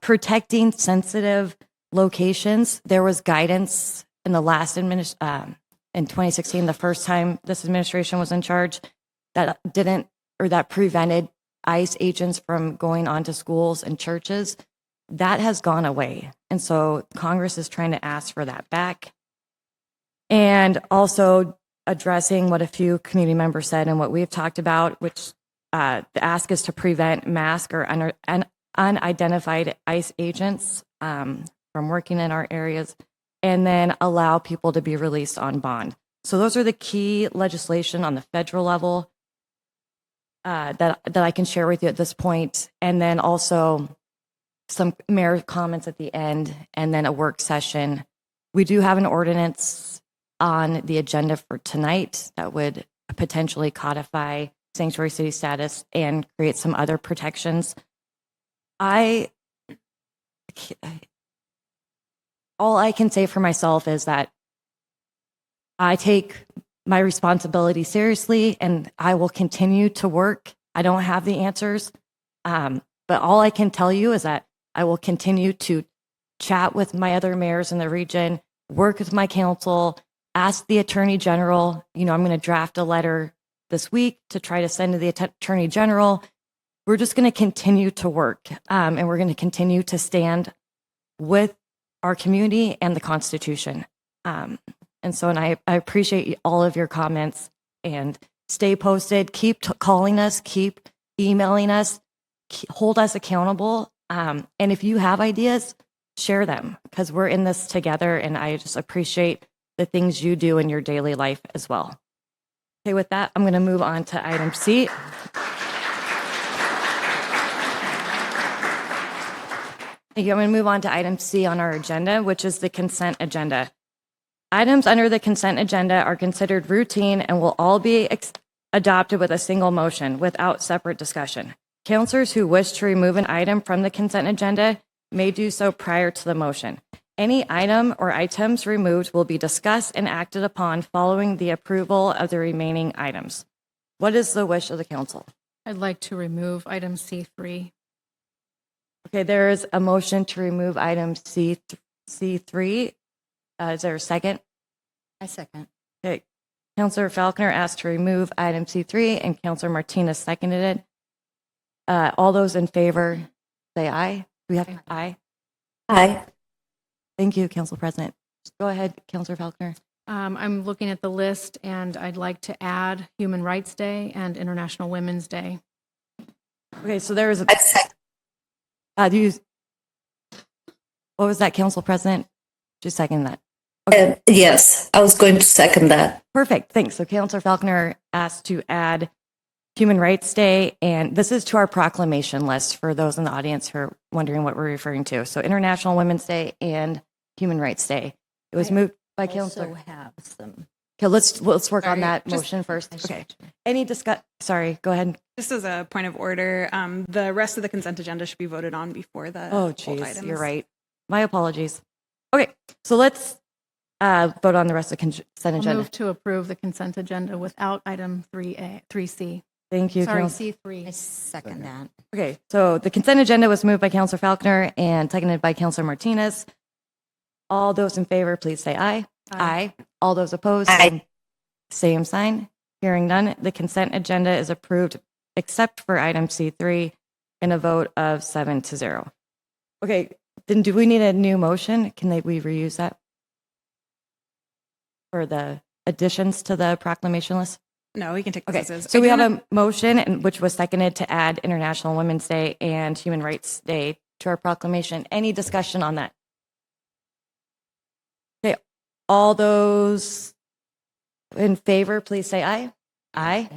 Protecting sensitive locations. There was guidance in the last in 2016, the first time this administration was in charge, that prevented ICE agents from going onto schools and churches. That has gone away. And so Congress is trying to ask for that back. And also addressing what a few community members said and what we've talked about, which the ask is to prevent masked or unidentified ICE agents from working in our areas, and then allow people to be released on bond. So those are the key legislation on the federal level that I can share with you at this point. And then also some mayor comments at the end, and then a work session. We do have an ordinance on the agenda for tonight that would potentially codify sanctuary city status and create some other protections. All I can say for myself is that I take my responsibility seriously, and I will continue to work. I don't have the answers, but all I can tell you is that I will continue to chat with my other mayors in the region, work with my council, ask the Attorney General. I'm going to draft a letter this week to try to send to the Attorney General. We're just going to continue to work, and we're going to continue to stand with our community and the Constitution. And I appreciate all of your comments, and stay posted. Keep calling us, keep emailing us, hold us accountable. And if you have ideas, share them, because we're in this together, and I just appreciate the things you do in your daily life as well. Okay, with that, I'm going to move on to item C. I'm going to move on to item C on our agenda, which is the consent agenda. Items under the consent agenda are considered routine and will all be adopted with a single motion without separate discussion. Councilors who wish to remove an item from the consent agenda may do so prior to the motion. Any item or items removed will be discussed and acted upon following the approval of the remaining items. What is the wish of the council? I'd like to remove item C3. Okay, there is a motion to remove item C3. Is there a second? I second. Okay. Councilor Falconer asked to remove item C3, and Councilor Martinez seconded it. All those in favor, say aye. Do we have aye? Aye. Thank you, Council President. Go ahead, Councilor Falconer. I'm looking at the list, and I'd like to add Human Rights Day and International Women's Day. Okay, so there is a... what was that, Council President? Just second that. Okay. Yes, I was going to second that. Perfect, thanks. So Councilor Falconer asked to add Human Rights Day, and this is to our proclamation list for those in the audience who are wondering what we're referring to. So International Women's Day and Human Rights Day. It was moved by Counselor. have some. Okay, let's work on Sorry, that just- motion first. Okay. Any sorry, go ahead. Just as a point of order, the rest of the consent agenda should be voted on before the Oh, hold geez, items. you're right. My apologies. Okay, so let's vote on the rest of the consent I'll agenda. move to approve the consent agenda without item 3C. Thank you, Sorry, Counsel. C3. I second that. Okay, so the consent agenda was moved by Counselor Falconer and seconded by Counselor Martinez. All those in favor, please say aye. Aye. All those opposed, same sign. Hearing none, the consent agenda is approved except for item C3 in a vote of 7-0. Okay, then do we need a new motion? Can we reuse that for the additions to the proclamation list? No, we can take Okay, this as. so we have a motion which was seconded to add International Women's Day and Human Rights Day to our proclamation. Any discussion on that? Okay, all those in favor, please say aye. Aye.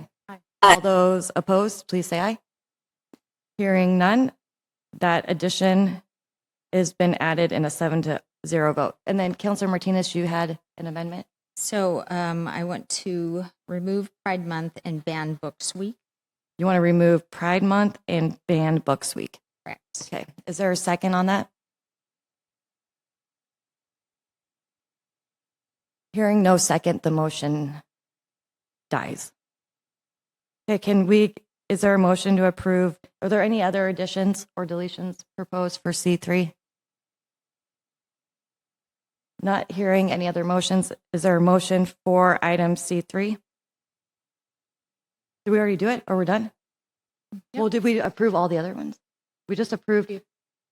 All those opposed, please say aye. Hearing none, that addition has been added in a 7-0 vote. And then Councilor Martinez, you had an amendment? So I want to remove Pride Month and ban Books Week. You want to remove Pride Month and ban Books Week? Correct. Okay, is there a second on that? Hearing no second, the motion dies. Okay, is there a motion to approve? Are there any other additions or deletions proposed for C3? Not hearing any other motions. Is there a motion for item C3? Did we already do it or we're done? Well, did we approve all the other ones? We just approved.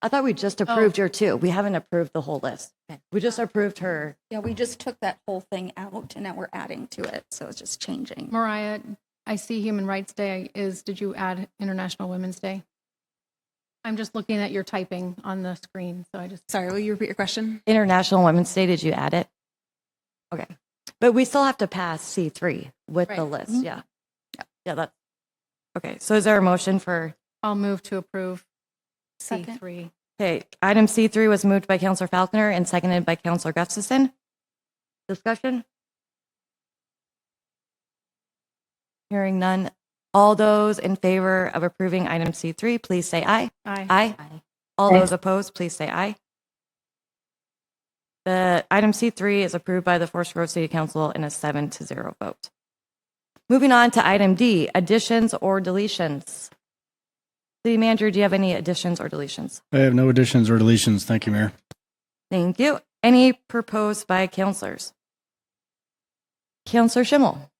I thought we just approved your two. We haven't approved the whole list. We just approved her. Yeah, we just took that whole thing out and now we're adding to it. So it's just changing. Mariah, I see Human Rights Day did you add International Women's Day? I'm just looking at your typing on the screen, so I just. Sorry, will you repeat your question? International Women's Day, did you add it? Okay. But we still have to pass C3 with the Right. list. Yeah. Yeah, that's. Okay, so is there a motion for? I'll move to approve Second. C3. Okay, item C3 was moved by Counselor Falconer and seconded by Counselor Gustafson. Discussion? Hearing none. All those in favor of approving item C3, please say aye. Aye. Aye. All those opposed, please say aye. The item C3 is approved by the Forest Grove City Council in a 7-0 vote. Moving on to item D, additions or deletions. City Manager, do you have any additions or deletions? I have no additions or deletions. Thank you, Mayor. Thank you. Any proposed by councilors? Counselor Schimmel.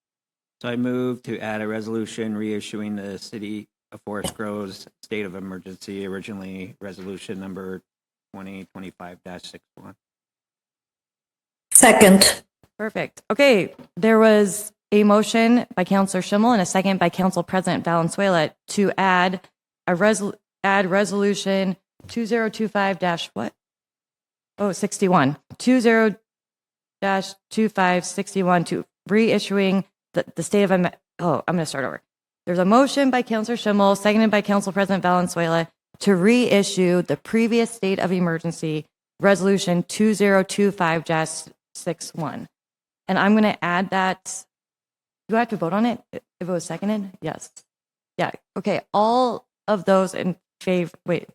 So I move to add a resolution reissuing the City of Forest Grove's state of emergency, originally resolution number 2025-61. Second. Perfect. Okay, there was a motion by Counselor Schimmel and a second by Council President Valenzuela to add resolution 2025 what? Oh, 61. 20-2561 to reissuing the state of I'm going to start over. There's a motion by Counselor Schimmel, seconded by Council President Valenzuela to reissue the previous state of emergency resolution 2025-61. And I'm going to add that. Do I have to vote on it if it was seconded? Yes. Yeah. Okay. All of those in favor, In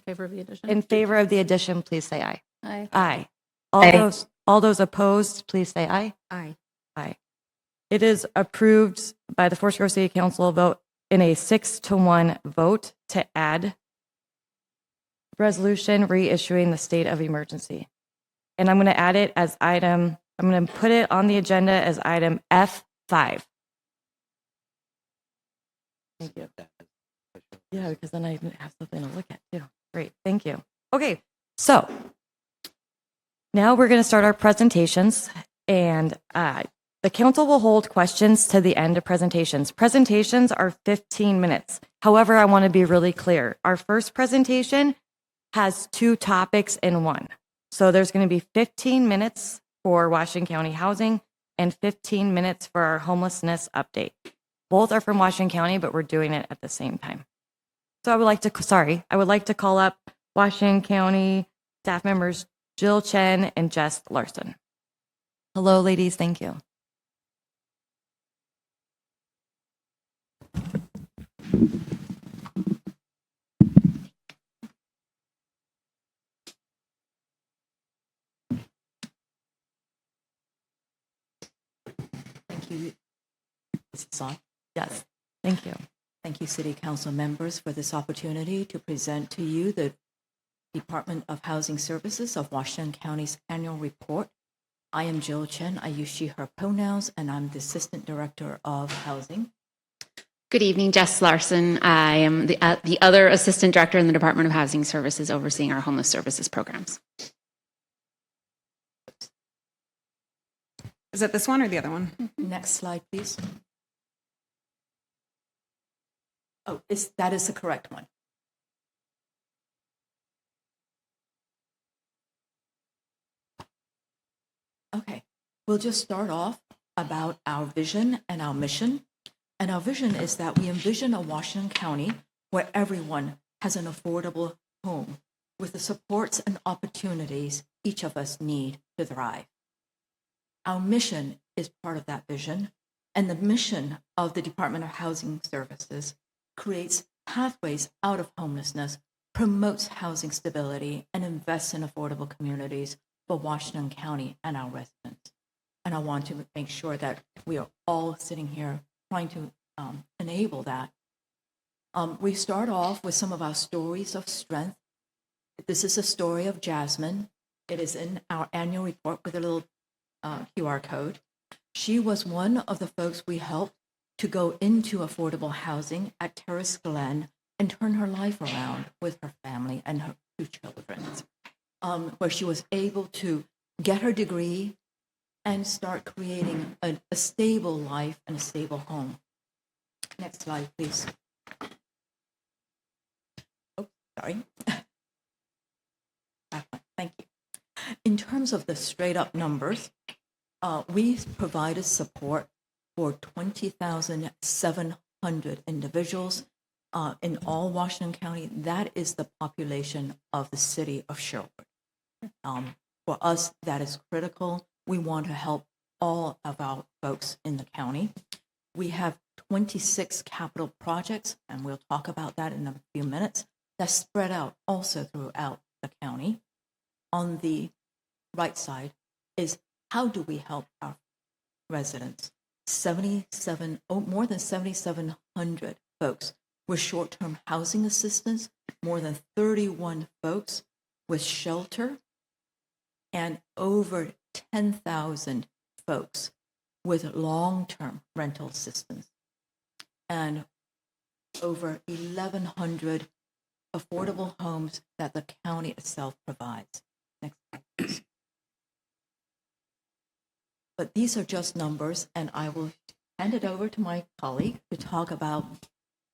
favor of the addition? in favor of the addition, please say aye. Aye. Aye. Aye. All those opposed, please say aye. Aye. Aye. It is approved by the Forest Grove City Council vote in a 6-1 vote to add resolution reissuing the state of emergency. And I'm going to add it as I'm going to put it on the agenda as item F5. Thank you. Yeah, because then I have something to look at too. Great, thank you. Okay, so now we're going to start our presentations, and the council will hold questions to the end of presentations. Presentations are 15 minutes. However, I want to be really clear. Our first presentation has 2 topics in one. So there's going to be 15 minutes for Washington County Housing and 15 minutes for our homelessness update. Both are from Washington County, but we're doing it at the same time. So I would like to call up Washington County staff members Jill Chen and Jess Larson. Hello, ladies. Thank you. Thank you. Is this on? Yes. Thank you. Thank you, City Council members, for this opportunity to present to you the Department of Housing Services of Washington County's annual report. I am Jill Chen. I use she, her pronouns, and I'm the Assistant Director of Housing. Good evening, Jess Larson. I am the other Assistant Director in the Department of Housing Services overseeing our homeless services programs. Is it this one or the other one? Next slide, please. Oh, that is the correct one. Okay, we'll just start off about our vision and our mission. And our vision is that we envision a Washington County where everyone has an affordable home with the supports and opportunities each of us need to thrive. Our mission is part of that vision, and the mission of the Department of Housing Services creates pathways out of homelessness, promotes housing stability, and invests in affordable communities for Washington County and our residents. And I want to make sure that we are all sitting here trying to enable that. We start off with some of our stories of strength. This is a story of Jasmine. It is in our annual report with a little QR code. She was one of the folks we helped to go into affordable housing at Terrace Glen and turn her life around with her family and her 2 children, where she was able to get her degree and start creating a stable life and a stable home. Next slide, please. Oh, sorry. Thank you. In terms of the straight up numbers, we provided support for 20,700 individuals in all Washington County. That is the population of the city of Sherwood. For us, that is critical. We want to help all of our folks in the county. We have 26 capital projects, and we'll talk about that in a few minutes, that's spread out also throughout the county. On the right side is how do we help our residents? More than 7,700 folks with short-term housing assistance, more than 31 folks with shelter, and over 10,000 folks with long-term rental assistance, and over 1,100 affordable homes that the county itself provides. Next slide, please. But these are just numbers, and I will hand it over to my colleague to talk about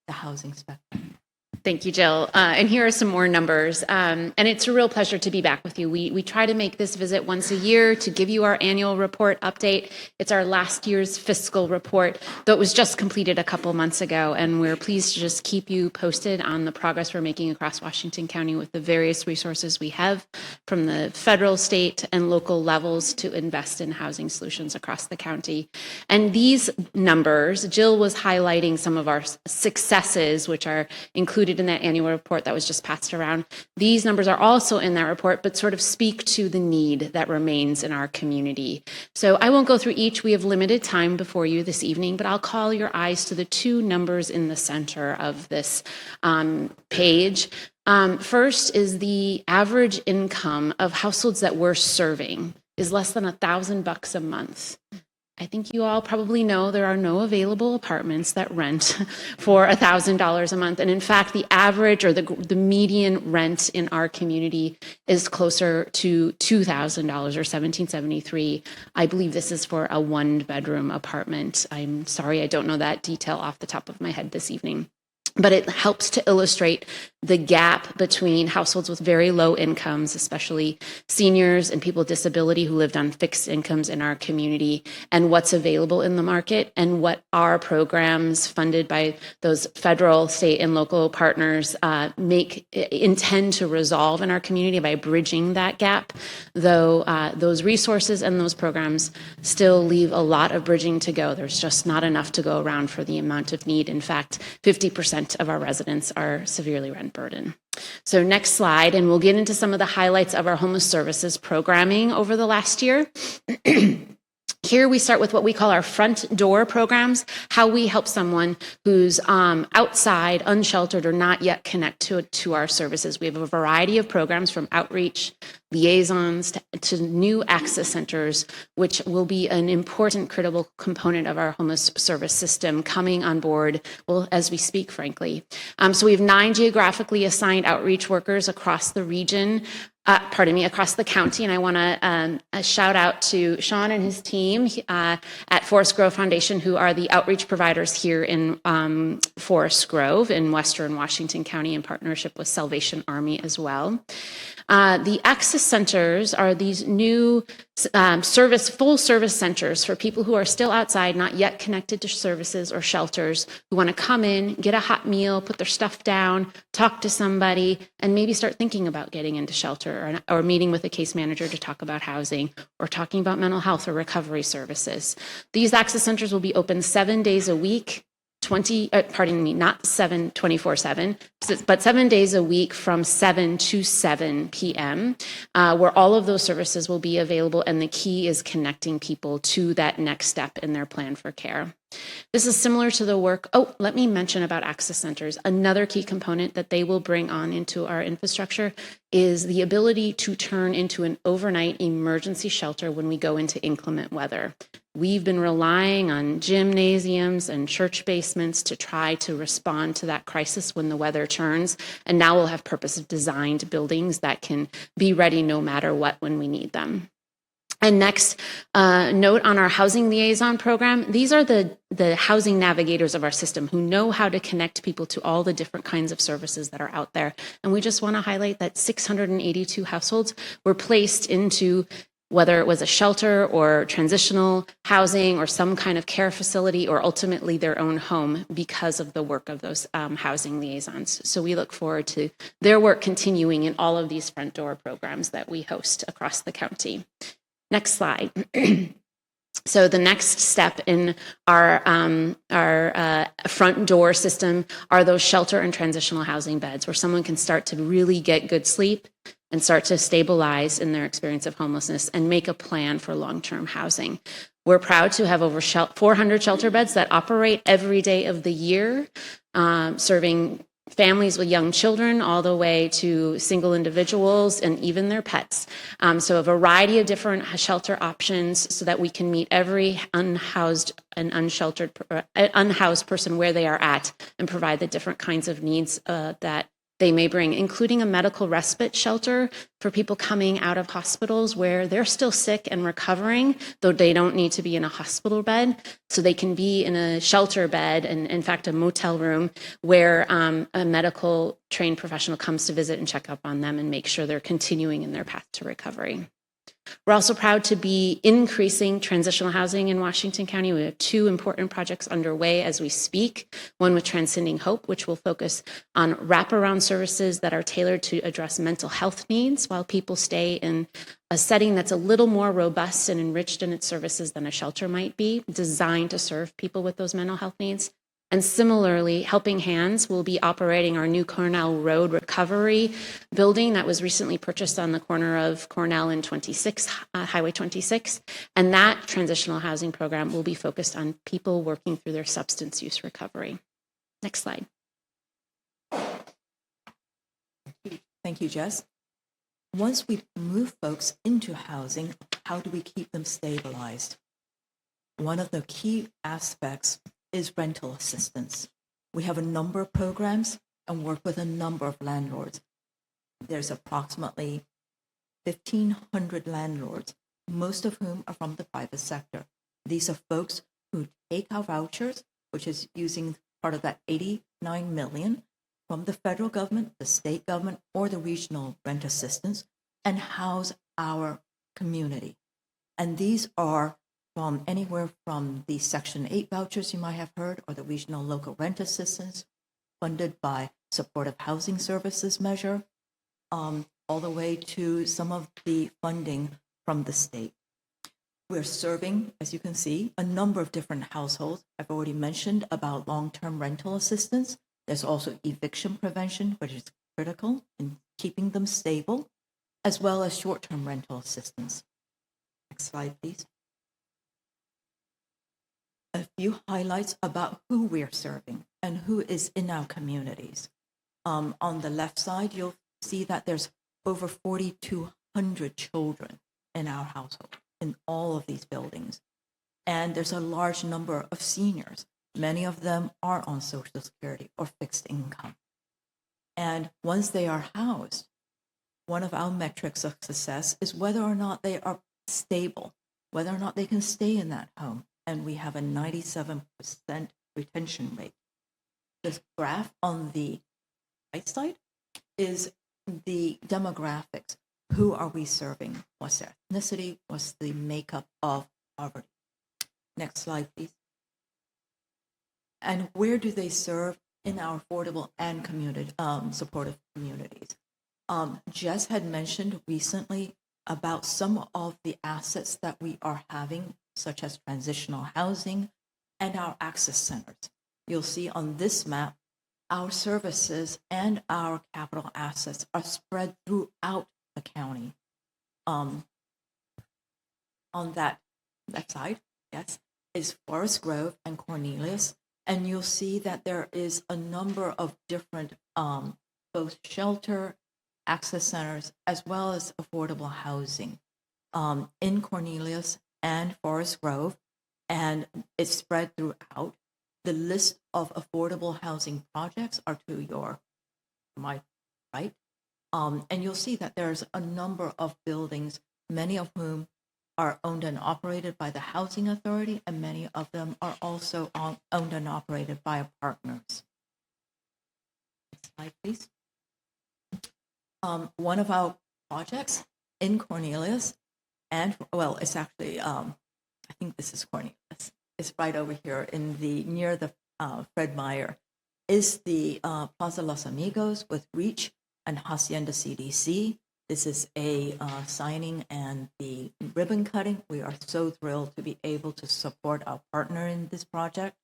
the housing spectrum. Thank you, Jill. And here are some more numbers. And it's a real pleasure to be back with you. We try to make this visit once a year to give you our annual report update. It's our last year's fiscal report, though it was just completed a couple months ago. And we're pleased to just keep you posted on the progress we're making across Washington County with the various resources we have from the federal, state, and local levels to invest in housing solutions across the county. And these numbers, Jill was highlighting some of our successes, which are included in that annual report that was just passed around. These numbers are also in that report, but sort of speak to the need that remains in our community. So I won't go through each. We have limited time before you this evening, but I'll call your eyes to the 2 numbers in the center of this page. First is the average income of households that we're serving is less than $1,000 a month. I think you all probably know there are no available apartments that rent for $1,000 a month. And in fact, the average or the median rent in our community is closer to $2,000 or $1,773. I believe this is for a 1-bedroom apartment. I'm sorry, I don't know that detail off the top of my head this evening. but it helps to illustrate the gap between households with very low incomes, especially seniors and people with disability who lived on fixed incomes in our community, and what's available in the market, and what our programs funded by those federal, state, and local partners intend to resolve in our community by bridging that gap, though those resources and those programs still leave a lot of bridging to go. There's just not enough to go around for the amount of need. In fact, 50% of our residents are severely rent burdened. So next slide, and we'll get into some of the highlights of our homeless services programming over the last year. Here we start with what we call our front door programs, how we help someone who's outside, unsheltered, or not yet connected to our services. We have a variety of programs from outreach, liaisons, to new access centers, which will be an important critical component of our homeless service system coming on board, well, as we speak, frankly. So we have 9 geographically assigned outreach workers across the region, across the county. And I want to shout out to Sean and his team at Forest Grove Foundation, who are the outreach providers here in Forest Grove in Western Washington County in partnership with Salvation Army as well. The access centers are these new full service centers for people who are still outside, not yet connected to services or shelters, who want to come in, get a hot meal, put their stuff down, talk to somebody, and maybe start thinking about getting into shelter, or meeting with a case manager to talk about housing, or talking about mental health or recovery services. These access centers will be open 7 days a week, 24/7, but 7 days a week from 7 to 7 p.m., where all of those services will be available. And the key is connecting people to that next step in their plan for care. This is similar to the work. Oh, let me mention about access centers. Another key component that they will bring on into our infrastructure is the ability to turn into an overnight emergency shelter when we go into inclement weather. We've been relying on gymnasiums and church basements to try to respond to that crisis when the weather turns. And now we'll have purpose-designed buildings that can be ready no matter what when we need them. And next, note on our housing liaison program, these are the housing navigators of our system who know how to connect people to all the different kinds of services that are out there. And we just want to highlight that 682 households were placed into, whether it was a shelter or transitional housing or some kind of care facility, or ultimately their own home, because of the work of those housing liaisons. So we look forward to their work continuing in all of these front door programs that we host across the county. Next slide. So the next step in our front door system are those shelter and transitional housing beds, where someone can start to really get good sleep and start to stabilize in their experience of homelessness and make a plan for long-term housing. We're proud to have over 400 shelter beds that operate every day of the year, serving families with young children all the way to single individuals and even their pets. So a variety of different shelter options so that we can meet every unhoused and unhoused person where they are at, and provide the different kinds of needs that they may bring, including a medical respite shelter for people coming out of hospitals where they're still sick and recovering, though they don't need to be in a hospital bed. So they can be in a shelter bed, and in fact, a motel room, where a medical trained professional comes to visit and check up on them and make sure they're continuing in their path to recovery. We're also proud to be increasing transitional housing in Washington County. We have 2 important projects underway as we speak. One with Transcending Hope, which will focus on wraparound services that are tailored to address mental health needs while people stay in a setting that's a little more robust and enriched in its services than a shelter might be, designed to serve people with those mental health needs. And similarly, Helping Hands will be operating our new Cornell Road recovery building that was recently purchased on the corner of Cornell and Highway 26. And that transitional housing program will be focused on people working through their substance use recovery. Next slide. Thank you, Jess. Once we move folks into housing, how do we keep them stabilized? One of the key aspects is rental assistance. We have a number of programs and work with a number of landlords. There's approximately 1,500 landlords, most of whom are from the private sector. These are folks who take our vouchers, which is using part of that $80 million from the federal government, the state government, or the regional rent assistance and house our community. And these are from anywhere from the Section 8 vouchers you might have heard, or the regional local rent assistance funded by supportive housing services measure, all the way to some of the funding from the state. We're serving, as you can see, a number of different households. I've already mentioned about long-term rental assistance. There's also eviction prevention, which is critical in keeping them stable, as well as short-term rental assistance. Next slide, please. A few highlights about who we're serving and who is in our communities. On the left side, you'll see that there's over 4,200 children in our household, in all of these buildings. And there's a large number of seniors. Many of them are on Social Security or fixed income. And once they are housed, one of our metrics of success is whether or not they are stable, whether or not they can stay in that home. And we have a 97% retention rate. This graph on the right side is the demographics. Who are we serving? What's their ethnicity? What's the makeup of poverty? Next slide, please. And where do they serve in our affordable and community supportive communities? Jess had mentioned recently about some of the assets that we are having, such as transitional housing and our access centers. You'll see on this map, our services and our capital assets are spread throughout the county. On that side, yes, is Forest Grove and Cornelius. And you'll see that there is a number of different both shelter, access centers, as well as affordable housing in Cornelius and Forest Grove, and it's spread throughout. The list of affordable housing projects are to my right. And you'll see that there's a number of buildings, many of whom are owned and operated by the Housing Authority, and many of them are also owned and operated by our partners. Next slide, please. One of our projects in Cornelius, and well, it's actually, I think this is Cornelius. It's right over here near the Fred Meyer, is the Plaza Los Amigos with Reach and Hacienda CDC. This is a signing and the ribbon cutting. We are so thrilled to be able to support our partner in this project.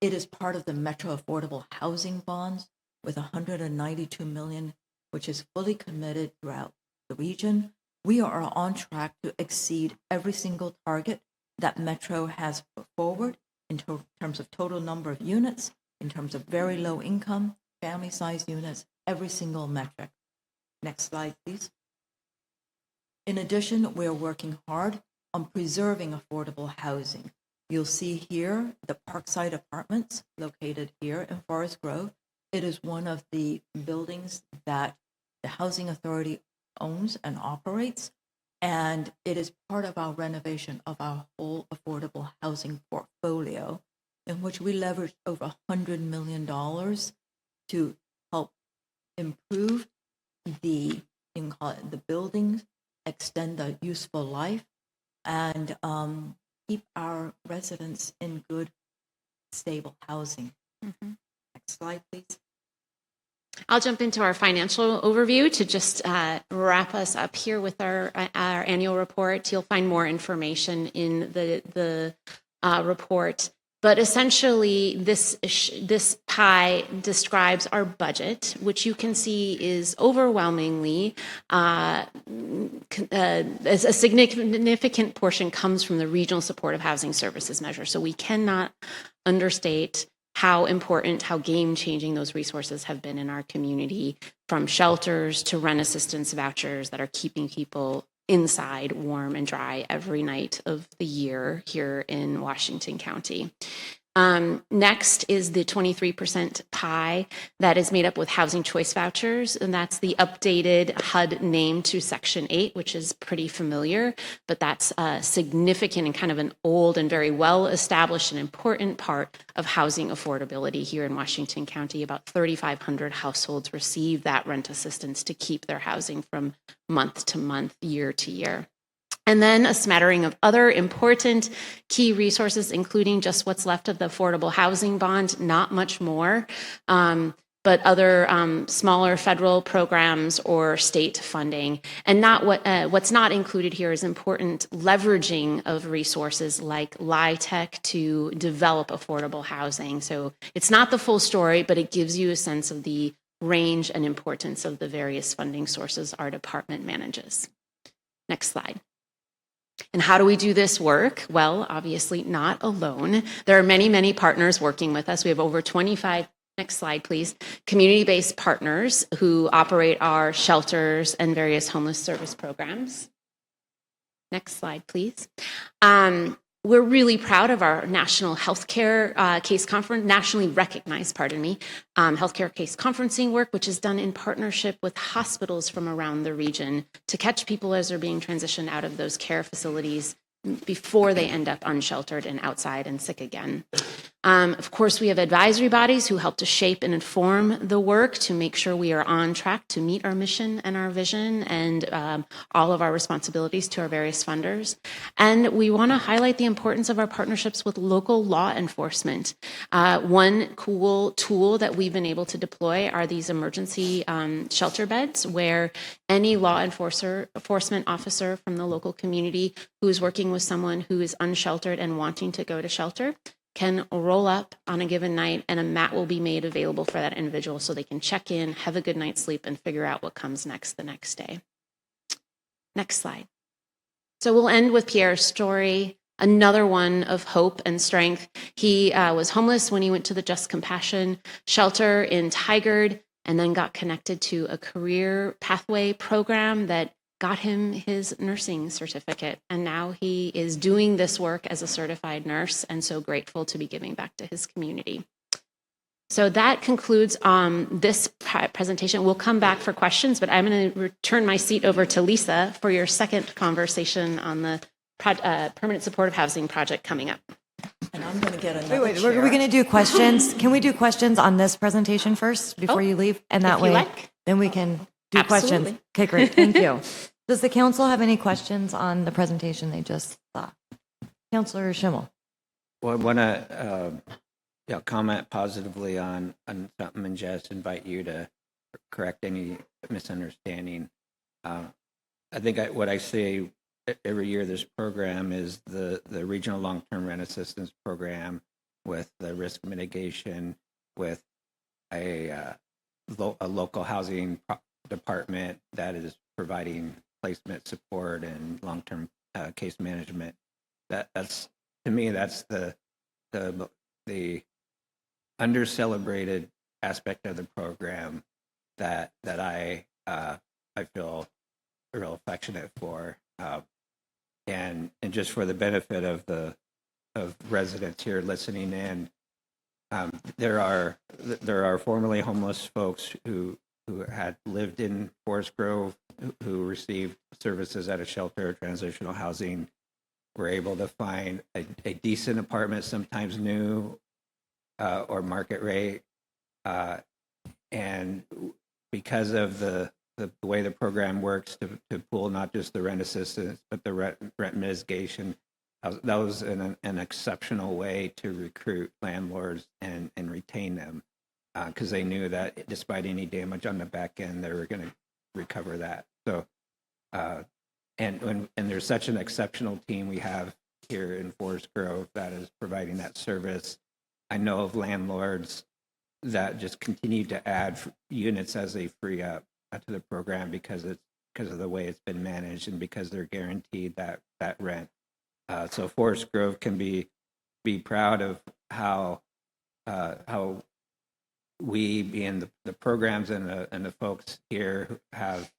It is part of the Metro Affordable Housing Bonds with $192 million, which is fully committed throughout the region. We are on track to exceed every single target that Metro has put forward in terms of total number of units, in terms of very low income, family size units, every single metric. Next slide, please. In addition, we're working hard on preserving affordable housing. You'll see here the Parkside Apartments located here in Forest Grove. It is one of the buildings that the Housing Authority owns and operates, and it is part of our renovation of our whole affordable housing portfolio, in which we leveraged over $100 million to help improve the buildings, extend the useful life, and keep our residents in good, stable housing. Mm-hmm. Next slide, please. I'll jump into our financial overview to just wrap us up here with our annual report. You'll find more information in the report. But essentially, this pie describes our budget, which you can see is overwhelmingly, a significant portion comes from the Regional Supportive Housing Services measure. So we cannot understate how important, how game-changing those resources have been in our community, from shelters to rent assistance vouchers that are keeping people inside warm and dry every night of the year here in Washington County. Next is the 23% pie that is made up with housing choice vouchers, and that's the updated HUD name to Section 8, which is pretty familiar, but that's significant and kind of an old and very well established and important part of housing affordability here in Washington County. About 3,500 households receive that rent assistance to keep their housing from month to month, year to year. And then a smattering of other important key resources, including just what's left of the affordable housing bond, not much more, but other smaller federal programs or state funding. And not what's not included here is important leveraging of resources like LIHTC to develop affordable housing. So it's not the full story, but it gives you a sense of the range and importance of the various funding sources our department manages. Next slide. And how do we do this work? Well, obviously not alone. There are many, many partners working with us. We have over 25, next slide, please, community-based partners who operate our shelters and various homeless service programs. Next slide, please. We're really proud of our national healthcare case conference, nationally recognized, healthcare case conferencing work, which is done in partnership with hospitals from around the region to catch people as they're being transitioned out of those care facilities before they end up unsheltered and outside and sick again. Of course, we have advisory bodies who help to shape and inform the work to make sure we are on track to meet our mission and our vision and all of our responsibilities to our various funders. And we want to highlight the importance of our partnerships with local law enforcement. One cool tool that we've been able to deploy are these emergency shelter beds where any law enforcement officer from the local community who is working with someone who is unsheltered and wanting to go to shelter can roll up on a given night and a mat will be made available for that individual so they can check in, have a good night's sleep, and figure out what comes next the next day. Next slide. So we'll end with Pierre's story, another one of hope and strength. He was homeless when he went to the Just Compassion shelter in Tigard and then got connected to a career pathway program that got him his nursing certificate. And now he is doing this work as a certified nurse and so grateful to be giving back to his community. So that concludes this presentation. We'll come back for questions, but I'm going to return my seat over to Lisa for your second conversation on the permanent supportive housing project coming up. And I'm going to get another Wait, chair. we're going to do questions. Can we do questions on this presentation first before you leave? And that if you way, like. then we can do Absolutely. questions. Okay, great. Thank you. Does the council have any questions on the presentation they just saw? Councilor Schimmel. Well, I want to comment positively on something and just invite you to correct any misunderstanding. I think what I say every year, this program is the Regional Long-Term Rent Assistance Program with the risk mitigation, with a local housing department that is providing placement support and long-term case management. That's to me, that's the under-celebrated aspect of the program that I feel real affectionate for, and just for the benefit of residents here listening in, there are formerly homeless folks who had lived in Forest Grove, who received services at a shelter, transitional housing, were able to find a decent apartment, sometimes new or market rate. And because of the way the program works to pool not just the rent assistance, but the rent mitigation, that was an exceptional way to recruit landlords and retain them, because they knew that despite any damage on the back end, they were going to recover that. So, and there's such an exceptional team we have here in Forest Grove that is providing that service. I know of landlords that just continue to add units as they free up to the program because of the way it's been managed and because they're guaranteed that rent. So Forest Grove can be proud of how we, being the programs and the folks here, have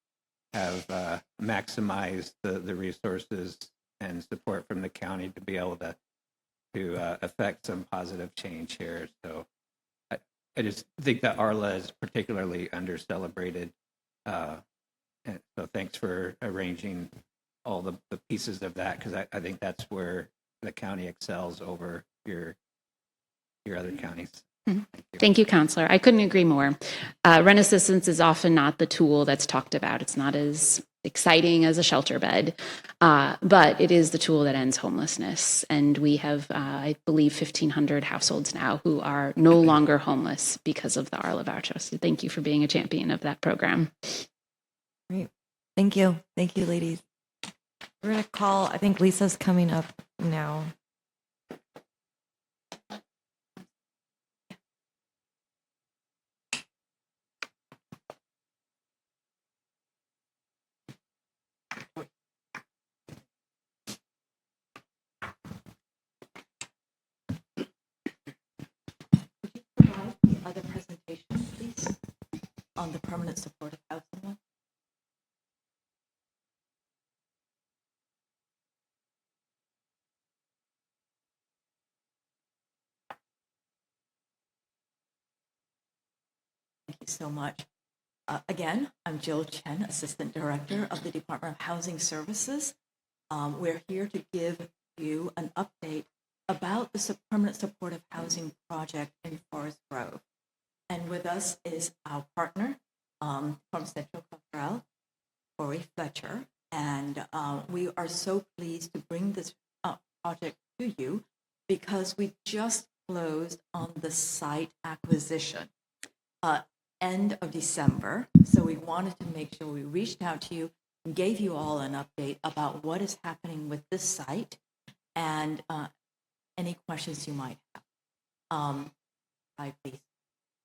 maximized the resources and support from the county to be able to to affect some positive change here. So I just think that Arla is particularly under-celebrated. And so thanks for arranging all the pieces of that, because I think that's where the county excels over your other counties. Thank you, Counselor. I couldn't agree more. Rent assistance is often not the tool that's talked about. It's not as exciting as a shelter bed, but it is the tool that ends homelessness. And we have, I believe, 1,500 households now who are no longer homeless because of the Arla voucher. So thank you for being a champion of that program. Great. Thank you. Thank you, ladies. We're going to call, I think Lisa's coming up now. Other presentations, please, on the permanent supportive housing one. Thank you so much. Again, I'm Jill Chen, Assistant Director of the Department of Housing Services. We're here to give you an update about the permanent supportive housing project in Forest Grove. And with us is our partner from Central Cottrell, Corey Fletcher. And we are so pleased to bring this project to you because we just closed on the site acquisition end of December. So we wanted to make sure we reached out to you and gave you all an update about what is happening with this site and any questions you might have. Please.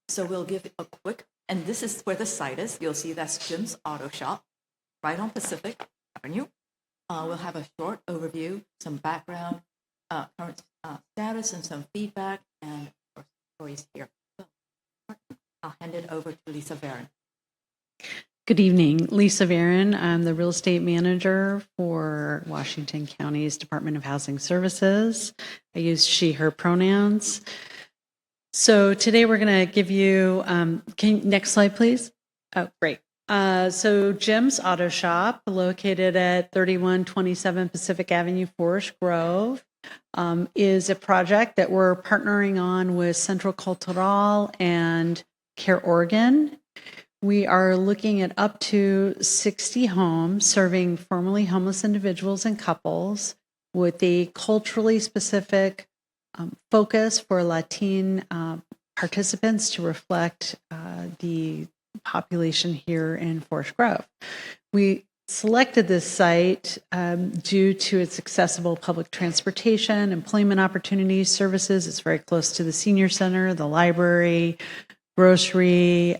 So we'll give a quick, and this is where the site is. You'll see that's Jim's Auto Shop, right on Pacific Avenue. We'll have a short overview, some background, current status, and some feedback, and of course, Corey's here. So, I'll hand it over to Lisa Varon. Good evening, Lisa Varon. I'm the real estate manager for Washington County's Department of Housing Services. I use she, her pronouns. So today we're going to give you, next slide, please. Oh, great. So Jim's Auto Shop, located at 3127 Pacific Avenue, Forest Grove, is a project that we're partnering on with Central Cultural and Care Oregon. We are looking at up to 60 homes serving formerly homeless individuals and couples with a culturally specific focus for Latin participants to reflect the population here in Forest Grove. We selected this site due to its accessible public transportation, employment opportunities, services. It's very close to the senior center, the library, grocery,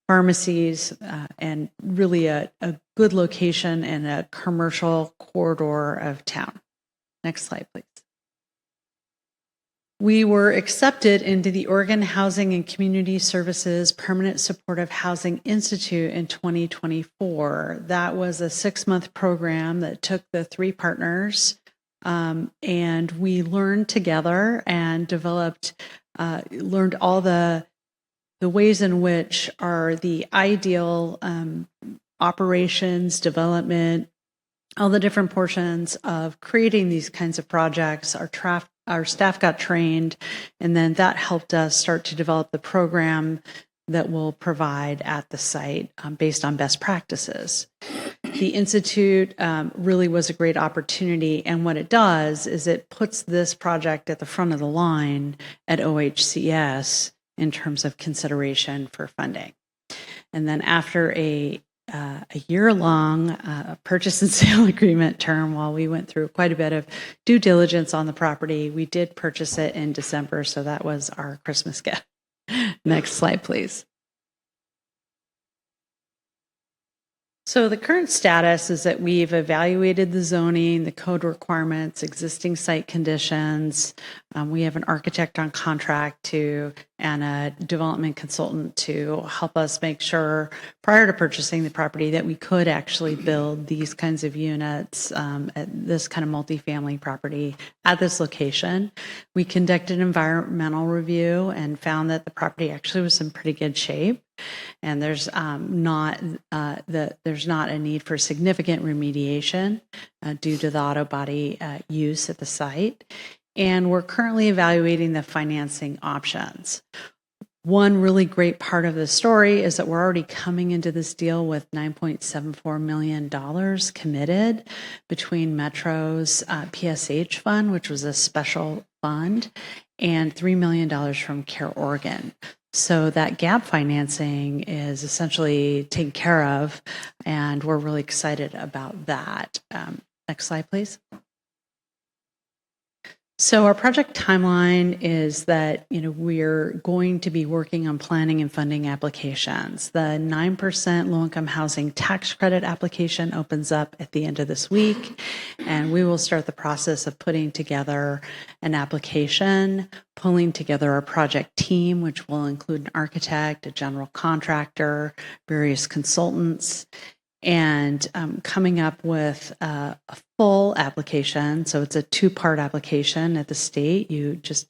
pharmacies, and really a good location in a commercial corridor of town. Next slide, please. We were accepted into the Oregon Housing and Community Services Permanent Supportive Housing Institute in 2024. That was a 6-month program that took the 3 partners, and we learned together and developed, learned all the ways in which are the ideal operations, development, all the different portions of creating these kinds of projects. Our staff got trained, and then that helped us start to develop the program that we'll provide at the site based on best practices. The Institute really was a great opportunity, and what it does is it puts this project at the front of the line at OHCS in terms of consideration for funding. And then after a year-long purchase and sale agreement term, while we went through quite a bit of due diligence on the property, we did purchase it in December, so that was our Christmas gift. Next slide, please. So the current status is that we've evaluated the zoning, the code requirements, existing site conditions. We have an architect on contract and a development consultant to help us make sure prior to purchasing the property that we could actually build these kinds of units at this kind of multifamily property at this location. We conducted an environmental review and found that the property actually was in pretty good shape. And there's not a need for significant remediation due to the auto body use at the site. And we're currently evaluating the financing options. One really great part of the story is that we're already coming into this deal with $9.74 million committed between Metro's PSH fund, which was a special fund, and $3 million from Care Oregon. So that gap financing is essentially taken care of, and we're really excited about that. Next slide, please. So our project timeline is that we're going to be working on planning and funding applications. The 9% low-income housing tax credit application opens up at the end of this week, and we will start the process of putting together an application, pulling together our project team, which will include an architect, a general contractor, various consultants, and coming up with a full application. So it's a two-part application at the state. You just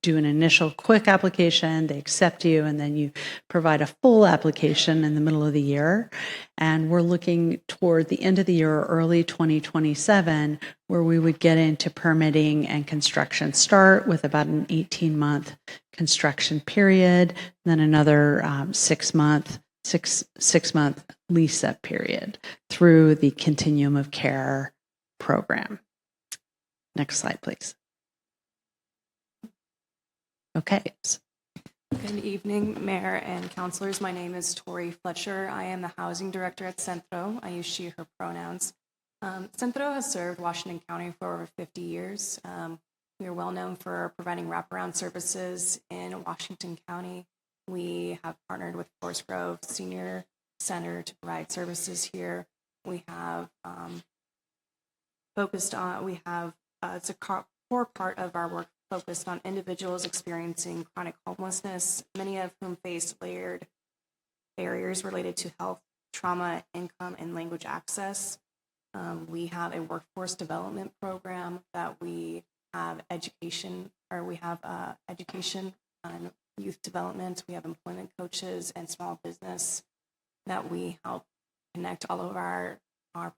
do an initial quick application, they accept you, and then you provide a full application in the middle of the year. And we're looking toward the end of the year, early 2027, where we would get into permitting and construction start with about an 18-month construction period, then another 6-month lease-up period through the Continuum of Care program. Next slide, please. Okay. Good evening, Mayor and councilors. My name is Tori Fletcher. I am the housing director at Centro. I use she, her pronouns. Centro has served Washington County for over 50 years. We are well known for providing wraparound services in Washington County. We have partnered with Forest Grove Senior Center to provide services here. We have it's a core part of our work focused on individuals experiencing chronic homelessness, many of whom face layered barriers related to health, trauma, income, and language access. We have a workforce development program that we have education on youth development. We have employment coaches and small business that we help connect all of our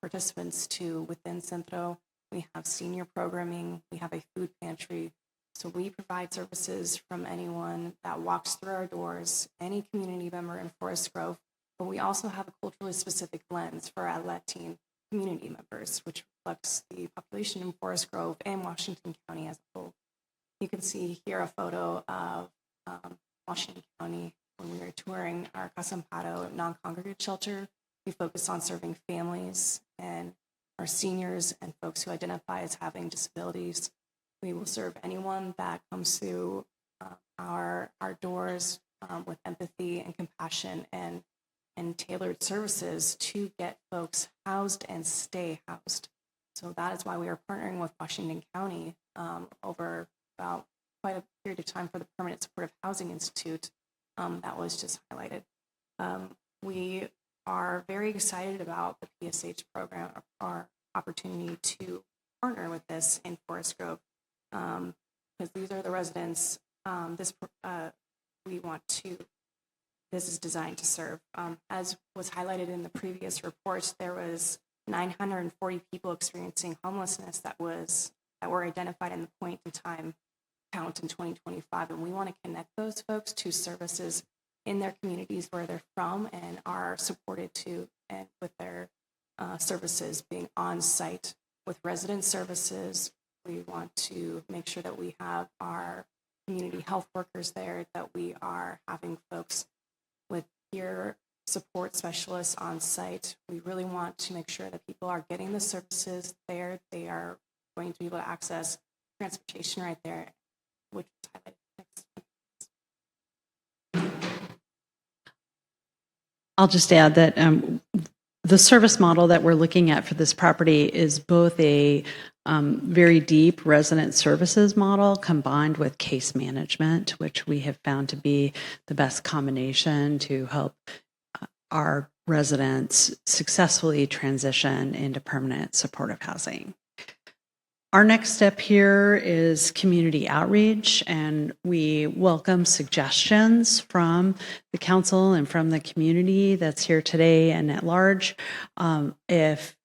participants to within Centro. We have senior programming. We have a food pantry. So we provide services from anyone that walks through our doors, any community member in Forest Grove, but we also have a culturally specific lens for our Latin community members, which reflects the population in Forest Grove and Washington County as a whole. You can see here a photo of Washington County when we were touring our Casa Amparo non-congregate shelter. We focus on serving families and our seniors and folks who identify as having disabilities. We will serve anyone that comes through our doors with empathy and compassion and tailored services to get folks housed and stay housed. So that is why we are partnering with Washington County over about quite a period of time for the Permanent Supportive Housing Institute that was just highlighted. We are very excited about the PSH program, our opportunity to partner with this in Forest Grove, because these are the residents this is designed to serve. As was highlighted in the previous reports, there was 940 people experiencing homelessness that were identified in the point in time count in 2025, and we want to connect those folks to services in their communities where they're from and are supported to, and with their services being on site with resident services. We want to make sure that we have our community health workers there, that we are having folks with peer support specialists on site. We really want to make sure that people are getting the services there. They are going to be able to access transportation right there, which is highlighted next. I'll just add that the service model that we're looking at for this property is both a very deep resident services model combined with case management, which we have found to be the best combination to help our residents successfully transition into permanent supportive housing. Our next step here is community outreach, and we welcome suggestions from the council and from the community that's here today and at large. If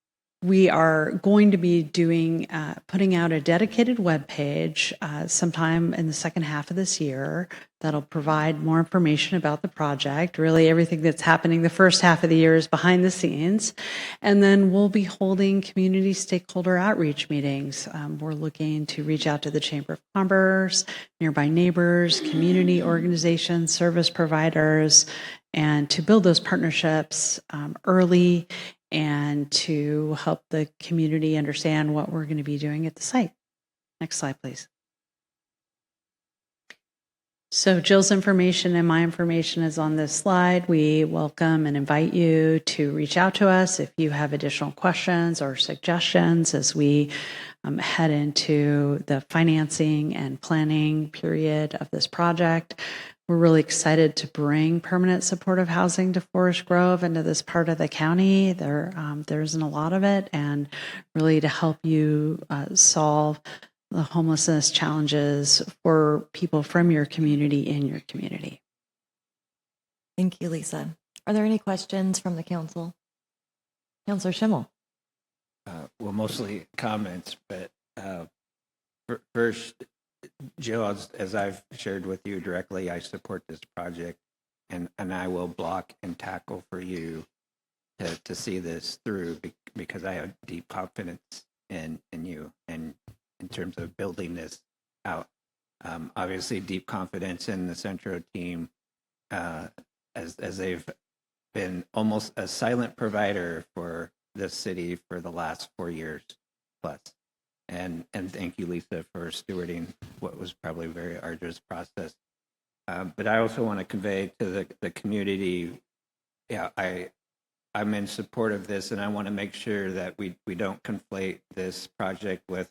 we are going to be putting out a dedicated webpage sometime in the second half of this year that'll provide more information about the project. Really, everything that's happening the first half of the year is behind the scenes. And then we'll be holding community stakeholder outreach meetings. We're looking to reach out to the Chamber of Commerce, nearby neighbors, community organizations, service providers, and to build those partnerships early and to help the community understand what we're going to be doing at the site. Next slide, please. So Jill's information and my information is on this slide. We welcome and invite you to reach out to us if you have additional questions or suggestions as we head into the financing and planning period of this project. We're really excited to bring permanent supportive housing to Forest Grove and to this part of the county. There isn't a lot of it, and really to help you solve the homelessness challenges for people from your community in your community. Thank you, Lisa. Are there any questions from the council? Councilor Schimmel. Well, mostly comments, but first, Jill, as I've shared with you directly, I support this project, and I will block and tackle for you to see this through because I have deep confidence in you and in terms of building this out. Obviously, deep confidence in the Centro team as they've been almost a silent provider for this city for the last 4 years plus. And thank you, Lisa, for stewarding what was probably a very arduous process. But I also want to convey to the community, I'm in support of this, and I want to make sure that we don't conflate this project with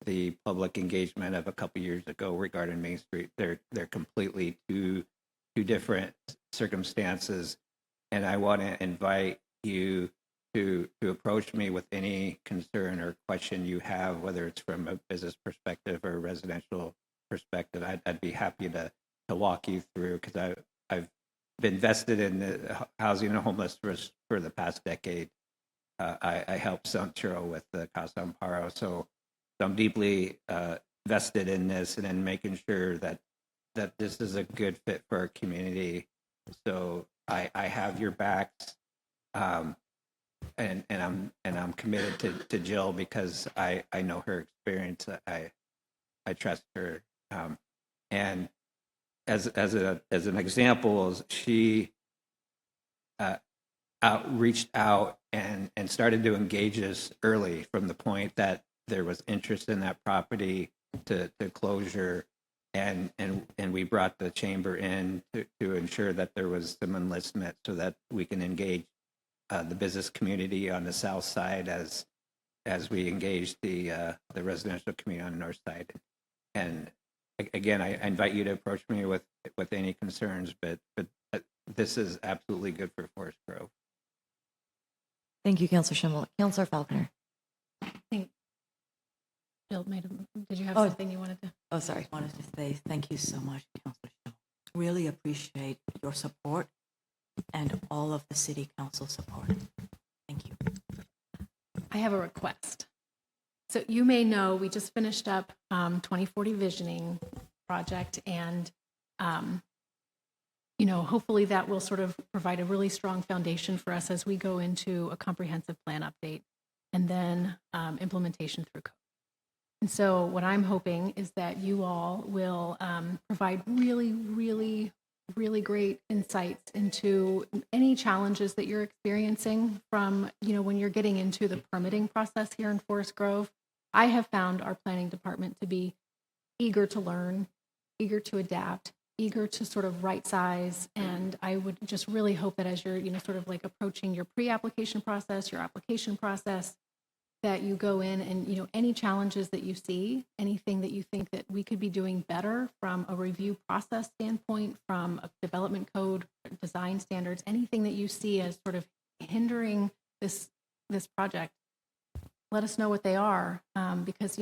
the public engagement of a couple years ago regarding Main Street. They're completely two different circumstances, and I want to invite you to approach me with any concern or question you have, whether it's from a business perspective or a residential perspective. I'd be happy to walk you through because I've been vested in the housing and homeless for the past decade. I helped Centro with the Casa Amparo, so I'm deeply vested in this and in making sure that this is a good fit for our community. So I have your backs. And I'm committed to Jill because I know her experience. I trust her. And as an example, she reached out and started to engage us early from the point that there was interest in that property to closure, and we brought the chamber in to ensure that there was some enlistment so that we can engage the business community on the south side as we engage the residential community on the north side. And again, I invite you to approach me with any concerns, but this is absolutely good for Forest Grove. Thank you, Councilor Schimmel. Councilor Falconer. I think Jill did you have something you wanted to? Oh, sorry. I wanted to say thank you so much, Councilor Schimmel. Really appreciate your support and all of the city council support. Thank you. I have a request. So you may know we just finished up 2040 visioning project, and hopefully that will sort of provide a really strong foundation for us as we go into a comprehensive plan update and then implementation through code. And so what I'm hoping is that you all will provide really, really, really great insights into any challenges that you're experiencing from, when you're getting into the permitting process here in Forest Grove. I have found our planning department to be eager to learn, eager to adapt, eager to sort of right size. And I would just really hope that as you're, sort of like approaching your pre-application process, your application process, that you go in and, any challenges that you see, anything that you think that we could be doing better from a review process standpoint, from a development code, design standards, anything that you see as sort of hindering this project, let us know what they are, because,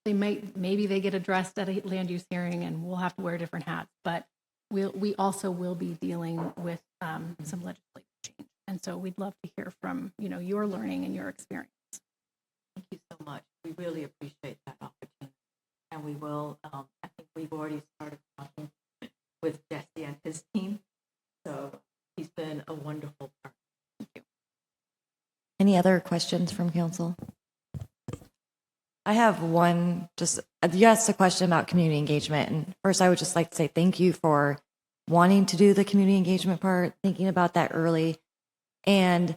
maybe they get addressed at a land use hearing and we'll have to wear different hats, but we also will be dealing with some legislative change. And so we'd love to hear from, your learning and your experience. Thank you so much. We really appreciate that opportunity. And we will, I think we've already started talking with Jesse and his team. So he's been a wonderful partner. Thank you. Any other questions from council? I have one, you asked a question about community engagement. And first, I would just like to say thank you for wanting to do the community engagement part, thinking about that early. And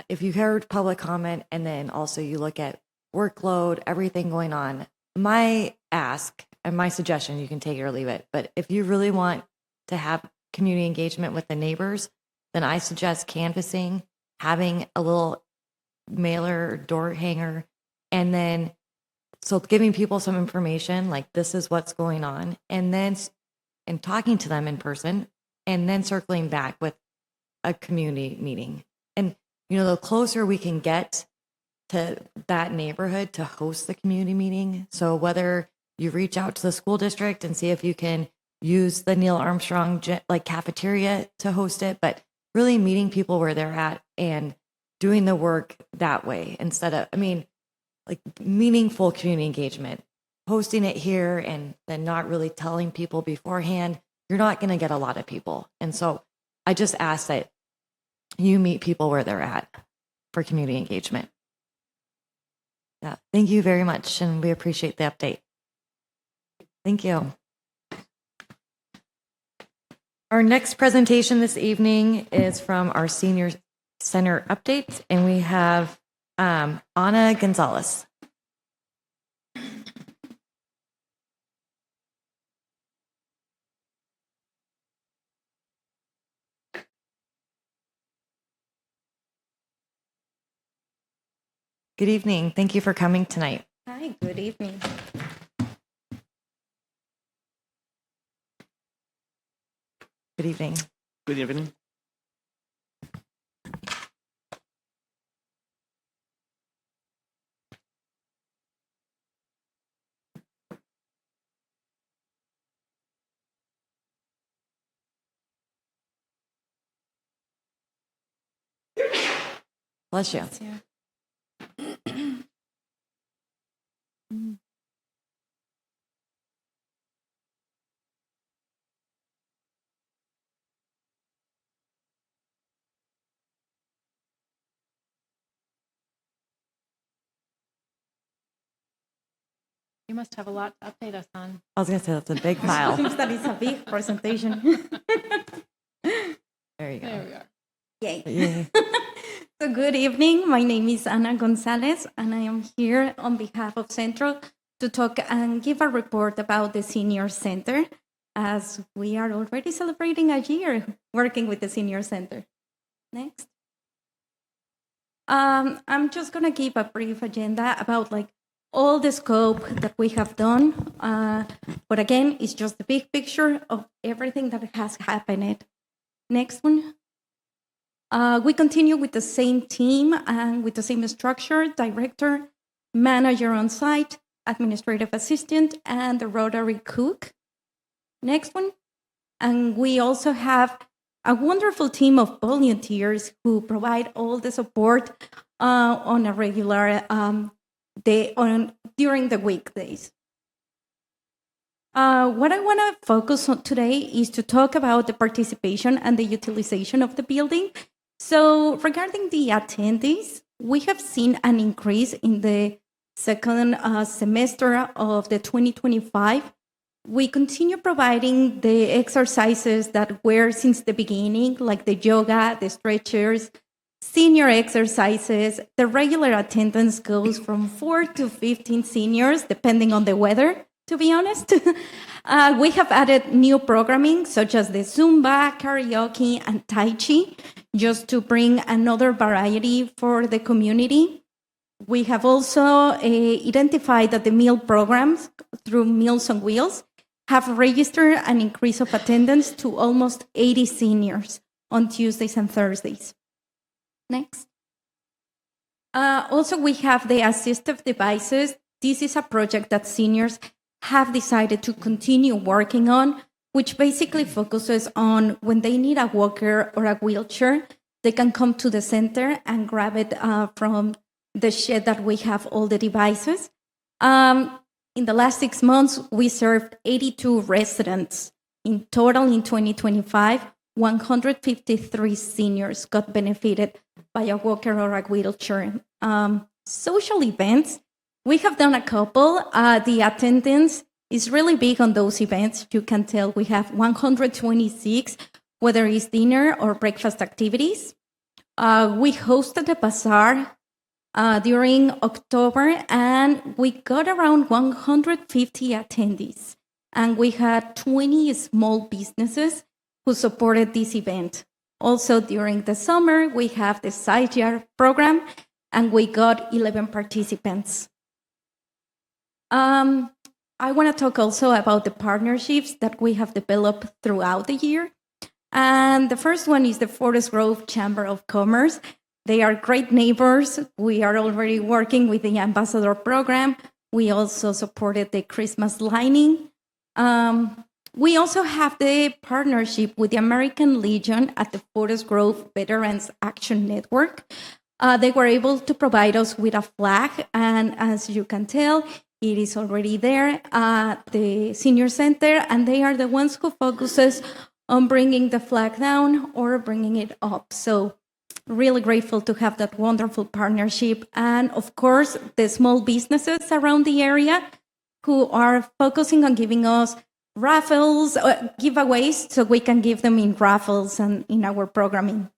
if you heard public comment and then also you look at workload, everything going on, my ask and my suggestion, you can take it or leave it, but if you really want to have community engagement with the neighbors, then I suggest canvassing, having a little mailer, door hanger, and then so giving people some information like this is what's going on, and then and talking to them in person, and then circling back with a community meeting. And, the closer we can get to that neighborhood to host the community meeting. So whether you reach out to the school district and see if you can use the Neil Armstrong cafeteria to host it, but really meeting people where they're at and doing the work that way instead of, meaningful community engagement, hosting it here and then not really telling people beforehand, you're not going to get a lot of people. And so I just ask that you meet people where they're at for community engagement. Yeah, thank you very much, and we appreciate the update. Thank you. Our next presentation this evening is from our Senior Center updates, and we have Ana Gonzalez. Good evening. Thank you for coming tonight. Hi, good evening. Good evening. Good evening. Bless you. You must have a lot to update us on. I was going to say that's a big file. Seems that it's a big presentation. There you go. There we are. Yay. Yay. So good evening. My name is Ana Gonzalez, and I am here on behalf of Central to talk and give a report about the Senior Center, as we are already celebrating a year working with the Senior Center. Next. I'm just going to give a brief agenda about all the scope that we have done. But again, it's just the big picture of everything that has happened. Next one. We continue with the same team and with the same structure: director, manager on site, administrative assistant, and the Rotary cook. Next one. And we also have a wonderful team of volunteers who provide all the support on a regular during the weekdays. What I want to focus on today is to talk about the participation and the utilization of the building. So regarding the attendees, we have seen an increase in the second semester of the 2025. We continue providing the exercises that were since the beginning, like the yoga, the stretchers, senior exercises. The regular attendance goes from 4 to 15 seniors, depending on the weather. to be honest. We have added new programming such as the Zumba, karaoke, and Tai Chi, just to bring another variety for the community. We have also identified that the meal programs through Meals on Wheels have registered an increase of attendance to almost 80 seniors on Tuesdays and Thursdays. Next. Also, we have the assistive devices. This is a project that seniors have decided to continue working on, which basically focuses on when they need a walker or a wheelchair, they can come to the center and grab it from the shed that we have all the devices. In the last 6 months, we served 82 residents. In total, in 2025, 153 seniors got benefited by a walker or a wheelchair. Social events, we have done a couple. The attendance is really big on those events. You can tell we have 126, whether it's dinner or breakfast activities. We hosted a bazaar during October, and we got around 150 attendees. And we had 20 small businesses who supported this event. Also, during the summer, we have the Side program, and we got 11 participants. I want to talk also about the partnerships that we have developed throughout the year. And the first one is the Forest Grove Chamber of Commerce. They are great neighbors. We are already working with the Ambassador Program. We also supported the Christmas lining. We also have the partnership with the American Legion at the Forest Grove Veterans Action Network. They were able to provide us with a flag, and as you can tell, it is already there at the senior center, and they are the ones who focuses on bringing the flag down or bringing it up. So really grateful to have that wonderful partnership. And of course, the small businesses around the area who are focusing on giving us raffles, giveaways, so we can give them in raffles and in our programming.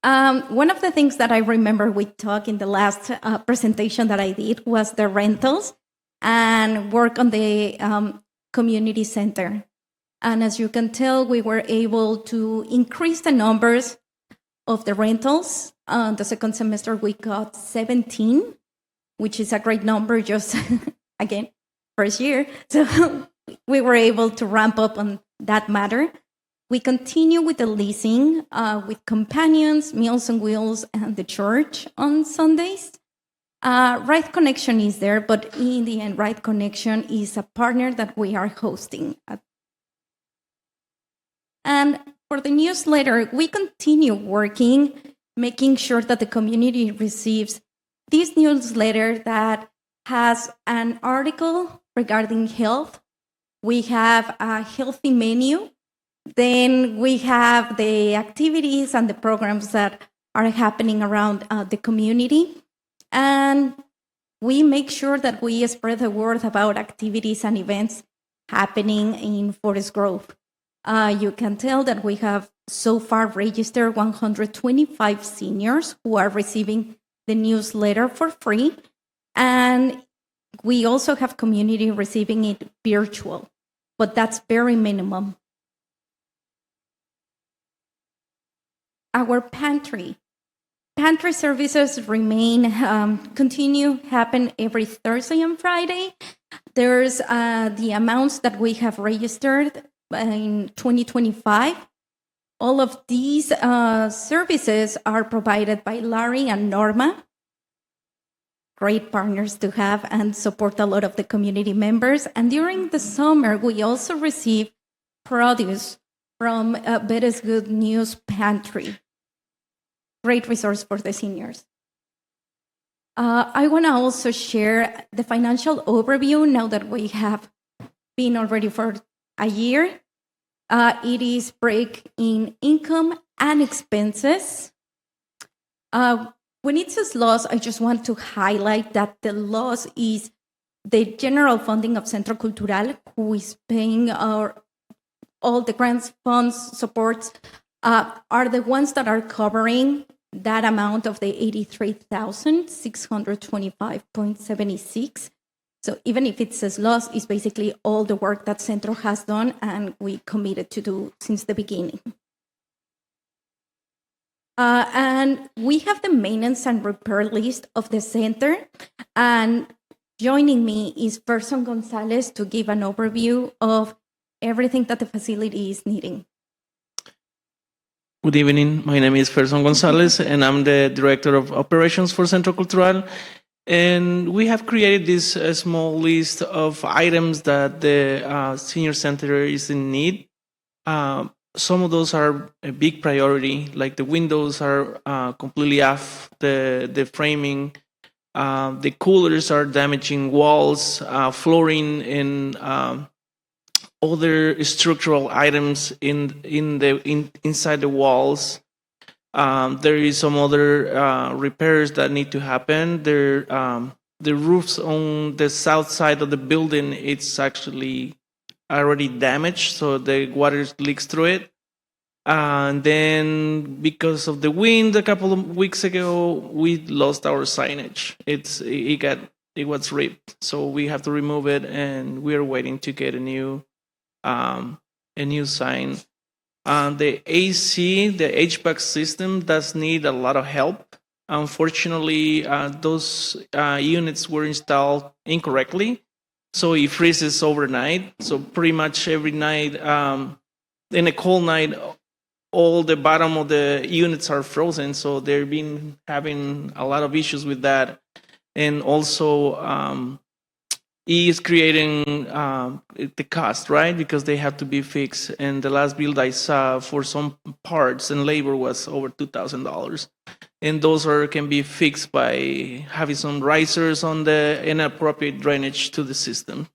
One of the things that I remember we talked in the last presentation that I did was the rentals and work on the community center. And as you can tell, we were able to increase the numbers of the rentals. The second semester, we got 17, which is a great number, just again, first year. So we were able to ramp up on that matter. We continue with the leasing with Companions, Meals on Wheels, and the church on Sundays. Right Connection is there, but in the end, Right Connection is a partner that we are hosting. And for the newsletter, we continue working, making sure that the community receives this newsletter that has an article regarding health. We have a healthy menu. Then we have the activities and the programs that are happening around the community. And we make sure that we spread the word about activities and events happening in Forest Grove. You can tell that we have so far registered 125 seniors who are receiving the newsletter for free. And we also have community receiving it virtual, but that's very minimum. Our pantry services remain, continue, happen every Thursday and Friday. There's the amounts that we have registered in 2025. All of these services are provided by Larry and Norma. Great partners to have and support a lot of the community members. And during the summer, we also receive produce from Betty's Good News Pantry. Great resource for the seniors. I want to also share the financial overview now that we have been already for a year. It is break in income and expenses. When it says loss, I just want to highlight that the loss is the general funding of Centro Cultural, who is paying all the grants, funds, supports, are the ones that are covering that amount of the 83,625.76. So even if it says loss, it's basically all the work that Centro has done and we committed to do since the beginning. And we have the maintenance and repair list of the center. And joining me is Person Gonzalez to give an overview of everything that the facility is needing. Good evening. My name is Person Gonzalez, and I'm the Director of Operations for Centro Cultural. And we have created this small list of items that the senior center is in need. Some of those are a big priority, like the windows are completely off, the framing, the coolers are damaging walls, flooring, and other structural items inside the walls. There is some other repairs that need to happen. The roofs on the south side of the building, it's actually already damaged, so the water leaks through it. And then because of the wind a couple of weeks ago, we lost our signage. It was ripped, so we have to remove it, and we are waiting to get a new sign. The AC, the HVAC system does need a lot of help. Unfortunately, those units were installed incorrectly, so it freezes overnight. So pretty much every night, in a cold night, all the bottom of the units are frozen. So they've been having a lot of issues with that, and also is creating the cost, right? Because they have to be fixed. And the last build I saw for some parts and labor was over $2,000. And those can be fixed by having some risers on the inappropriate drainage to the system.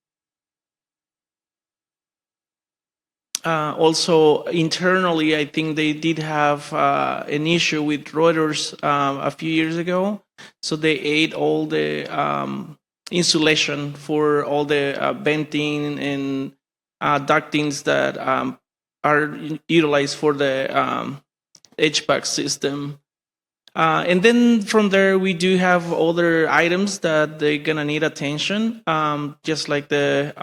Also, internally, I think they did have an issue with Reuters a few years ago. So they ate all the insulation for all the venting and ductings that are utilized for the HVAC system. And then from there, we do have other items that they're gonna need attention, just like the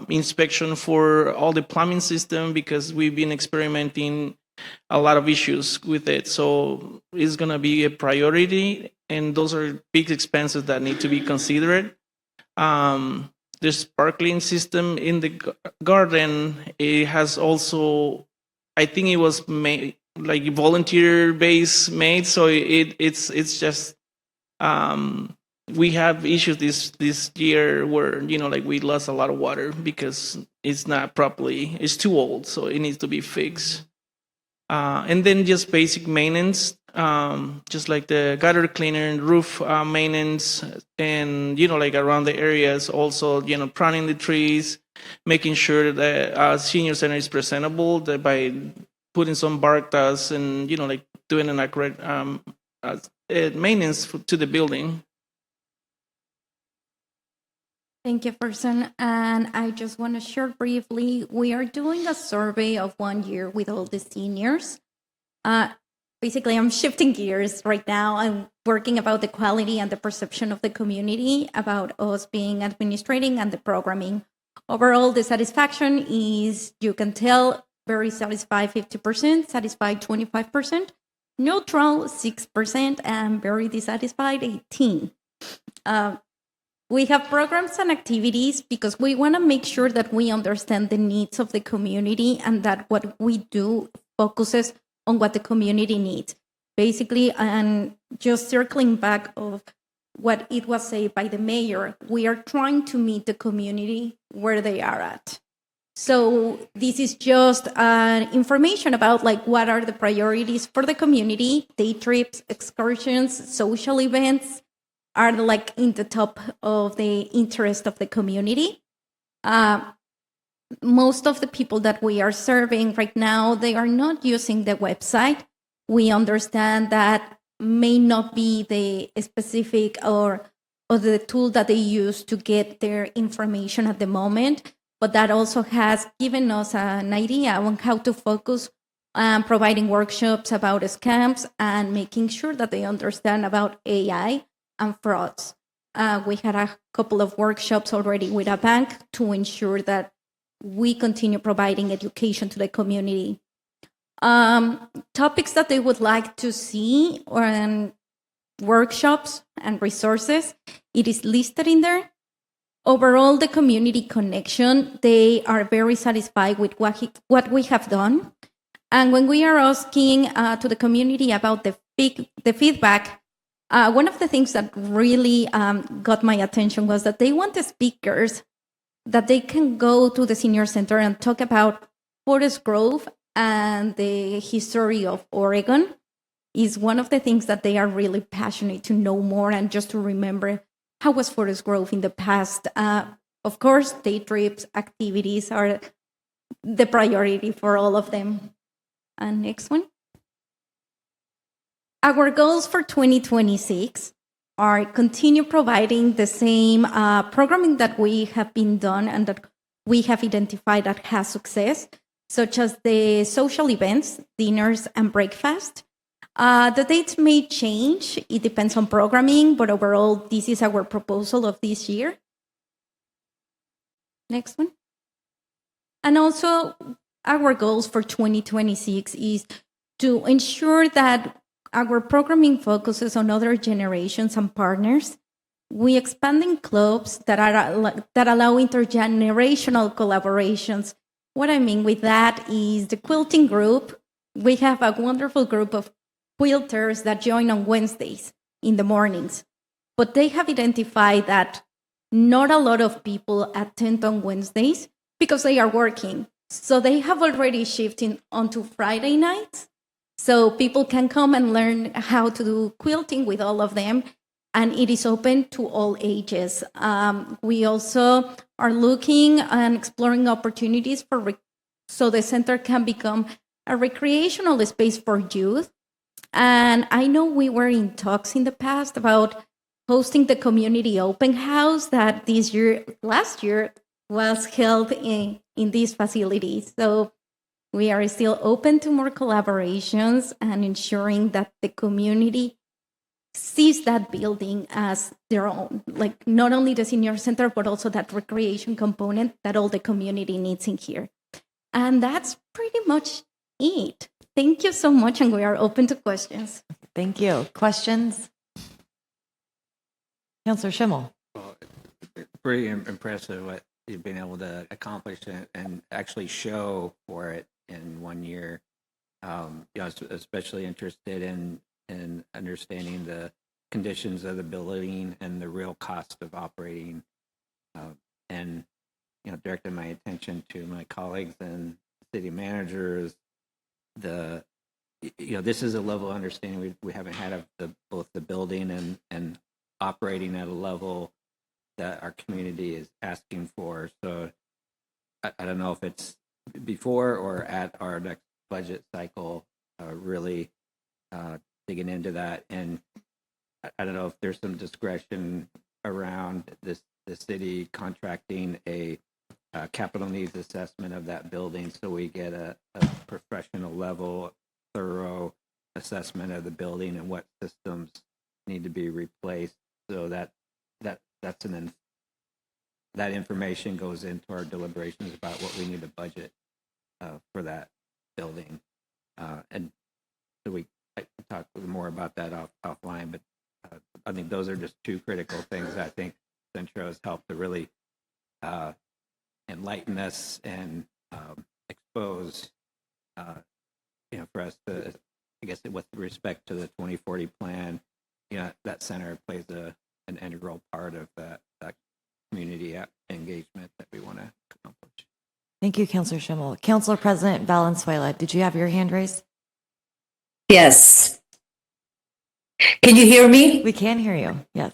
inspection for all the plumbing system, because we've been experimenting a lot of issues with it. So it's gonna be a priority, and those are big expenses that need to be considered. The sparkling system in the garden, it has also, I think it was made like volunteer base made, so it's just we have issues this year where like we lost a lot of water because it's not properly, it's too old, so it needs to be fixed. And then just basic maintenance, just like the gutter cleaner and roof maintenance, and like around the areas also, pruning the trees, making sure that senior center is presentable by putting some bark dust and like doing an accurate maintenance to the building. Thank you, Person. And I just want to share briefly, we are doing a survey of 1 year with all the seniors. Basically, I'm shifting gears right now. I'm working about the quality and the perception of the community about us being administrating and the programming. Overall, the satisfaction is, you can tell, very satisfied 50%, satisfied 25%, neutral 6%, and very dissatisfied 18%. We have programs and activities because we want to make sure that we understand the needs of the community and that what we do focuses on what the community needs. Basically, and just circling back of what it was said by the mayor, we are trying to meet the community where they are at. So this is just information about like what are the priorities for the community. Day trips, excursions, social events are like in the top of the interest of the community. Most of the people that we are serving right now, they are not using the website. We understand that may not be the specific or the tool that they use to get their information at the moment, but that also has given us an idea on how to focus on providing workshops about scams and making sure that they understand about AI and frauds. We had a couple of workshops already with a bank to ensure that we continue providing education to the community. Topics that they would like to see or workshops and resources, it is listed in there. Overall, the community connection, they are very satisfied with what we have done. And when we are asking to the community about the feedback, one of the things that really got my attention was that they want the speakers that they can go to the senior center and talk about Forest Grove and the history of Oregon is one of the things that they are really passionate to know more and just to remember how was Forest Grove in the past. Of course, day trips, activities are the priority for all of them. And next one. Our goals for 2026 are continue providing the same programming that we have been done and that we have identified that has success, such as the social events, dinners, and breakfast. The dates may change. It depends on programming, but overall, this is our proposal of this year. Next one. And also, our goals for 2026 is to ensure that our programming focuses on other generations and partners. We expanding clubs that allow intergenerational collaborations. What I mean with that is the quilting group. We have a wonderful group of quilters that join on Wednesdays in the mornings, but they have identified that not a lot of people attend on Wednesdays because they are working. So they have already shifted onto Friday nights. So people can come and learn how to do quilting with all of them. And it is open to all ages. We also are looking and exploring opportunities so the center can become a recreational space for youth. And I know we were in talks in the past about hosting the community open house that last year was held in these facilities. So we are still open to more collaborations and ensuring that the community sees that building as their own, like not only the senior center, but also that recreation component that all the community needs in here. And that's pretty much it. Thank you so much, and we are open to questions. Thank you. Questions? Councilor Schimmel. Pretty impressive what you've been able to accomplish and actually show for it in 1 year. Especially interested in understanding the conditions of the building and the real cost of operating, and directed my attention to my colleagues and city managers. This is a level of understanding we haven't had of both the building and operating at a level that our community is asking for. So I don't know if it's before or at our next budget cycle, really digging into that. And I don't know if there's some discretion around the city contracting a capital needs assessment of that building so we get a professional level, thorough assessment of the building and what systems need to be replaced. So that information goes into our deliberations about what we need to budget for that building. And so I can talk more about that offline, but I think those are just two critical things I think Centro has helped to really enlighten us and expose, for us to, I guess, with respect to the 2040 plan, that center plays an integral part of that community engagement that we want to accomplish. Thank you, Councilor Schimmel. Councilor President Valenzuela, did you have your hand raised? Yes. Can you hear me? We can hear you, yes.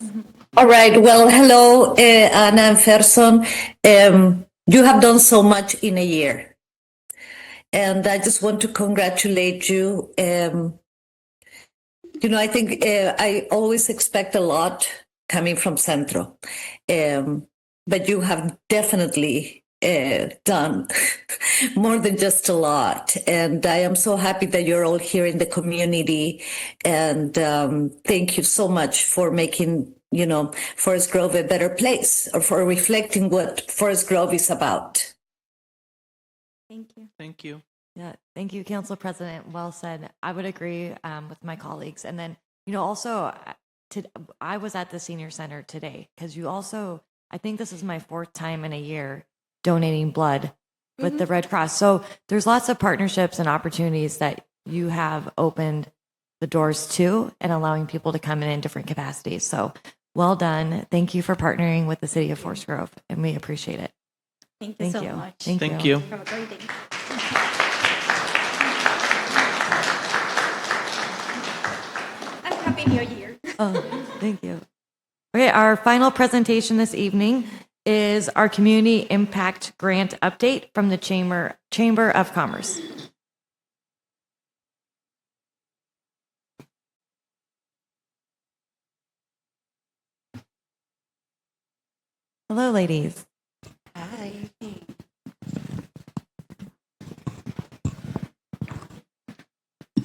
All right. Well, hello, Anna and Ferson. You have done so much in a year. And I just want to congratulate you. I think I always expect a lot coming from Centro. But you have definitely done more than just a lot. And I am so happy that you're all here in the community. And thank you so much for making Forest Grove a better place, or for reflecting what Forest Grove is about. Thank you. Thank you. Yeah, thank you, Council President. Well said. I would agree with my colleagues. And then, also, I was at the Senior Center today because I think this is my 4th time in a year donating blood with the Red Cross. So there's lots of partnerships and opportunities that you have opened the doors to and allowing people to come in different capacities. So well done. Thank you for partnering with the City of Forest Grove, and we appreciate it. Thank you so much. Thank you. Have a great day. And Happy New Year. Oh, thank you. Okay, our final presentation this evening is our Community Impact Grant update from the Chamber of Commerce. Hello, ladies. Hi.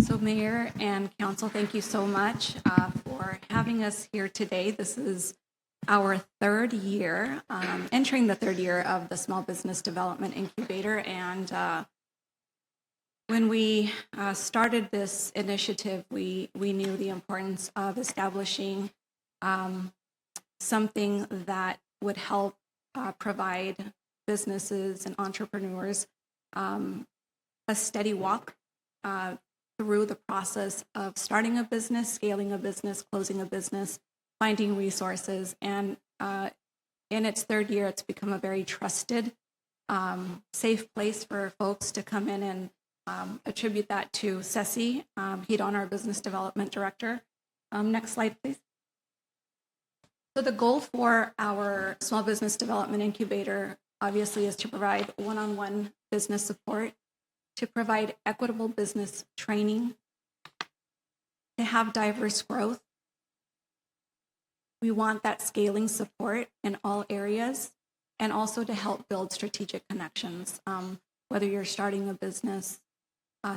So Mayor and Council, thank you so much for having us here today. This is our 3rd year, entering the 3rd year of the Small Business Development Incubator. And when we started this initiative, we knew the importance of establishing something that would help provide businesses and entrepreneurs a steady walk through the process of starting a business, scaling a business, closing a business, finding resources. And in its 3rd year, it's become a very trusted, safe place for folks to come in, and attribute that to Ceci Hidon, our Business Development Director. Next slide, please. So the goal for our Small Business Development Incubator obviously is to provide one-on-one business support, to provide equitable business training, to have diverse growth. We want that scaling support in all areas, and also to help build strategic connections, whether you're starting a business,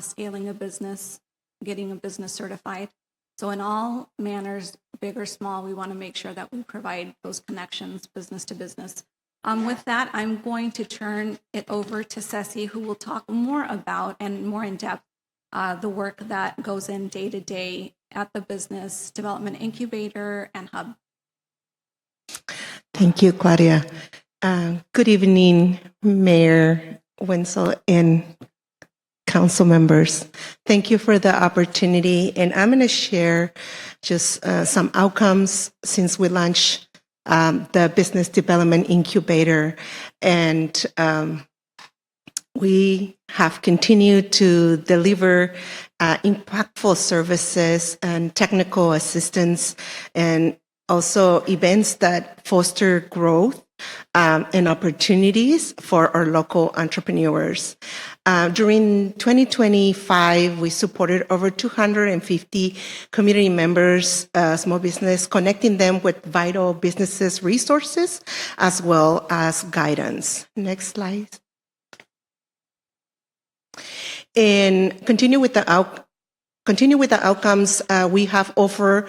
scaling a business, getting a business certified. So in all manners, big or small, we want to make sure that we provide those connections business to business. With that, I'm going to turn it over to Ceci, who will talk more about and more in depth the work that goes in day to day at the Business Development Incubator and Hub. Thank you, Claudia. Good evening, Mayor Wenzel and council members. Thank you for the opportunity. And I'm going to share just some outcomes since we launched the Business Development Incubator. And we have continued to deliver impactful services and technical assistance, and also events that foster growth and opportunities for our local entrepreneurs. During 2025, we supported over 250 community members, small business, connecting them with vital businesses resources as well as guidance. Next slide. And continue with the outcomes. We have offered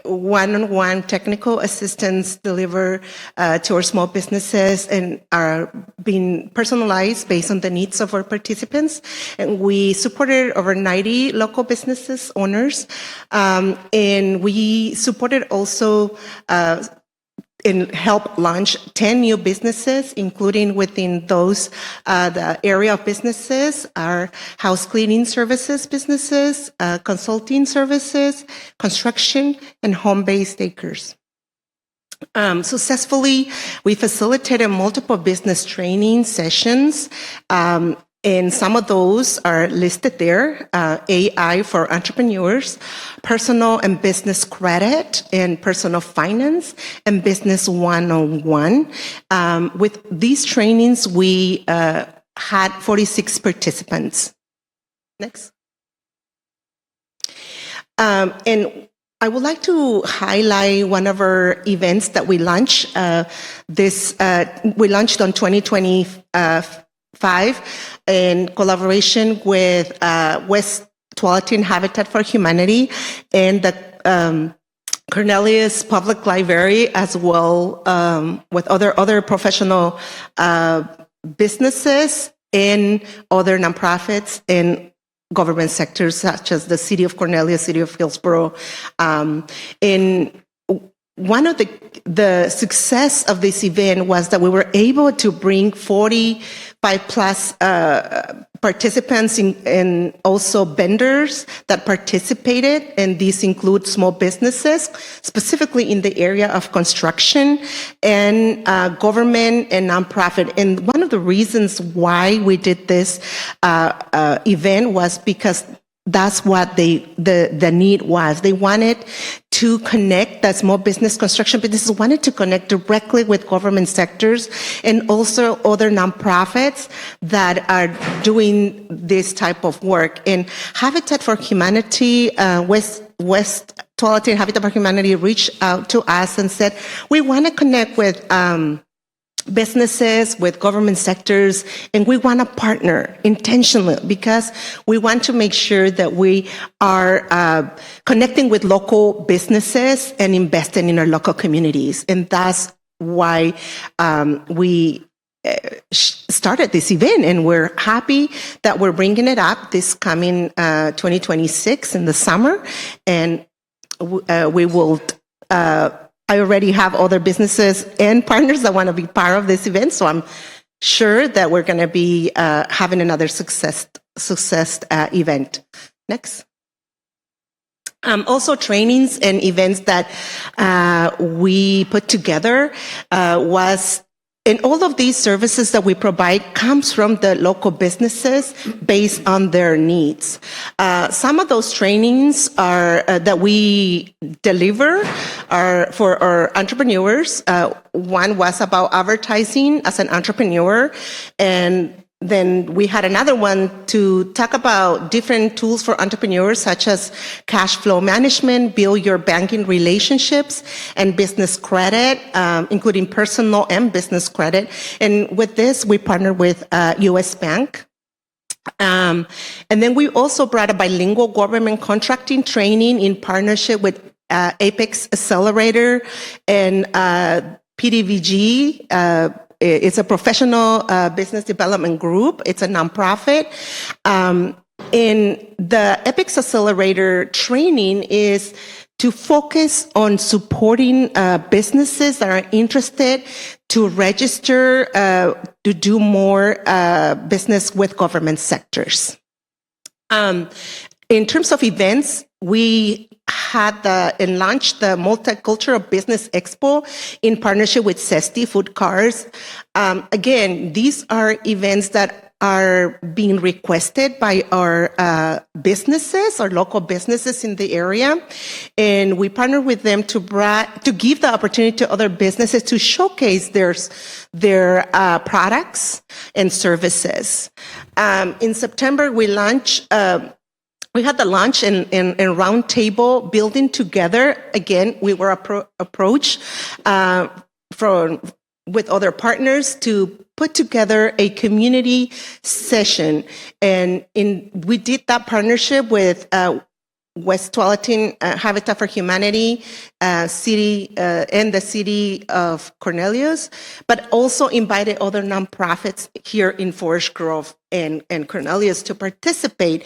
one-on-one technical assistance delivered to our small businesses, and are being personalized based on the needs of our participants. And we supported over 90 local businesses owners, and we supported also and help launch 10 new businesses, including within those, the area of businesses are house cleaning services businesses, consulting services, construction, and home-based acres. Successfully, we facilitated multiple business training sessions, and some of those are listed there: AI for entrepreneurs, personal and business credit, and personal finance, and business one-on-one. With these trainings, we had 46 participants. Next. And I would like to highlight one of our events that we launched. We launched on 2025 in collaboration with West Tualatin Habitat for Humanity and the Cornelius Public Library, as well with other professional businesses and other nonprofits in government sectors such as the City of Cornelius, City of Hillsborough. And one of the success of this event was that we were able to bring 45 plus participants and also vendors that participated, and these include small businesses, specifically in the area of construction and government and nonprofit. And one of the reasons why we did this event was because that's what the need was. They wanted to connect, that small business construction businesses wanted to connect directly with government sectors and also other nonprofits that are doing this type of work. And Habitat for Humanity, West Tualatin Habitat for Humanity reached out to us and said, we want to connect with businesses, with government sectors, and we want to partner intentionally because we want to make sure that we are connecting with local businesses and investing in our local communities. And that's why we started this event, and we're happy that we're bringing it up this coming 2026 in the summer, and we will I already have other businesses and partners that want to be part of this event, so I'm sure that we're going to be having another success event. Next. Also, trainings and events that we put together was, and all of these services that we provide comes from the local businesses based on their needs. Some of those trainings are that we deliver are for our entrepreneurs. One was about advertising as an entrepreneur, and then we had another one to talk about different tools for entrepreneurs, such as cash flow management, build your banking relationships, and business credit, including personal and business credit. And with this, we partner with U.S. Bank. And then we also brought a bilingual government contracting training in partnership with Apex Accelerator and PDVG. It's a professional business development group. It's a nonprofit. And the Apex Accelerator training is to focus on supporting businesses that are interested to register to do more business with government sectors. In terms of events, we had and launched the Multicultural Business Expo in partnership with Zesty Food Cars. Again, these are events that are being requested by our businesses, our local businesses in the area, and we partner with them to give the opportunity to other businesses to showcase their products and services. In September, we launched. We had the launch and roundtable building together. Again, we were approached with other partners to put together a community session, and we did that partnership with West Tualatin Habitat for Humanity, city and the City of Cornelius, but also invited other nonprofits here in Forest Grove and Cornelius to participate.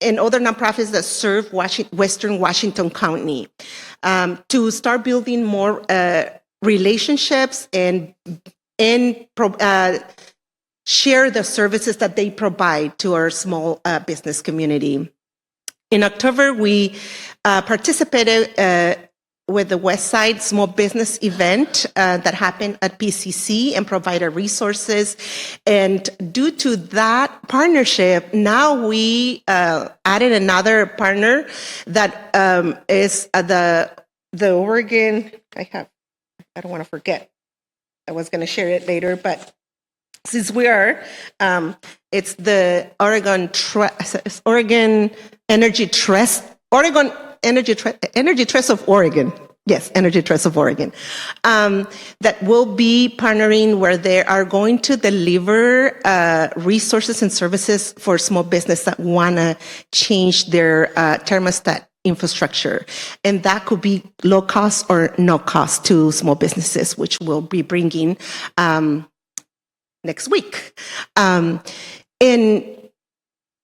And other nonprofits that serve Western Washington County to start building more relationships and share the services that they provide to our small business community. In October, we participated with the West Side Small Business event that happened at PCC and provided resources. And due to that partnership, now we added another partner that is the Oregon. I don't want to forget. I was going to share it later, but since we are, it's the Oregon Energy Trust. Oregon Energy Trust of Oregon. Yes, Energy Trust of Oregon. That will be partnering where they are going to deliver resources and services for small business that want to change their thermostat infrastructure. And that could be low cost or no cost to small businesses, which we'll be bringing next week. And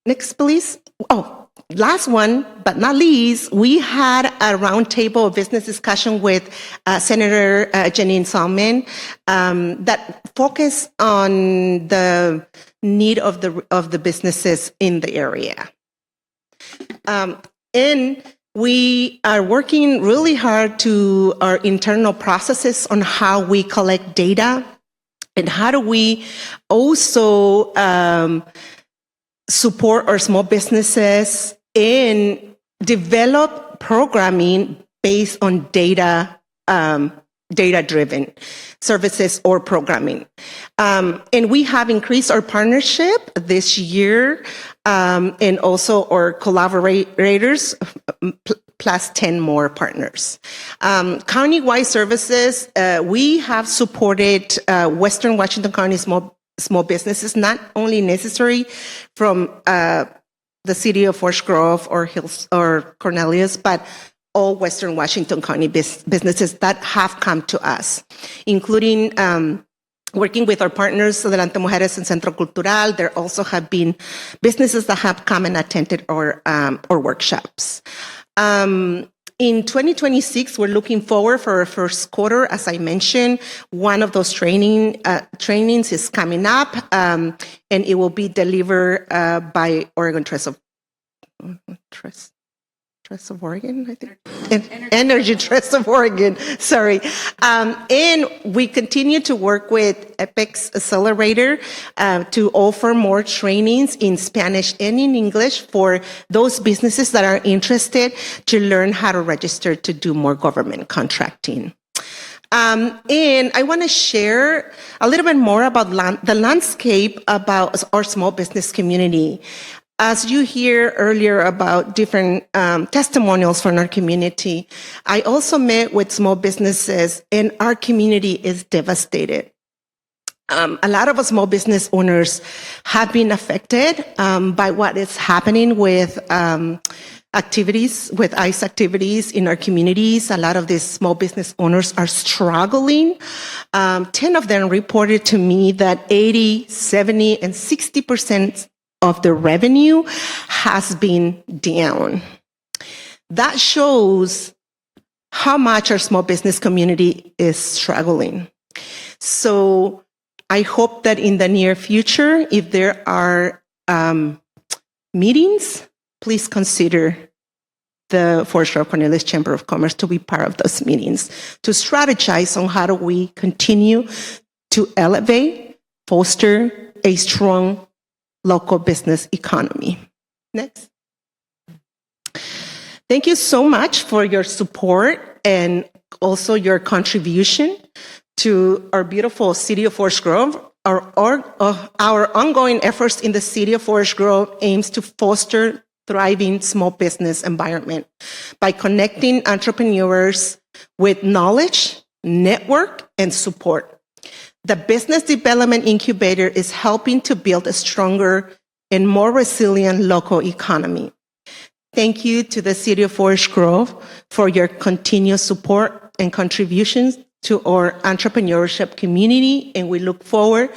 next, please. Oh, last one, but not least, we had a roundtable business discussion with Senator Janine Salman that focused on the need of the businesses in the area. And we are working really hard to our internal processes on how we collect data and how do we also support our small businesses and develop programming based on data-driven services or programming. And we have increased our partnership this year and also our collaborators, plus 10 more partners. County-wide services, we have supported Western Washington County small businesses, not only necessary from the city of Forest Grove or Hills or Cornelius, but all Western Washington County businesses that have come to us, including working with our partners, Adelante Mujeres and Centro Cultural. There also have been businesses that have come and attended our workshops. In 2026, we're looking forward for our first quarter. As I mentioned, one of those trainings is coming up, and it will be delivered by Oregon Trust of Oregon, I think. Energy Trust of Oregon, sorry. And we continue to work with Apex Accelerator to offer more trainings in Spanish and in English for those businesses that are interested to learn how to register to do more government contracting. And I want to share a little bit more about the landscape about our small business community. As you hear earlier about different testimonials from our community, I also met with small businesses, and our community is devastated. A lot of small business owners have been affected by what is happening with activities, with ICE activities in our communities. A lot of these small business owners are struggling. 10 of them reported to me that 80, 70, and 60% of the revenue has been down. That shows how much our small business community is struggling. So I hope that in the near future, if there are meetings, please consider the Forest Grove Cornelius Chamber of Commerce to be part of those meetings, to strategize on how do we continue to elevate, foster a strong local business economy. Next. Thank you so much for your support and also your contribution to our beautiful city of Forest Grove. Our ongoing efforts in the city of Forest Grove aims to foster thriving small business environment by connecting entrepreneurs with knowledge, network, and support. The Business Development Incubator is helping to build a stronger and more resilient local economy. Thank you to the City of Forest Grove for your continued support and contributions to our entrepreneurship community, and we look forward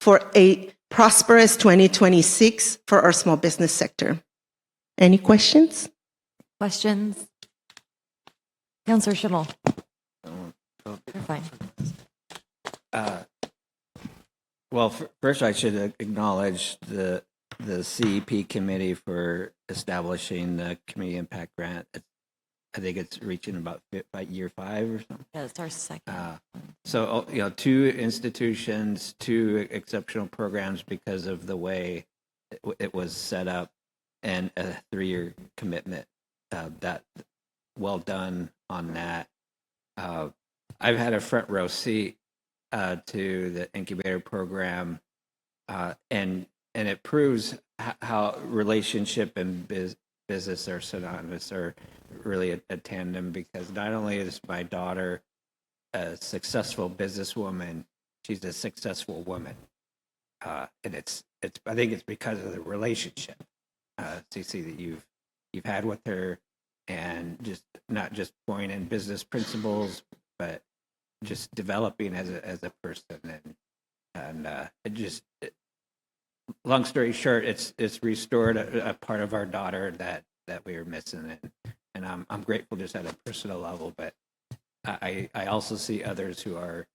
for a prosperous 2026 for our small business sector. Any questions? Questions? Councilor Schimmel. You're fine. Well, first I should acknowledge the CEP committee for establishing the community impact grant. I think it's reaching about year 5 or something. Yeah, it's our second. So, 2 institutions, 2 exceptional programs because of the way it was set up, and a 3-year commitment. That well done on that. I've had a front row seat to the incubator program, and it proves how relationship and business are synonymous, or really a tandem, because not only is my daughter a successful businesswoman, she's a successful woman, and it's I think it's because of the relationship, CC, that you've had with her, and just not just pouring in business principles, but just developing as a person. And it just, long story short, it's restored a part of our daughter that we were missing. And I'm grateful just at a personal level, but I also see others who are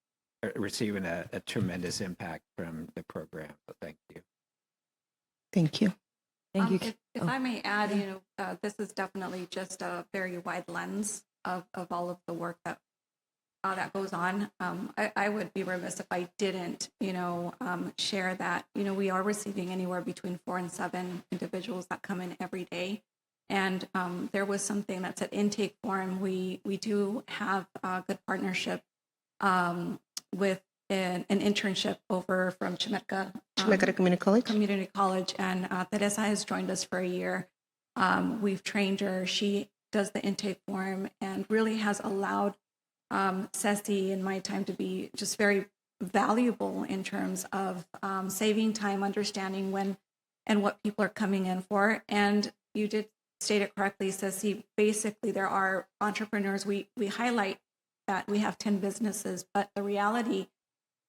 receiving a tremendous impact from the program. So thank you. Thank you. Thank you. If I may add, this is definitely just a very wide lens of all of the work that goes on. I would be remiss if I didn't, share that, we are receiving anywhere between 4 and 7 individuals that come in every day. And there was something that's at intake form. We do have a good partnership with an internship over from Chimerica Community College, and Teresa has joined us for a year. We've trained her. She does the intake form and really has allowed Ceci and my time to be just very valuable in terms of saving time, understanding when and what people are coming in for. And you did state it correctly, Ceci. Basically, there are entrepreneurs. We highlight that we have 10 businesses, but the reality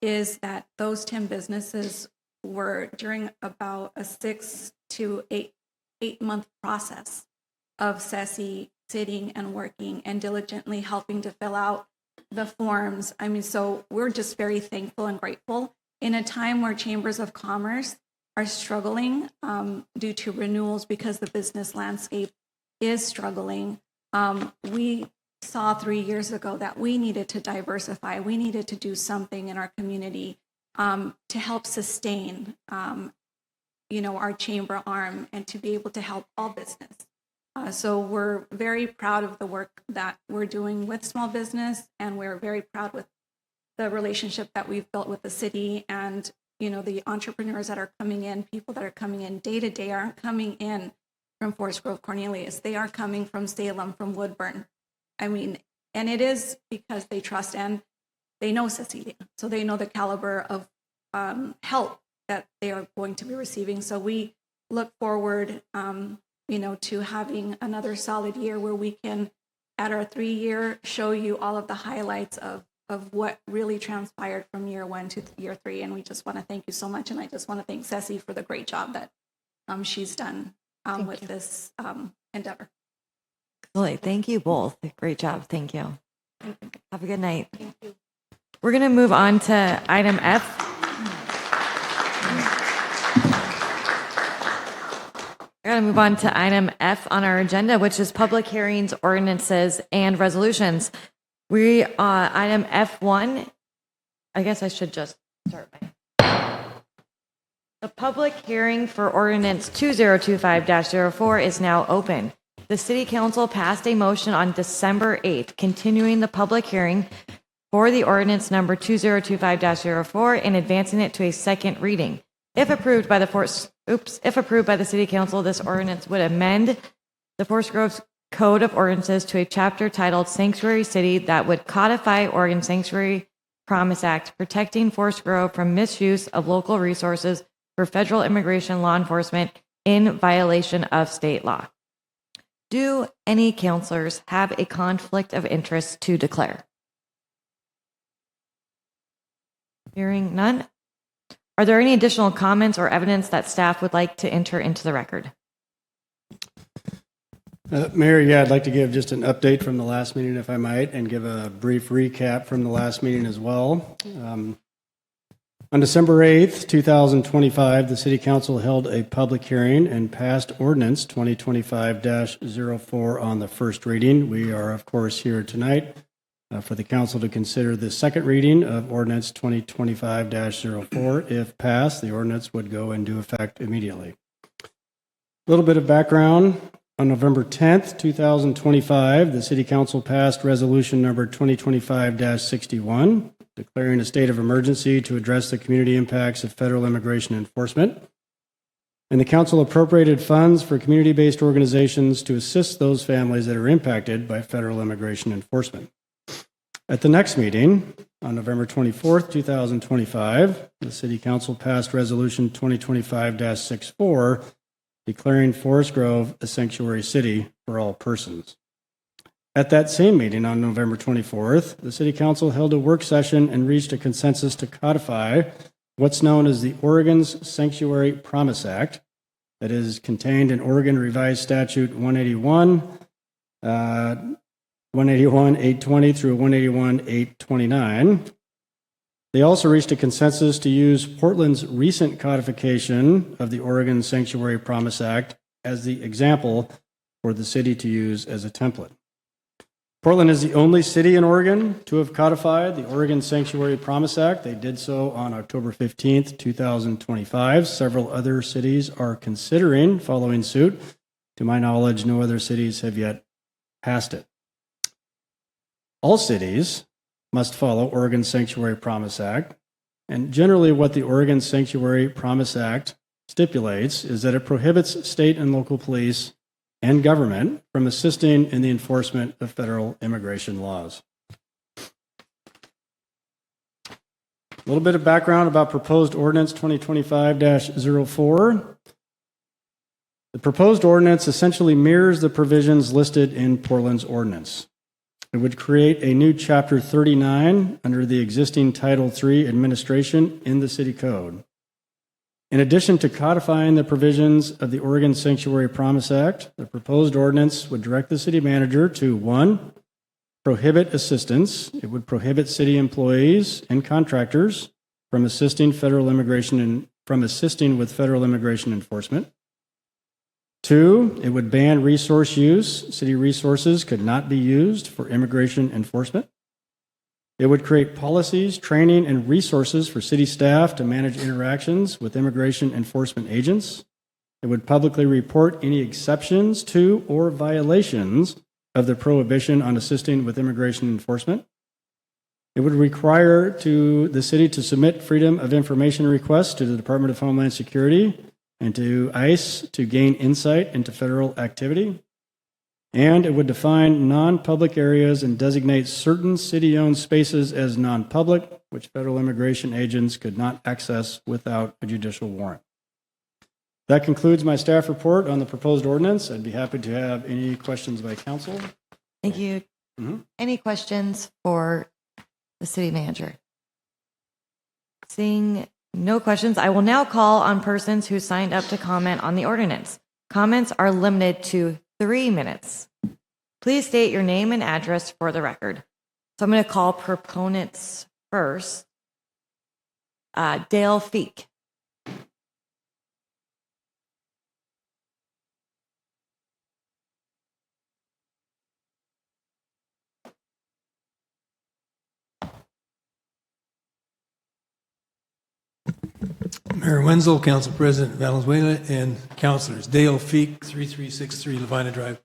is that those 10 businesses were during about a 6 to 8 month process of Ceci sitting and working and diligently helping to fill out the forms. I mean, so we're just very thankful and grateful in a time where chambers of commerce are struggling due to renewals because the business landscape is struggling. We saw 3 years ago that we needed to diversify. We needed to do something in our community to help sustain, our chamber arm and to be able to help all business. So we're very proud of the work that we're doing with small business, and we're very proud with the relationship that we've built with the city. And, the entrepreneurs that are coming in, people that are coming in day to day aren't coming in from Forest Grove Cornelius. They are coming from Salem, from Woodburn. I mean, and it is because they trust and they know Cecilia. So they know the caliber of help that they are going to be receiving. So we look forward, to having another solid year where we can, at our 3-year, show you all of the highlights of what really transpired from year 1 to year 3. And we just want to thank you so much. And I just want to thank Ceci for the great job that she's done with this endeavor. Absolutely. Thank you both. Great job. Thank you. Have a good night. We're going to move on to item F. We're going to move on to item F on our agenda, which is public hearings, ordinances, and resolutions. Item F1, I guess I should just start by. The public hearing for ordinance 2025-04 is now open. The City Council passed a motion on December 8th, continuing the public hearing for the ordinance number 2025-04 and advancing it to a second reading. If approved by the City Council, this ordinance would amend the Forest Grove Code of Ordinances to a chapter titled Sanctuary City that would codify Oregon Sanctuary Promise Act, protecting Forest Grove from misuse of local resources for federal immigration law enforcement in violation of state law. Do any counselors have a conflict of interest to declare? Hearing none. Are there any additional comments or evidence that staff would like to enter into the record? Mayor, I'd like to give just an update from the last meeting, if I might, and give a brief recap from the last meeting as well. On December 8th, 2025, the City Council held a public hearing and passed Ordinance 2025-04 on the first reading. We are, of course, here tonight for the Council to consider the second reading of Ordinance 2025-04. If passed, the ordinance would go into effect immediately. A little bit of background. On November 10th, 2025, the City Council passed Resolution number 2025-61, declaring a state of emergency to address the community impacts of federal immigration enforcement. And the Council appropriated funds for community-based organizations to assist those families that are impacted by federal immigration enforcement. At the next meeting, on November 24th, 2025, the City Council passed Resolution 2025-64, declaring Forest Grove a sanctuary city for all persons. At that same meeting on November 24th, the City Council held a work session and reached a consensus to codify what's known as the Oregon's Sanctuary Promise Act, that is contained in Oregon Revised Statute 181-820 through 181-829. They also reached a consensus to use Portland's recent codification of the Oregon Sanctuary Promise Act as the example for the city to use as a template. Portland is the only city in Oregon to have codified the Oregon Sanctuary Promise Act. They did so on October 15th, 2025. Several other cities are considering following suit. To my knowledge, no other cities have yet passed it. All cities must follow Oregon Sanctuary Promise Act, and generally what the Oregon Sanctuary Promise Act stipulates is that it prohibits state and local police and government from assisting in the enforcement of federal immigration laws. A little bit of background about proposed ordinance 2025-04. The proposed ordinance essentially mirrors the provisions listed in Portland's ordinance. It would create a new Chapter 39 under the existing Title III administration in the City Code. In addition to codifying the provisions of the Oregon Sanctuary Promise Act, the proposed ordinance would direct the city manager to, 1, prohibit assistance. It would prohibit city employees and contractors from assisting with federal immigration enforcement. 2, it would ban resource use. City resources could not be used for immigration enforcement. It would create policies, training, and resources for city staff to manage interactions with immigration enforcement agents. It would publicly report any exceptions to or violations of the prohibition on assisting with immigration enforcement. It would require the city to submit Freedom of Information requests to the Department of Homeland Security and to ICE to gain insight into federal activity. And it would define non-public areas and designate certain city-owned spaces as non-public, which federal immigration agents could not access without a judicial warrant. That concludes my staff report on the proposed ordinance. I'd be happy to have any questions by council. Thank you. Any questions for the city manager? Seeing no questions, I will now call on persons who signed up to comment on the ordinance. Comments are limited to 3 minutes. Please state your name and address for the record. So I'm going to call proponents first. Dale Feek. Mayor Wenzel, Council President Valenzuela, and councilors. Dale Feek, 3363 Lavina Drive,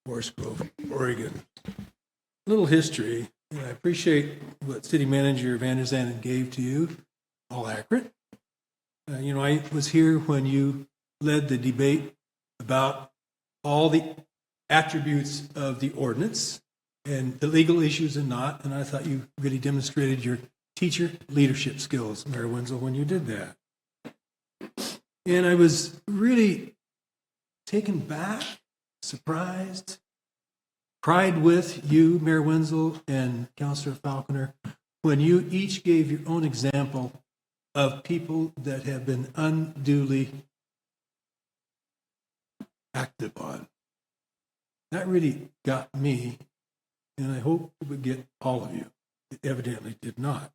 Forest Grove, Oregon. Little history, and I appreciate what City Manager Van der Zanden gave to you, all accurate. I was here when you led the debate about all the attributes of the ordinance and the legal issues and not, and I thought you really demonstrated your teacher leadership skills, Mayor Wenzel, when you did that. And I was really taken back, surprised, cried with you, Mayor Wenzel and Councilor Falconer, when you each gave your own example of people that have been unduly acted upon. That really got me, and I hope it would get all of you. It evidently did not.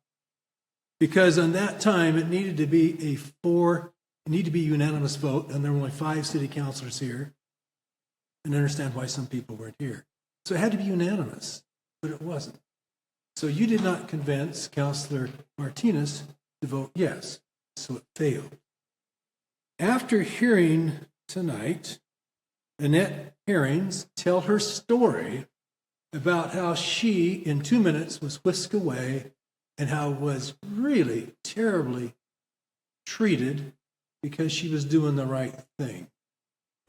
Because on that time, it needed to be unanimous vote, and there were only 5 city councilors here, and I understand why some people weren't here. So it had to be unanimous, but it wasn't. So you did not convince Councilor Martinez to vote yes, so it failed. After hearing tonight Annette Herrings tell her story about how she, in 2 minutes, was whisked away and how was really terribly treated because she was doing the right thing.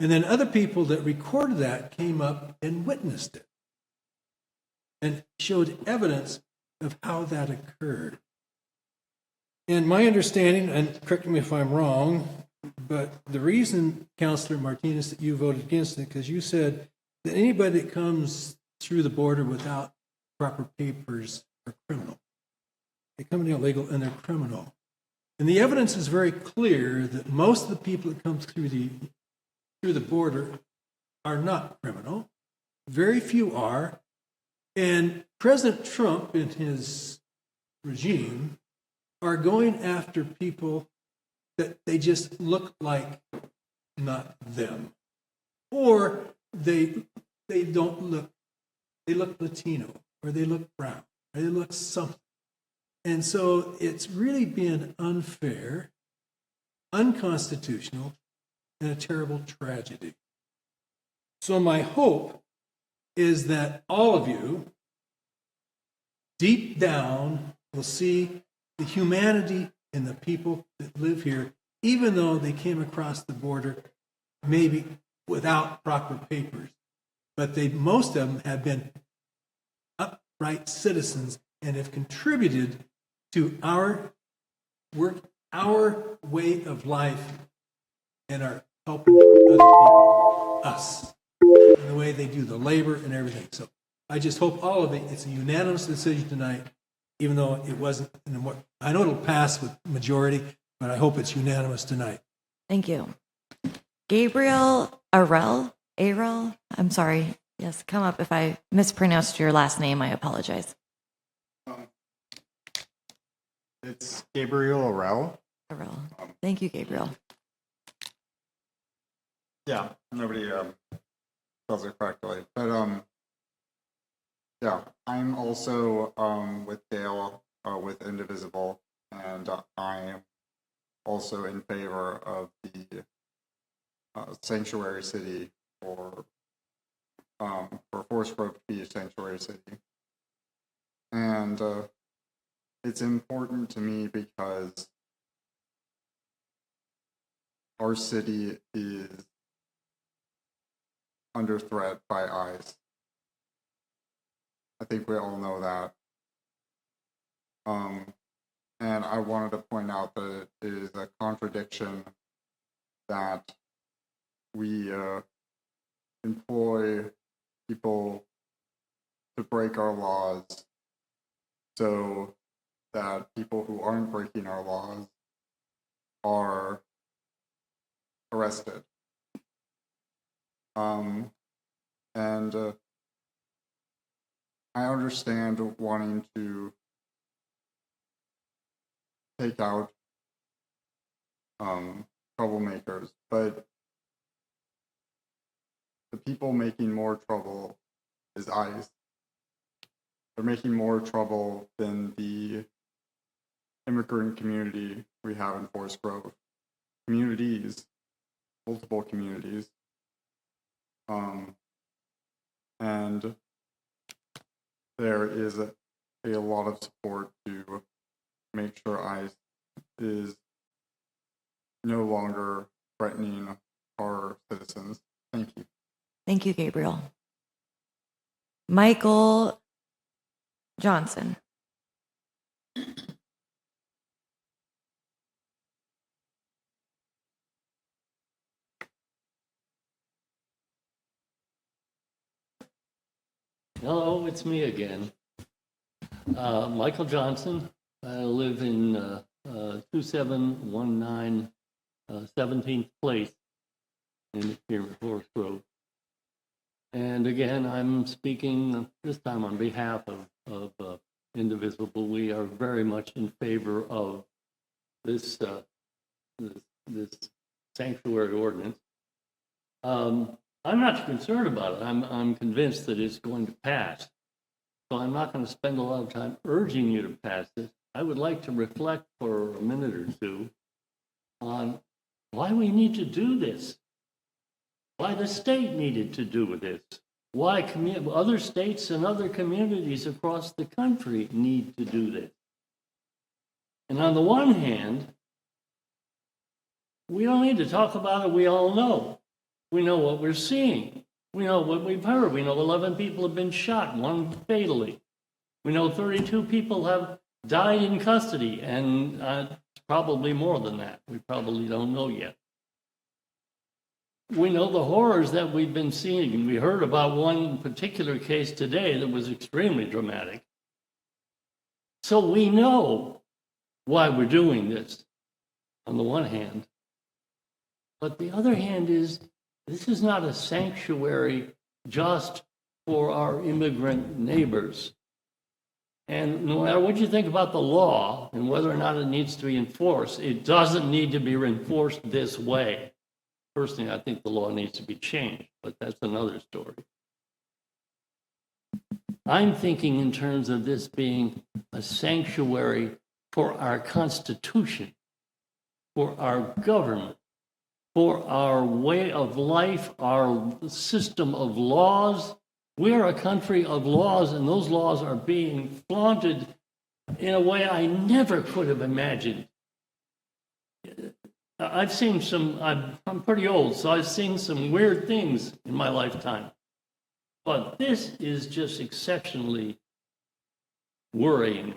And then other people that recorded that came up and witnessed it and showed evidence of how that occurred. And my understanding, and correct me if I'm wrong, but the reason, Councilor Martinez, that you voted against it, because you said that anybody that comes through the border without proper papers are criminal. They come in illegal and they're criminal. And the evidence is very clear that most of the people that come through the border are not criminal. Very few are. And President Trump and his regime are going after people that they just look like not them. Or they don't look, they look Latino, or they look brown, or they look something. And so it's really been unfair, unconstitutional, and a terrible tragedy. So my hope is that all of you, deep down, will see the humanity in the people that live here, even though they came across the border maybe without proper papers. But most of them have been upright citizens and have contributed to our work, our way of life, and are helping other people, us, in the way they do the labor and everything. So I just hope all of it, it's a unanimous decision tonight, even though it wasn't, I know it'll pass with majority, but I hope it's unanimous tonight. Thank you. Gabriel Arel, I'm sorry. Yes, come up. If I mispronounced your last name, I apologize. It's Gabriel Arel. Thank you, Gabriel. Yeah, nobody spells it correctly. But yeah, I'm also with Dale with Indivisible, and I am also in favor of the sanctuary city for Forest Grove to be a sanctuary city. And it's important to me because our city is under threat by ICE. I think we all know that. And I wanted to point out that it is a contradiction that we employ people to break our laws so that people who aren't breaking our laws are arrested. And I understand wanting to take out troublemakers, but the people making more trouble is ICE. They're making more trouble than the immigrant community we have in Forest Grove. Communities, multiple communities. And there is a lot of support to make sure ICE is no longer threatening our citizens. Thank you. Thank you, Gabriel. Michael Johnson. Hello, it's me again. Michael Johnson. I live in 2719 17th Place here in Forest Grove. And again, I'm speaking this time on behalf of Indivisible. We are very much in favor of this sanctuary ordinance. I'm not too concerned about it. I'm convinced that it's going to pass. So I'm not going to spend a lot of time urging you to pass this. I would like to reflect for a minute or two on why we need to do this, why the state needed to do this, why other states and other communities across the country need to do this. And on the one hand, we don't need to talk about it. We all know. We know what we're seeing. We know what we've heard. We know 11 people have been shot, one fatally. We know 32 people have died in custody, and probably more than that. We probably don't know yet. we know the horrors that we've been seeing. And we heard about one particular case today that was extremely dramatic. So we know why we're doing this on the one hand. But the other hand is, this is not a sanctuary just for our immigrant neighbors. And no matter what you think about the law and whether or not it needs to be enforced, it doesn't need to be enforced this way. Personally, I think the law needs to be changed, but that's another story. I'm thinking in terms of this being a sanctuary for our Constitution, for our government, for our way of life, our system of laws. We're a country of laws, and those laws are being flaunted in a way I never could have imagined. I've seen I'm pretty old, so I've seen some weird things in my lifetime. But this is just exceptionally worrying,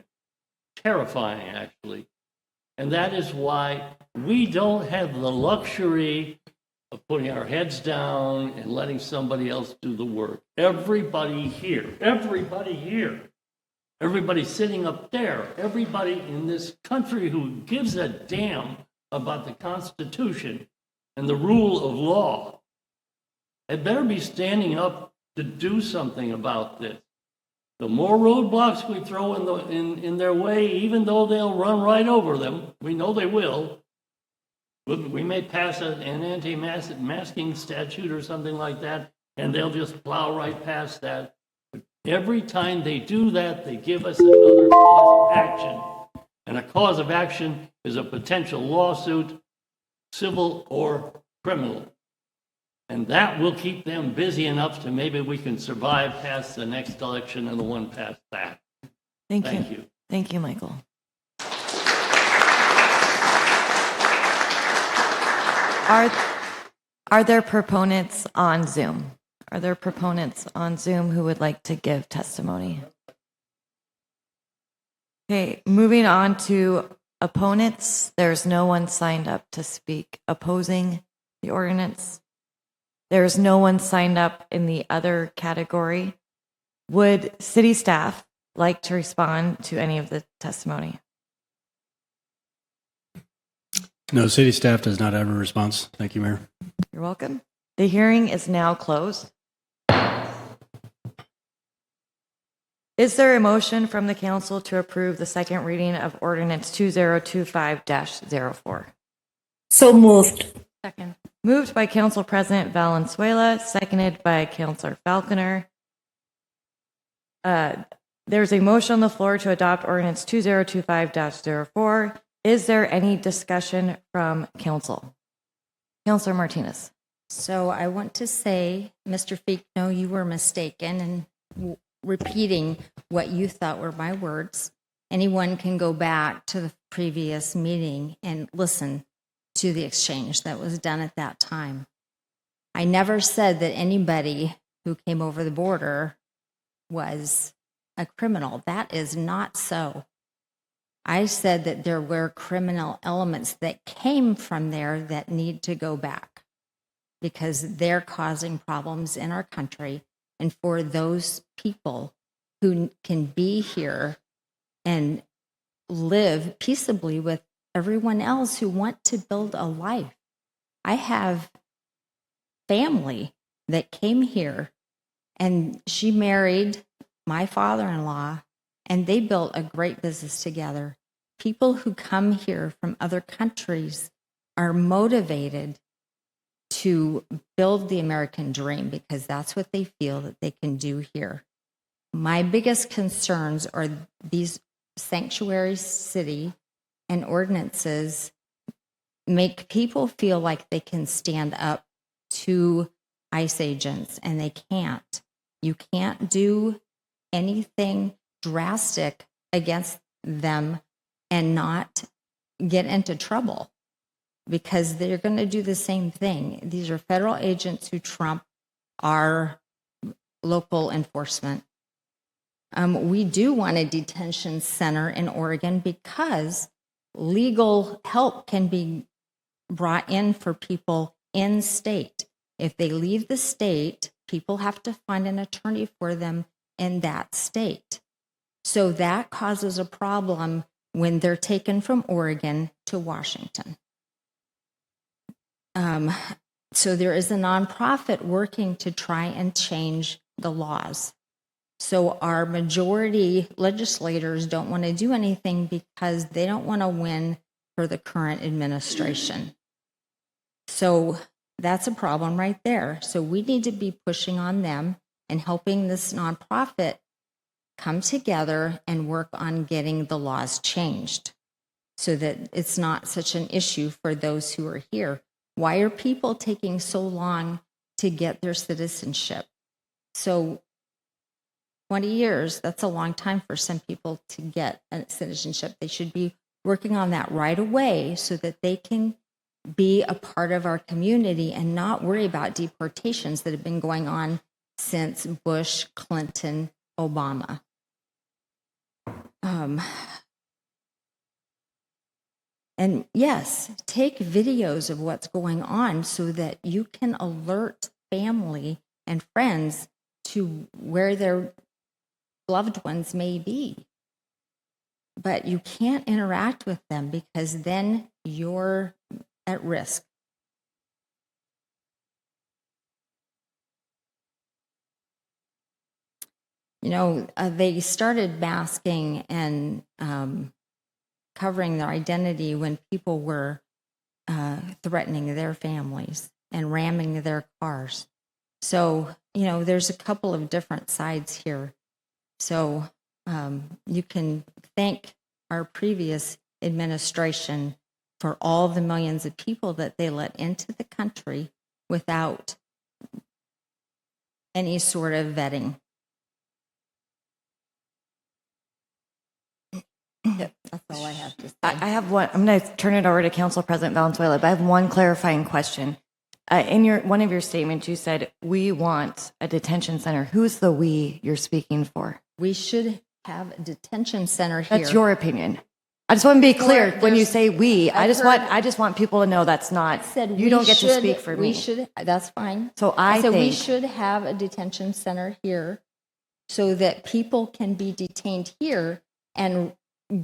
terrifying, actually. And that is why we don't have the luxury of putting our heads down and letting somebody else do the work. Everybody here, everybody sitting up there, everybody in this country who gives a damn about the Constitution and the rule of law had better be standing up to do something about this. The more roadblocks we throw in their way, even though they'll run right over them, we know they will. We may pass an anti-masking statute or something like that, and they'll just plow right past that. But every time they do that, they give us another cause of action. And a cause of action is a potential lawsuit, civil or criminal. And that will keep them busy enough to maybe we can survive past the next election and the one past that. Thank Thank you. you. Thank you, Michael. Are there proponents on Zoom? Are there proponents on Zoom who would like to give testimony? Okay, moving on to opponents. There's no one signed up to speak opposing the ordinance. There's no one signed up in the other category. Would city staff like to respond to any of the testimony? No, city staff does not have a response. Thank you, Mayor. You're welcome. The hearing is now closed. Is there a motion from the council to approve the second reading of ordinance 2025-04? So moved. Second. Moved by Council President Valenzuela, seconded by Councilor Falconer. There's a motion on the floor to adopt ordinance 2025-04. Is there any discussion from council? Councilor Martinez. So I want to say, Mr. Fickno, you were mistaken in repeating what you thought were my words. Anyone can go back to the previous meeting and listen to the exchange that was done at that time. I never said that anybody who came over the border was a criminal. That is not so. I said that there were criminal elements that came from there that need to go back because they're causing problems in our country. And for those people who can be here and live peaceably with everyone else who want to build a life. I have family that came here and she married my father-in-law and they built a great business together. People who come here from other countries are motivated to build the American dream because that's what they feel that they can do here. My biggest concerns are these sanctuary city and ordinances make people feel like they can stand up to ICE agents and they can't. You can't do anything drastic against them and not get into trouble because they're going to do the same thing. These are federal agents who trump our local enforcement. We do want a detention center in Oregon because legal help can be brought in for people in state. If they leave the state, people have to find an attorney for them in that state. So that causes a problem when they're taken from Oregon to Washington. So there is a nonprofit working to try and change the laws. So our majority legislators don't want to do anything because they don't want to win for the current administration. So that's a problem right there. So we need to be pushing on them and helping this nonprofit come together and work on getting the laws changed so that it's not such an issue for those who are here. Why are people taking so long to get their citizenship? So 20 years, that's a long time for some people to get a citizenship. They should be working on that right away so that they can be a part of our community and not worry about deportations that have been going on since Bush, Clinton, Obama. And yes, take videos of what's going on so that you can alert family and friends to where their loved ones may be. But you can't interact with them because then you're at risk. You know, they started masking and covering their identity when people were threatening their families and ramming their cars. So, you know, there's a couple of different sides here. So you can thank our previous administration for all the millions of people that they let into the country without any sort of vetting. That's all I have to say. I have one. I'm going to turn it over to Council President Valenzuela, but I have one clarifying question. In one of your statements, you said, we want a detention center. Who's the we you're speaking for? We should have a detention center here. That's your opinion. I just want to be clear when you say we. I just want people to know that's not. You don't get to speak for me. We should. That's fine. So I think we should have a detention center here, so that people can be detained here and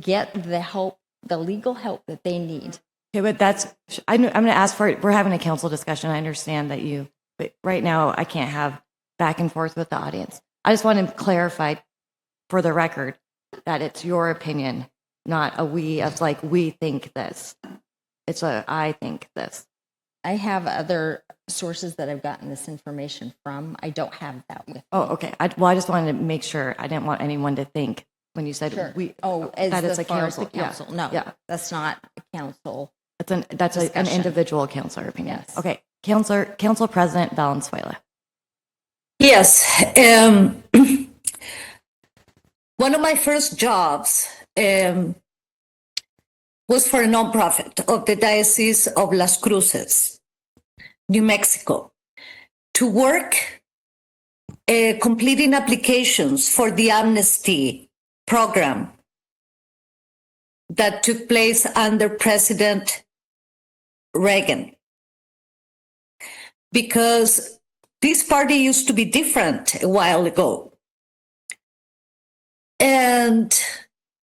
get the help, the legal help that they need. Okay, but I'm going to ask for it. We're having a council discussion. I understand that but right now I can't have back and forth with the audience. I just want to clarify for the record that it's your opinion, not a we of like, we think this. It's a, I think this. I have other sources that I've gotten this information from. I don't have that with me. Oh, okay. I just wanted to make sure. I didn't want anyone to think when you said we. Oh, that it's a council. council. No, yeah. That's not a council. That's an individual counselor opinion. Yes. Okay. Council President Valenzuela. Yes. One of my first jobs was for a nonprofit of the Diocese of Las Cruces, New Mexico, to work completing applications for the amnesty program that took place under President Reagan. Because this party used to be different a while ago. And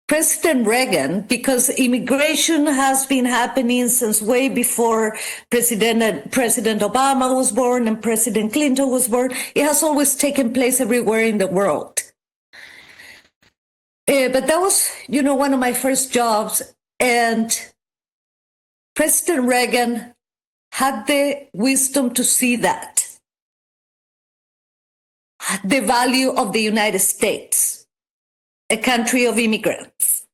President Reagan, because immigration has been happening since way before President Obama was born and President Clinton was born, it has always taken place everywhere in the world. But that was, one of my first jobs. And President Reagan had the wisdom to see that, the value of the United States, a country of immigrants.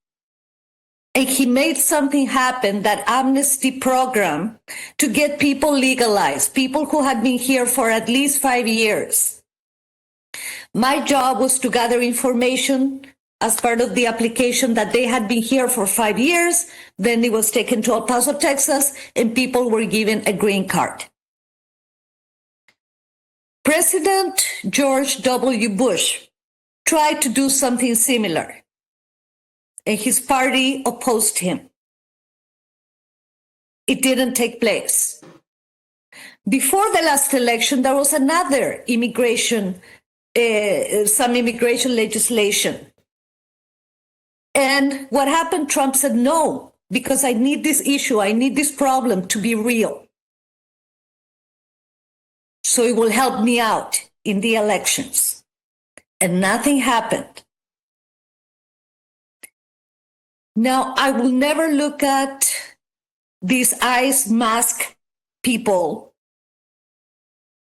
And he made something happen, that amnesty program, to get people legalized, people who had been here for at least 5 years. My job was to gather information as part of the application that they had been here for 5 years. Then it was taken to El Paso, Texas, and people were given a green card. President George W. Bush tried to do something similar, and his party opposed him. It didn't take place. Before the last election, there was another some immigration legislation. And what happened? Trump said, no, because I need this issue, I need this problem to be real. So it will help me out in the elections. And nothing happened. Now, I will never look at these ICE mask people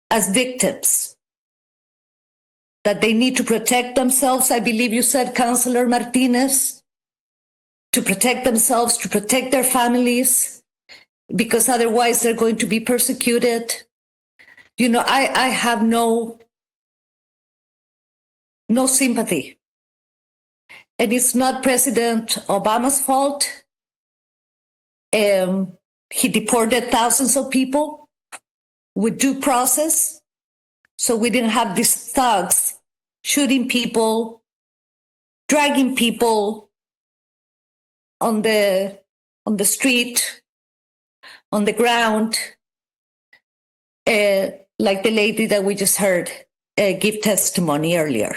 as victims, that they need to protect themselves. I believe you said, Councilor Martinez, to protect themselves, to protect their families, because otherwise they're going to be persecuted. You know, I have no sympathy. And it's not President Obama's fault. He deported thousands of people with due process. So we didn't have these thugs shooting people, dragging people on the street, on the ground, like the lady that we just heard give testimony earlier.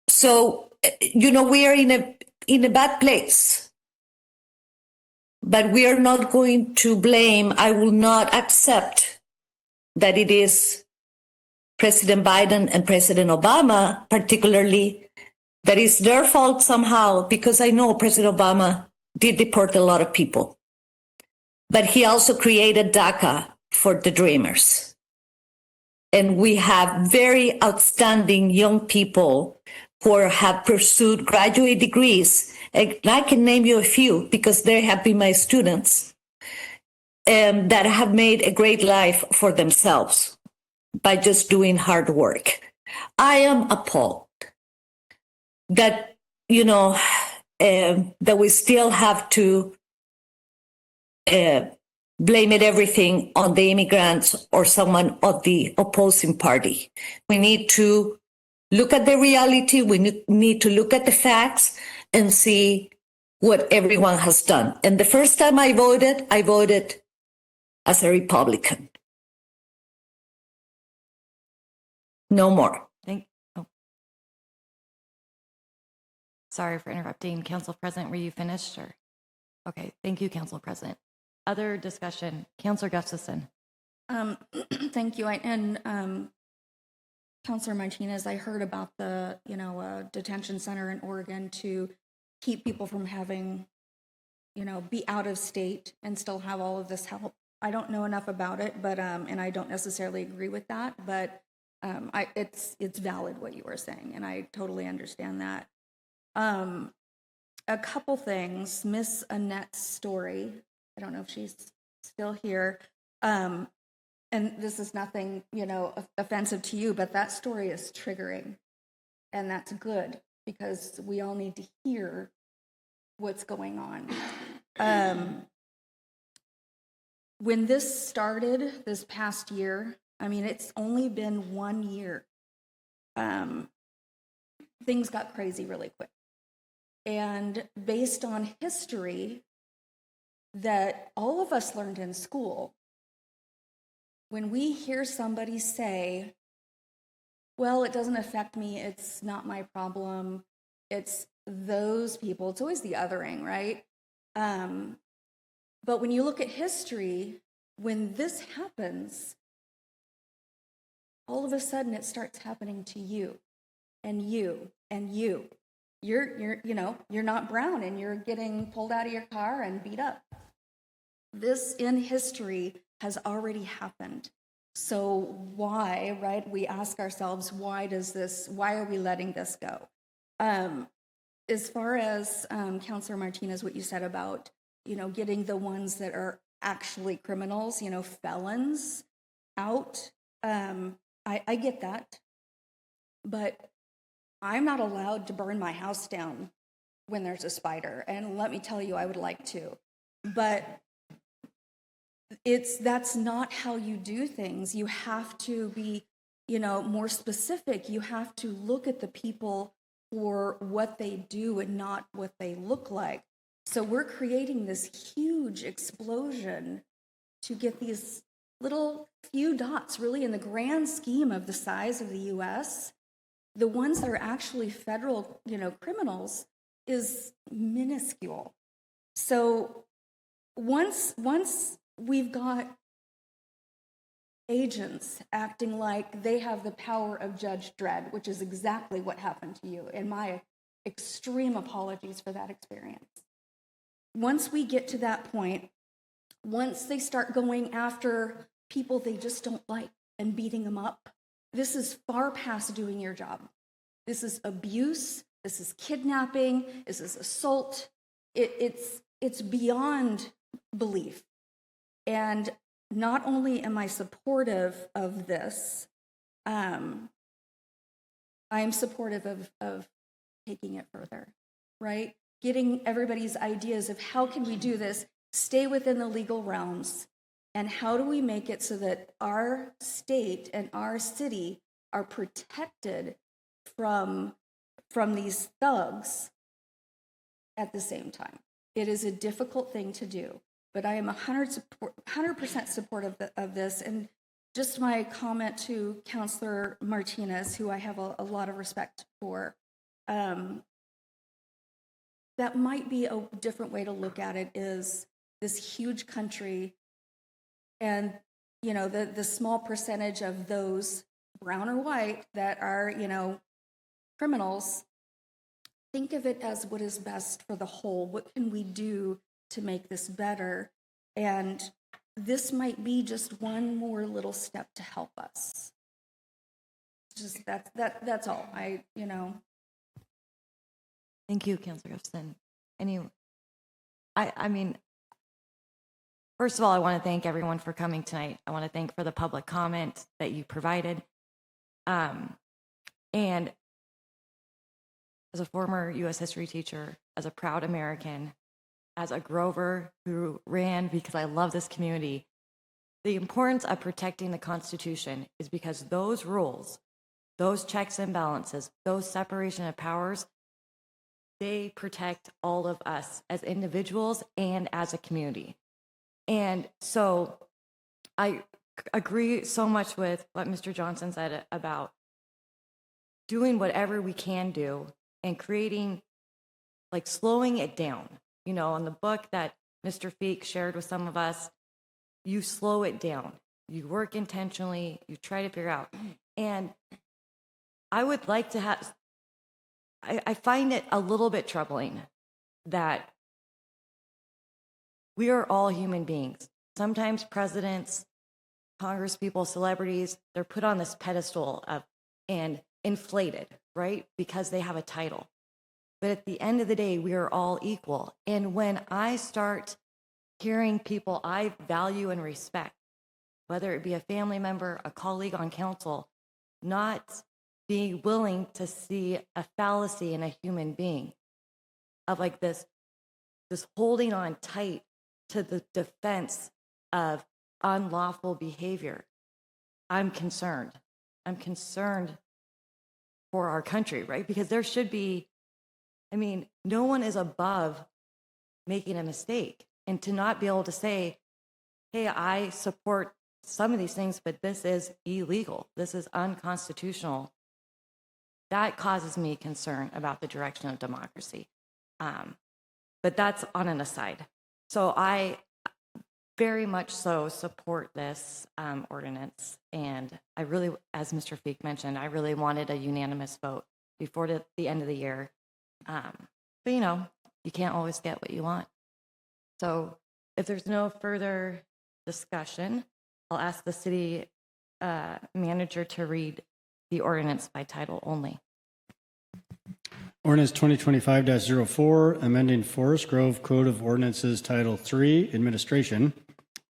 So, you know, we are in a bad place, but we are not going to blame. I will not accept that it is President Biden and President Obama, particularly, that is their fault somehow, because I know President Obama did deport a lot of people, but he also created DACA for the dreamers. And we have very outstanding young people who have pursued graduate degrees. And I can name you a few because they have been my students, that have made a great life for themselves by just doing hard work. I am appalled that, you know, that we still have to blame everything on the immigrants or someone of the opposing party. We need to look at the reality. We need to look at the facts and see what everyone has done. And the first time I voted as a Republican. No more. Sorry for interrupting. Council President, were you finished? Or? Okay, thank you, Council President. Other discussion? Councilor Gustafson. Thank you. Councilor Martinez, I heard about the, detention center in Oregon to keep people from having, be out of state and still have all of this help. I don't know enough about it, but and I don't necessarily agree with that, but it's valid what you were saying, and I totally understand that. A couple things. Miss Annette's story. I don't know if she's still here. And this is nothing, offensive to you, but that story is triggering. And that's good because we all need to hear what's going on. When this started this past year, I mean, it's only been 1 year. Things got crazy really quick. And based on history that all of us learned in school, when we hear somebody say, well, it doesn't affect me, it's not my problem, it's those people, it's always the othering, right? But when you look at history, when this happens, all of a sudden it starts happening to you and you and you. You're not brown and you're getting pulled out of your car and beat up. This in history has already happened. So why, right? We ask ourselves, why are we letting this go? As far as Councilor Martinez, what you said about, getting the ones that are actually criminals, felons out, I get that. But I'm not allowed to burn my house down when there's a spider. And let me tell you, I would like to. But that's not how you do things. You have to be, more specific. You have to look at the people for what they do and not what they look like. So we're creating this huge explosion to get these little few dots, really in the grand scheme of the size of the US, the ones that are actually federal, criminals is minuscule. So once we've got agents acting like they have the power of Judge Dredd, which is exactly what happened to you, and my extreme apologies for that experience. Once we get to that point, once they start going after people they just don't like and beating them up, this is far past doing your job. This is abuse, this is kidnapping, this is assault. It's beyond belief. And not only am I supportive of this, I'm supportive of taking it further, right? Getting everybody's ideas of how can we do this, stay within the legal realms, and how do we make it so that our state and our city are protected from these thugs at the same time. It is a difficult thing to do, but I am 100% supportive of this. And just my comment to Councilor Martinez, who I have a lot of respect for, that might be a different way to look at it, is this huge country and, the small percentage of those, brown or white, that are, criminals. Think of it as what is best for the whole. What can we do to make this better? And this might be just one more little step to help us. Just that's all. Thank you, Councilor Gustafson. I mean, first of all, I want to thank everyone for coming tonight. I want to thank for the public comment that you provided. And as a former U.S. history teacher, as a proud American, as a Grover who ran because I love this community, the importance of protecting the Constitution is because those rules, those checks and balances, those separation of powers, they protect all of us as individuals and as a community. And so I agree so much with what Mr. Johnson said about doing whatever we can do and creating, like slowing it down. In the book that Mr. Feek shared with some of us, you slow it down. You work intentionally, you try to figure out. And I would like to have, I find it a little bit troubling that we are all human beings. Sometimes presidents, congresspeople, celebrities, they're put on this pedestal and inflated, right? Because they have a title. But at the end of the day, we are all equal. And when I start hearing people I value and respect, whether it be a family member, a colleague on council, not being willing to see a fallacy in a human being, of like this holding on tight to the defense of unlawful behavior, I'm concerned. I'm concerned for our country, right? Because there should be, no one is above making a mistake. And to not be able to say, hey, I support some of these things, but this is illegal, this is unconstitutional, that causes me concern about the direction of democracy. But that's on an aside. So I very much so support this ordinance. And I really, as Mr. Feek mentioned, I really wanted a unanimous vote before the end of the year. But you can't always get what you want. So if there's no further discussion, I'll ask the city manager to read the ordinance by title only. Ordinance 2025-04, amending Forest Grove Code of Ordinances Title 3, Administration,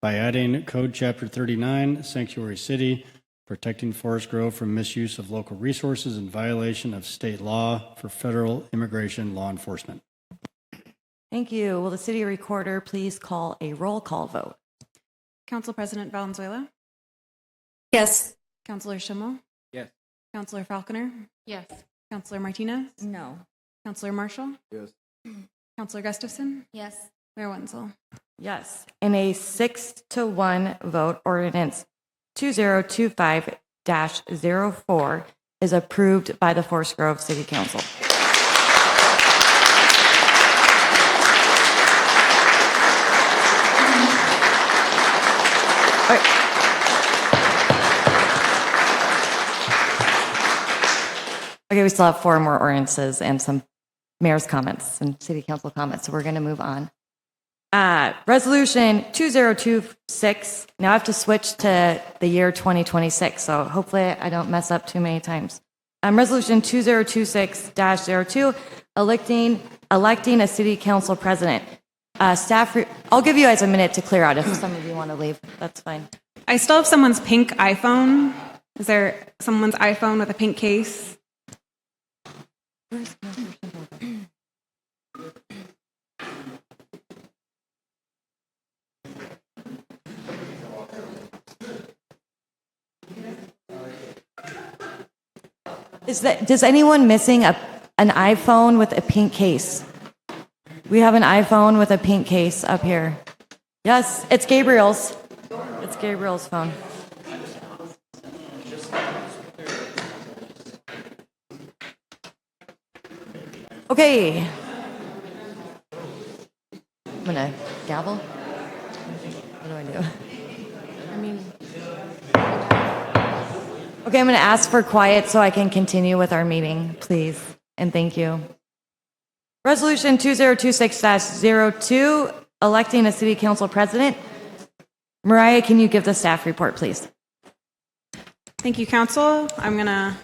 by adding Code Chapter 39, Sanctuary City, protecting Forest Grove from misuse of local resources in violation of state law for federal immigration law enforcement. Thank you. Will the city recorder please call a roll call vote? Council President Valenzuela? Yes. Councilor Schimmel? Yes. Councilor Falconer? Yes. Councilor Martinez? No. Councilor Marshall? Yes. Councilor Gustafson? Yes. Mayor Wenzel? Yes. In a 6-1 vote, ordinance 2025-04 is approved by the Forest Grove City Council. Okay, we still have 4 more ordinances and some mayor's comments and city council comments, so we're going to move on. Resolution 2026, now I have to switch to the year 2026, so hopefully I don't mess up too many times. Resolution 2026-02, electing a city council president. Staff, I'll give you guys a minute to clear out if some of you want to leave. That's fine. I still have someone's pink iPhone. Is there someone's iPhone with a pink case? Does anyone missing an iPhone with a pink case? We have an iPhone with a pink case up here. Yes, it's Gabriel's. It's Gabriel's phone. Okay. I'm gonna gavel. What do I do? Okay, I'm going to ask for quiet so I can continue with our meeting, please. And thank you. Resolution 2026-02, electing a city council president. Mariah, can you give the staff report, please? Thank you, Council. I'm going to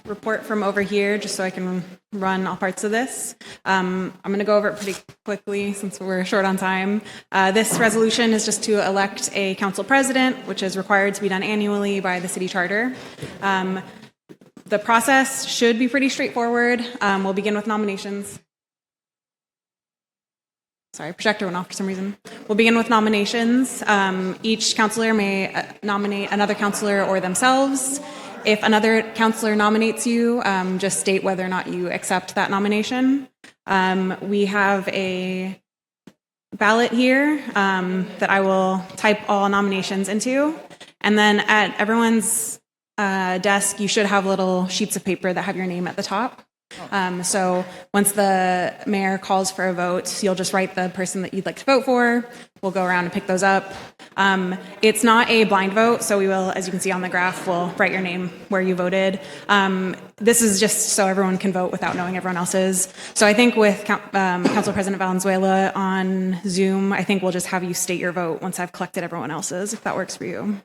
report from over here just so I can run all parts of this. I'm going to go over it pretty quickly since we're short on time. This resolution is just to elect a council president, which is required to be done annually by the city charter. The process should be pretty straightforward. We'll begin with nominations. Sorry, projector went off for some reason. We'll begin with nominations. Each councilor may nominate another councilor or themselves. If another councilor nominates you, just state whether or not you accept that nomination. We have a ballot here that I will type all nominations into. And then at everyone's desk, you should have little sheets of paper that have your name at the top. So once the mayor calls for a vote, you'll just write the person that you'd like to vote for. We'll go around and pick those up. It's not a blind vote, so we will, as you can see on the graph, we'll write your name where you voted. This is just so everyone can vote without knowing everyone else's. So I think with Council President Valenzuela on Zoom, I think we'll just have you state your vote once I've collected everyone else's, if that works for you.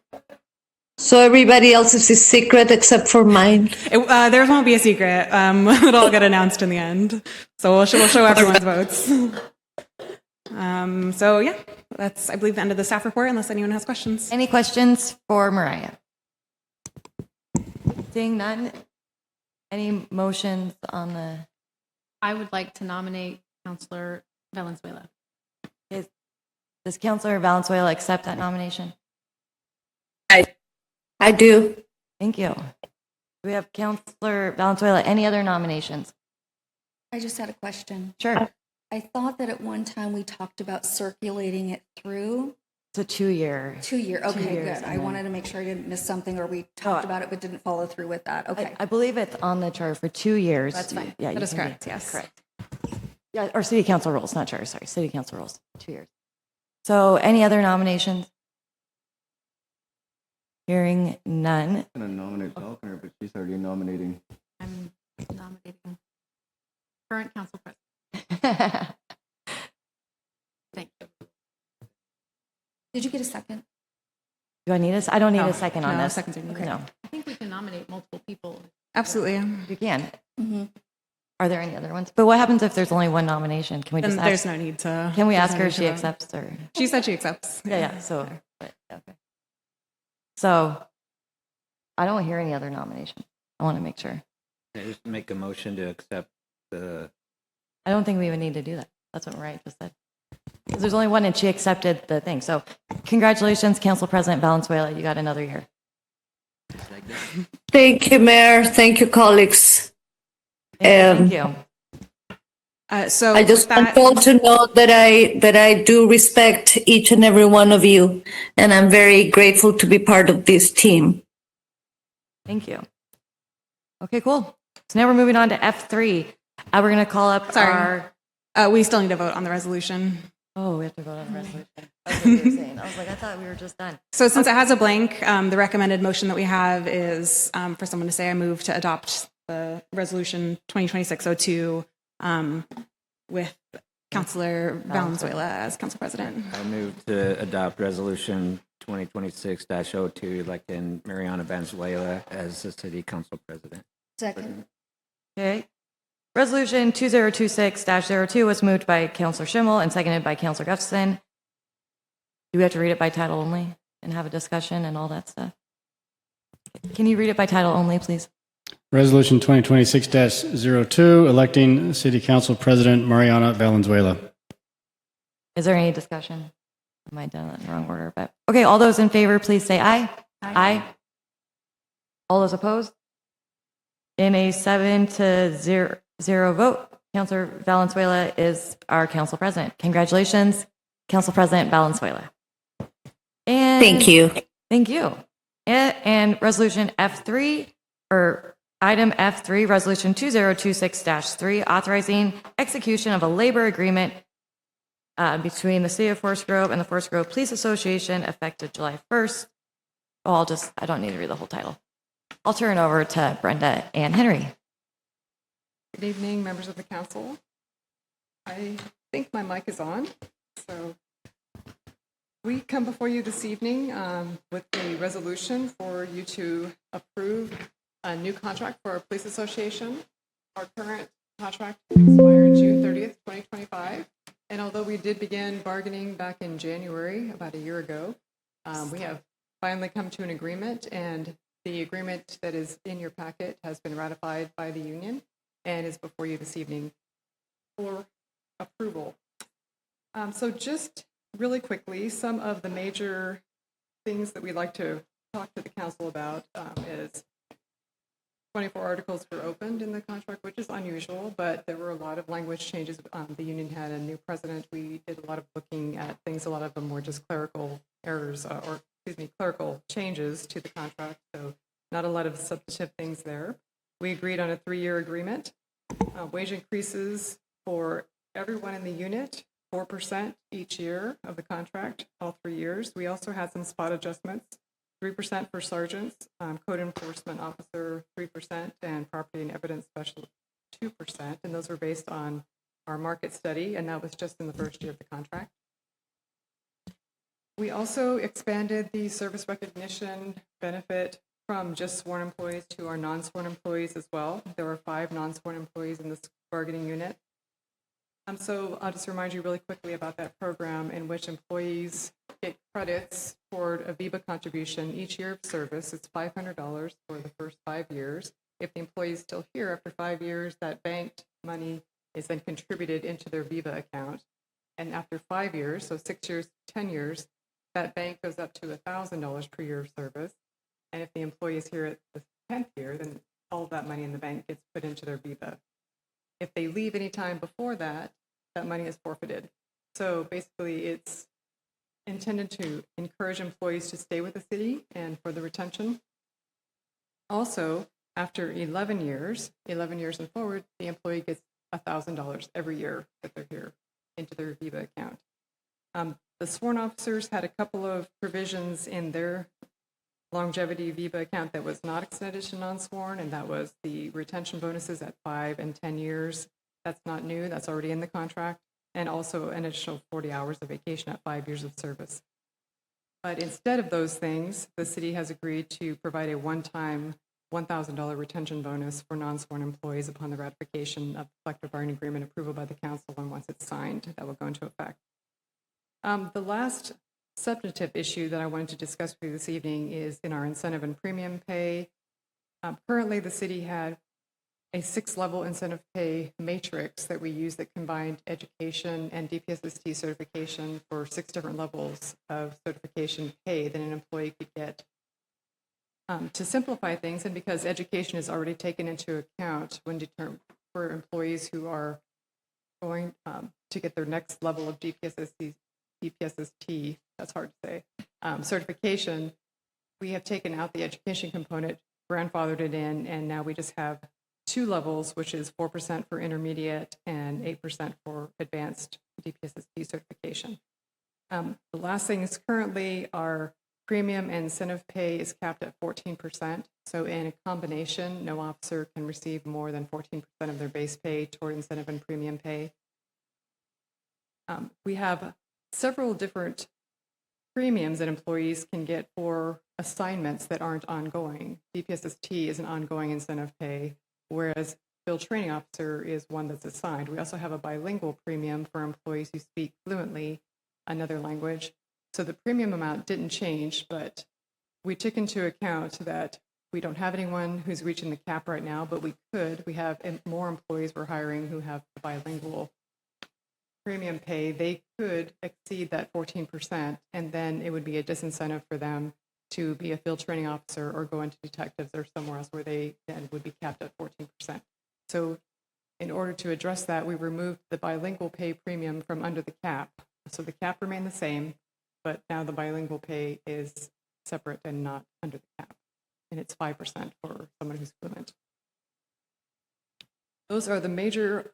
So everybody else's is secret except for mine. There won't be a secret. It'll all get announced in the end. So we'll show everyone's votes. So yeah, that's, I believe, the end of the staff report, unless anyone has questions. Any questions for Mariah? Seeing none, any motions on the... I would like to nominate Councilor Valenzuela. Does Councilor Valenzuela accept that nomination? I do. Thank you. We have Councilor Valenzuela. Any other nominations? I just had a question. Sure. I thought that at one time we talked about circulating it through. It's a 2-year. 2-year. Okay, 2 years, good. I and wanted to make sure I didn't miss something, or we talked about it but didn't follow through with that. Okay. I believe it's on the chart for 2 years. That's fine. Yeah, That you is can correct, be- yes. Correct. Yeah, or city council rules, not charter, sorry. City council rules, 2 years. So any other nominations? Hearing none. I'm going to nominate Falconer, but she's already nominating. I'm nominating current council president. Thank you. Did you get a second? Do I need a, I don't need No. a second on No, this. seconds are needed. No, I think we can nominate multiple people. Absolutely. you can. Mm-hmm. Are there any other ones? But what happens if there's only one nomination? Can we Then just there's ask? no need to. Can we there's ask no her need if to she vote. accepts or? She said she accepts. Yeah. So, okay. So, I don't hear any other nominations. I want to make sure. I just make a motion to accept the. I don't think we even need to do that. That's what Mariah just said. Because there's only one, and she accepted the thing. So, congratulations, Council President Valenzuela. You got another year. Thank you, Mayor. Thank you, colleagues. Thank you. So I just with want that, you all to know that I do respect each and every one of you, and I'm very grateful to be part of this team. Thank you. Okay, cool. So now we're moving on to F3. We're going to call up Sorry. We still need to vote on the resolution. Oh, we have to vote on the resolution. That's what you were saying. I was like, I thought we were just done. So since it has a blank, the recommended motion that we have is for someone to say, I move to adopt the resolution 2026-02 with Councilor Valenzuela as council president. I move to adopt resolution 2026-02, electing Mariana Valenzuela as the city council president. Second. Okay. Resolution 2026-02 was moved by Councilor Schimmel and seconded by Councilor Gustafson. Do we have to read it by title only and have a discussion and all that stuff? Can you read it by title only, please? Resolution 2026-02, electing City Council President Mariana Valenzuela. Is there any discussion? I might have done it in the wrong order, but okay. All those in favor, please say aye. Aye. All those opposed? In a 7-0 vote, Councilor Valenzuela is our council president. Congratulations, Council President Valenzuela. And Thank you. Thank you. And resolution F3, or item F3, resolution 2026-3, authorizing execution of a labor agreement between the City of Forest Grove and the Forest Grove Police Association effective July 1st. Oh, I don't need to read the whole title. I'll turn it over to Brenda Ann Henry. Good evening, members of the council. I think my mic is on. So we come before you this evening with a resolution for you to approve a new contract for our police association. Our current contract expired June 30th, 2025. And although we did begin bargaining back in January, about a year ago, we have finally come to an agreement, and the agreement that is in your packet has been ratified by the union and is before you this evening for approval. So just really quickly, some of the major things that we'd like to talk to the council about is 24 articles were opened in the contract, which is unusual, but there were a lot of language changes. The union had a new president. We did a lot of looking at things. A lot of them were just clerical errors, clerical changes to the contract. So not a lot of substantive things there. We agreed on a 3-year agreement. Wage increases for everyone in the unit, 4% each year of the contract, all 3 years. We also had some spot adjustments, 3% for sergeants, code enforcement officer, 3%, and property and evidence specialist, 2%. And those were based on our market study, and that was just in the first year of the contract. We also expanded the service recognition benefit from just sworn employees to our non-sworn employees as well. There were 5 non-sworn employees in this bargaining unit. So I'll just remind you really quickly about that program in which employees get credits toward a VIBA contribution each year of service. It's $500 for the first 5 years. If the employee is still here after 5 years, that banked money is then contributed into their VIBA account. And after 5 years, so 6 years, 10 years, that bank goes up to $1,000 per year of service. And if the employee is here at the 10th year, then all of that money in the bank gets put into their VIBA. If they leave any time before that, that money is forfeited. So basically, it's intended to encourage employees to stay with the city and for the retention. Also, after 11 years and forward, the employee gets $1,000 every year that they're here into their VIBA account. The sworn officers had a couple of provisions in their longevity VIBA account that was not extended to non-sworn, and that was the retention bonuses at 5 and 10 years. That's not new, that's already in the contract, and also an additional 40 hours of vacation at 5 years of service. But instead of those things, the city has agreed to provide a one-time $1,000 retention bonus for non-sworn employees upon the ratification of the collective bargaining agreement approval by the council, and once it's signed, that will go into effect. The last substantive issue that I wanted to discuss with you this evening is in our incentive and premium pay. Currently, the city had a 6-level incentive pay matrix that we use that combined education and DPSST certification for 6 different levels of certification pay that an employee could get. To simplify things, and because education is already taken into account when for employees who are going to get their next level of DPSST, that's hard to say, certification, we have taken out the education component, grandfathered it in, and now we just have 2 levels, which is 4% for intermediate and 8% for advanced DPSST certification. The last thing is currently our premium and incentive pay is capped at 14%. So in a combination, no officer can receive more than 14% of their base pay toward incentive and premium pay. We have several different premiums that employees can get for assignments that aren't ongoing. DPSST is an ongoing incentive pay, whereas field training officer is one that's assigned. We also have a bilingual premium for employees who speak fluently another language. So the premium amount didn't change, but we took into account that we don't have anyone who's reaching the cap right now, but we could. We have more employees we're hiring who have bilingual premium pay. They could exceed that 14%, and then it would be a disincentive for them to be a field training officer or go into detectives or somewhere else where they then would be capped at 14%. So in order to address that, we removed the bilingual pay premium from under the cap. So the cap remained the same, but now the bilingual pay is separate and not under the cap. And it's 5% for someone who's fluent. Those are the major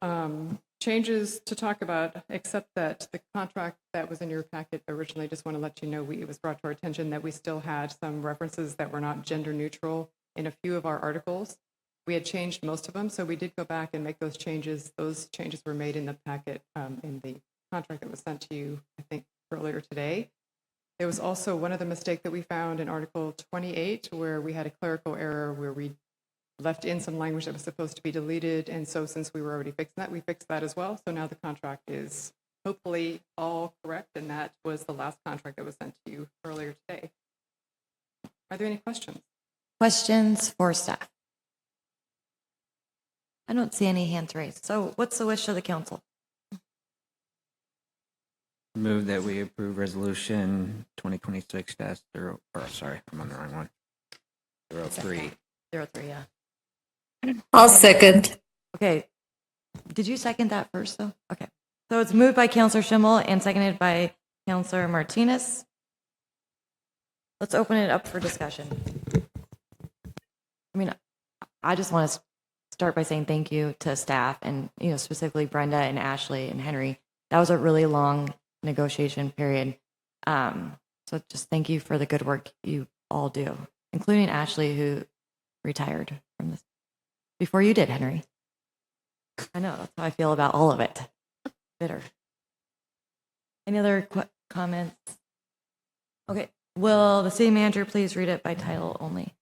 changes to talk about, except that the contract that was in your packet originally, just want to let you know, it was brought to our attention that we still had some references that were not gender neutral in a few of our articles. We had changed most of them, so we did go back and make those changes. Those changes were made in the packet in the contract that was sent to you, I think, earlier today. There was also one other mistake that we found in Article 28, where we had a clerical error where we left in some language that was supposed to be deleted. And so since we were already fixing that, we fixed that as well. So now the contract is hopefully all correct. And that was the last contract that was sent to you earlier today. Are there any questions? Questions for staff? I don't see any hands raised. So what's the wish of the council? Move that we approve resolution 2026-0, or sorry, I'm on the wrong one. 03. 03, yeah. I'll second. Okay. Did you second that first, though? Okay. So it's moved by Counselor Schimmel and seconded by Counselor Martinez. Let's open it up for discussion. I mean, I just want to start by saying thank you to staff and, specifically Brenda and Ashley and Henry. That was a really long negotiation period. So just thank you for the good work you all do, including Ashley, who retired from this before you did, Henry. I know, that's how I feel about all of it. Bitter. Any other comments? Okay, will the city manager please read it by title only?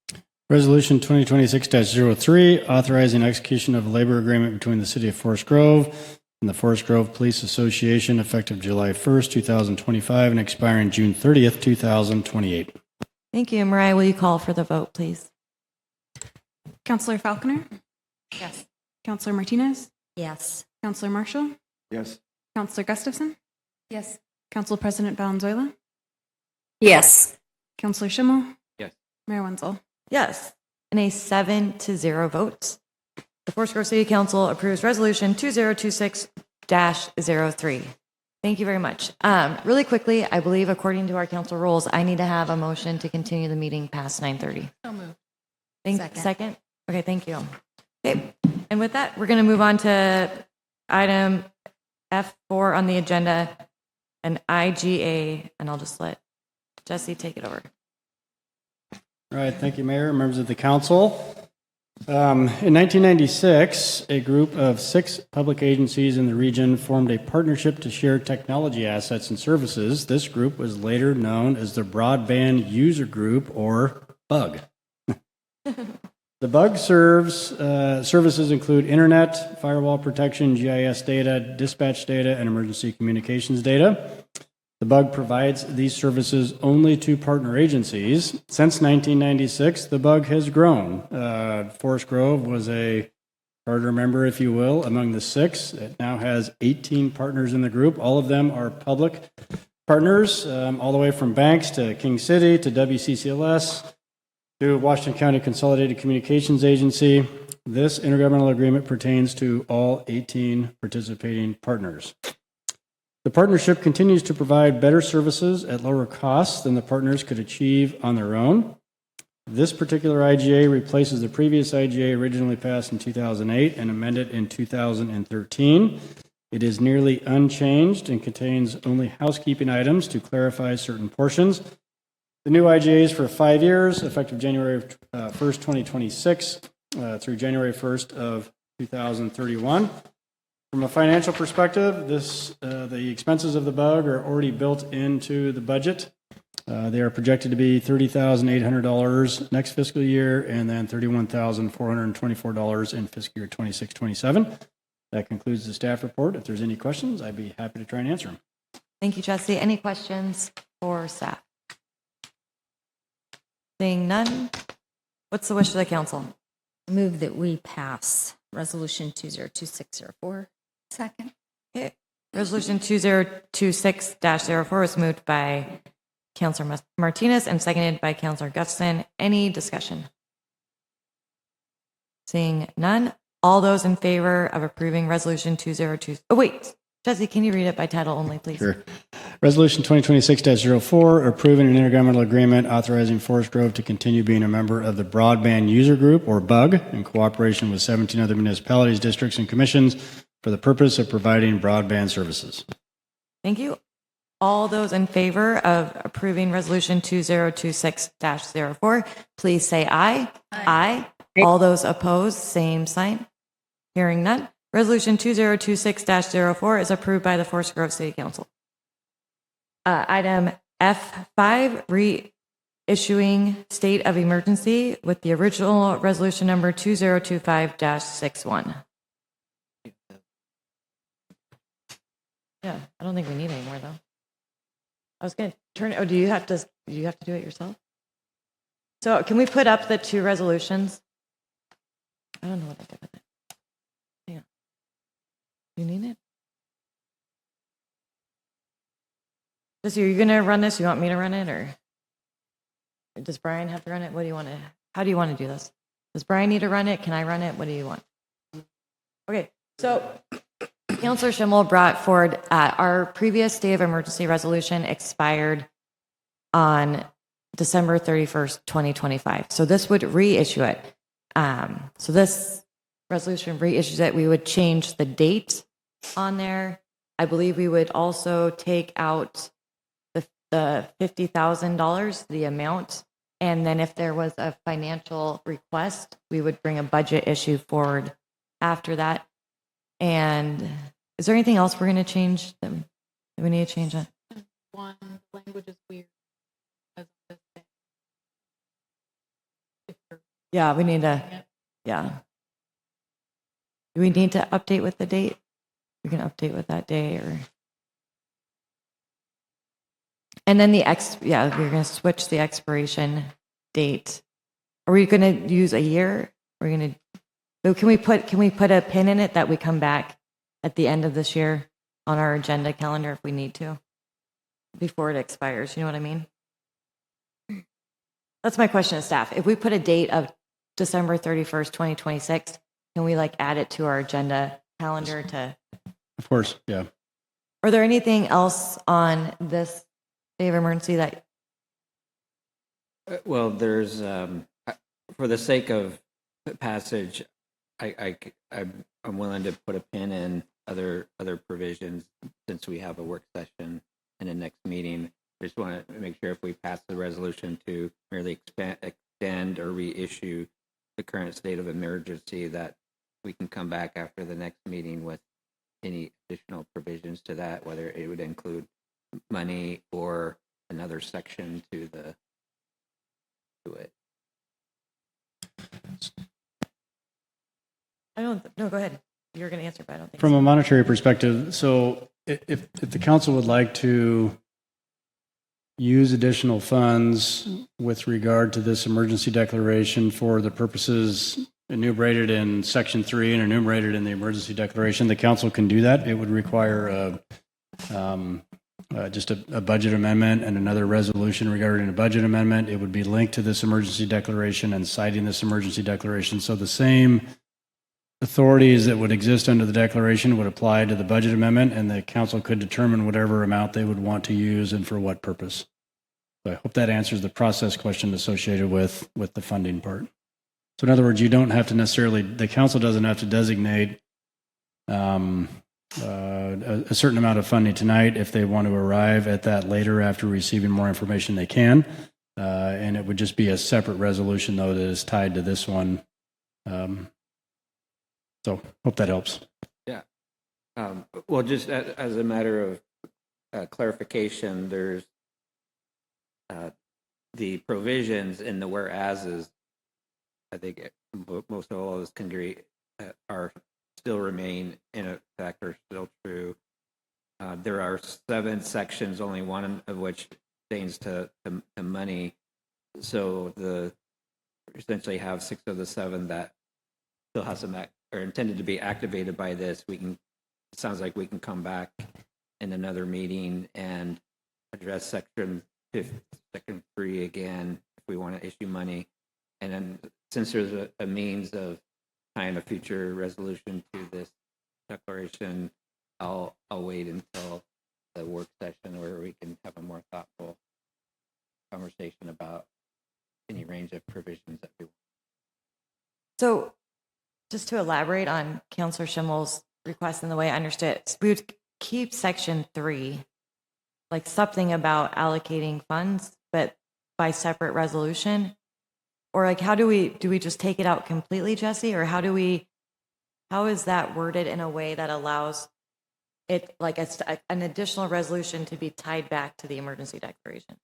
Resolution 2026-03, authorizing execution of a labor agreement between the City of Forest Grove and the Forest Grove Police Association effective July 1st, 2025 and expiring June 30th, 2028. Thank you. Mariah, will you call for the vote, please? Counselor Falconer? Yes. Counselor Martinez? Yes. Counselor Marshall? Yes. Counselor Gustafson? Yes. Council President Valenzuela? Yes. Counselor Schimmel? Yes. Mayor Wenzel? Yes. In a 7-0 vote, the Forest Grove City Council approves Resolution 2026-03. Thank you very much. Really quickly, I believe according to our council rules, I need to have a motion to continue the meeting past 9:30. So moved. Second? Okay, thank you. Okay, and with that, we're going to move on to item F4 on the agenda, and IGA, and I'll just let Jesse take it over. All right, thank you, Mayor, members of the council. In 1996, a group of 6 public agencies in the region formed a partnership to share technology assets and services. This group was later known as the Broadband User Group, or BUG. The BUG services include internet, firewall protection, GIS data, dispatch data, and emergency communications data. The BUG provides these services only to partner agencies. Since 1996, the BUG has grown. Forest Grove was a charter member, if you will, among the 6. It now has 18 partners in the group. All of them are public partners, all the way from banks to King City to WCCLS, To Washington County Consolidated Communications Agency, this intergovernmental agreement pertains to all 18 participating partners. The partnership continues to provide better services at lower costs than the partners could achieve on their own. This particular IGA replaces the previous IGA originally passed in 2008 and amended in 2013. It is nearly unchanged and contains only housekeeping items to clarify certain portions. The new IGA is for 5 years, effective January 1st, 2026 through January 1st of 2031. From a financial perspective, the expenses of the BUG are already built into the budget. They are projected to be $30,800 next fiscal year and then $31,424 in fiscal year 26-27. That concludes the staff report. If there's any questions, I'd be happy to try and answer them. Thank you, Jesse. Any questions for staff? Seeing none, what's the wish of the council? Move that we pass Resolution 202604. Second. Okay. Resolution 2026-04 was moved by Councilor Martinez and seconded by Councilor Gustafson. Any discussion? Seeing none, all those in favor of approving Resolution 202. Oh, wait, Jesse, can you read it by title only, please? Sure. Resolution 2026-04, approving an intergovernmental agreement authorizing Forest Grove to continue being a member of the Broadband User Group, or BUG, in cooperation with 17 other municipalities, districts, and commissions for the purpose of providing broadband services. Thank you. All those in favor of approving Resolution 2026-04, please say aye. Aye. All those opposed, same sign. Hearing none. Resolution 2026-04 is approved by the Forest Grove City Council. Item F5, reissuing state of emergency with the original resolution number 2025-61. Yeah, I don't think we need any more though. I was going to turn it. Oh, do you have to do it yourself? So can we put up the two resolutions? I don't know what I did with it. Hang on. You need it? Jesse, are you going to run this? You want me to run it, or does Brian have to run it? What do you want to? How do you want to do this? Does Brian need to run it? Can I run it? What do you want? Okay, so Councilor Schimmel brought forward our previous state of emergency resolution expired on December 31st, 2025. So this would reissue it. So this resolution reissues it. We would change the date on there. I believe we would also take out the $50,000, the amount. And then if there was a financial request, we would bring a budget issue forward after that. And is there anything else we're going to change? Do we need to change it? One, language is weird. Yeah, we need to, yeah. Do we need to update with the date? We can update with that day or. And then we're going to switch the expiration date. Are we going to use a year? We're going to, can we put a pin in it that we come back at the end of this year on our agenda calendar if we need to, before it expires? You know what I mean? That's my question to staff. If we put a date of December 31st, 2026, can we add it to our agenda calendar to? Of course, yeah. Are there anything else on this state of emergency that? Well, there's, for the sake of passage, I'm willing to put a pin in other provisions since we have a work session in the next meeting. I just want to make sure if we pass the resolution to merely extend or reissue the current state of emergency, that we can come back after the next meeting with any additional provisions to that, whether it would include money or another section to it. No, go ahead. You're going to answer, but I don't think From so. a monetary perspective, so if the council would like to use additional funds with regard to this emergency declaration for the purposes enumerated in Section 3 and enumerated in the emergency declaration, the council can do that. It would require just a budget amendment and another resolution regarding a budget amendment. It would be linked to this emergency declaration and citing this emergency declaration. So the same authorities that would exist under the declaration would apply to the budget amendment, and the council could determine whatever amount they would want to use and for what purpose. So I hope that answers the process question associated with the funding part. So in other words, you don't have to necessarily, the council doesn't have to designate a certain amount of funding tonight. If they want to arrive at that later after receiving more information, they can. And it would just be a separate resolution, though, that is tied to this one. So hope that helps. Yeah. Well, just as a matter of clarification, there's the provisions in the whereases. I think most of all those can agree are still remain in effect, are still true. There are 7 sections, only one of which pertains to money. So essentially have 6 of the 7 that still has some are intended to be activated by this. It sounds like we can come back in another meeting and address section 3 again if we want to issue money. And then since there's a means of tying a future resolution to this declaration, I'll wait until the work session where we can have a more thoughtful conversation about any range of provisions that we want. So just to elaborate on Councilor Schimmel's request and the way I understood it, we would keep section 3, like something about allocating funds, but by separate resolution. Or like, how do we just take it out completely, Jesse? Or how is that worded in a way that allows it like an additional resolution to be tied back to the emergency declaration?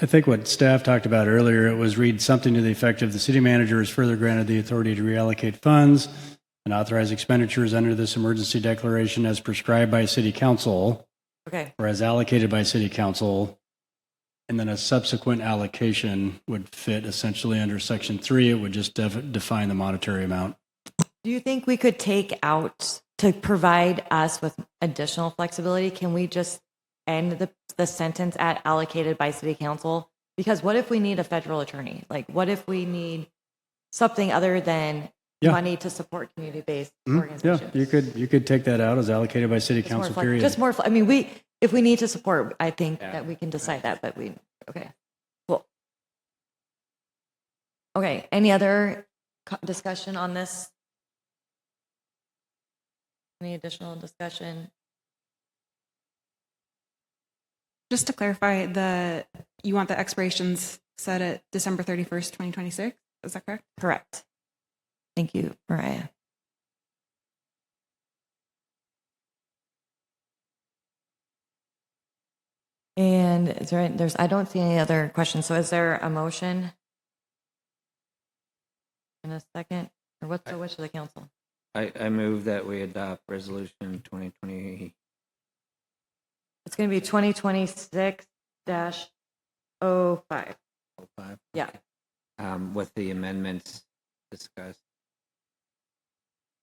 I think what staff talked about earlier, it was read something to the effect of the city manager is further granted the authority to reallocate funds and authorize expenditures under this emergency declaration as prescribed by city council. Okay. Or as allocated by city council. And then a subsequent allocation would fit essentially under section 3. It would just define the monetary amount. Do you think we could take out, to provide us with additional flexibility, can we just end the sentence at allocated by city council? Because what if we need a federal attorney? Like, what if we need something other than money to support community-based organizations? Yeah, you could take that out as allocated by city council, period. Just more, I mean, if we need to support, I think that we can decide that, but okay, cool. Okay, any other discussion on this? Any additional discussion? Just to clarify, you want the expirations set at December 31st, 2026? Is that correct? Correct. Thank you, Mariah. And I don't see any other questions. So is there a motion? In a second? Or what's the wish of the council? I move that we adopt resolution 2020. It's going to be 2026-05. Yeah. With the amendments discussed.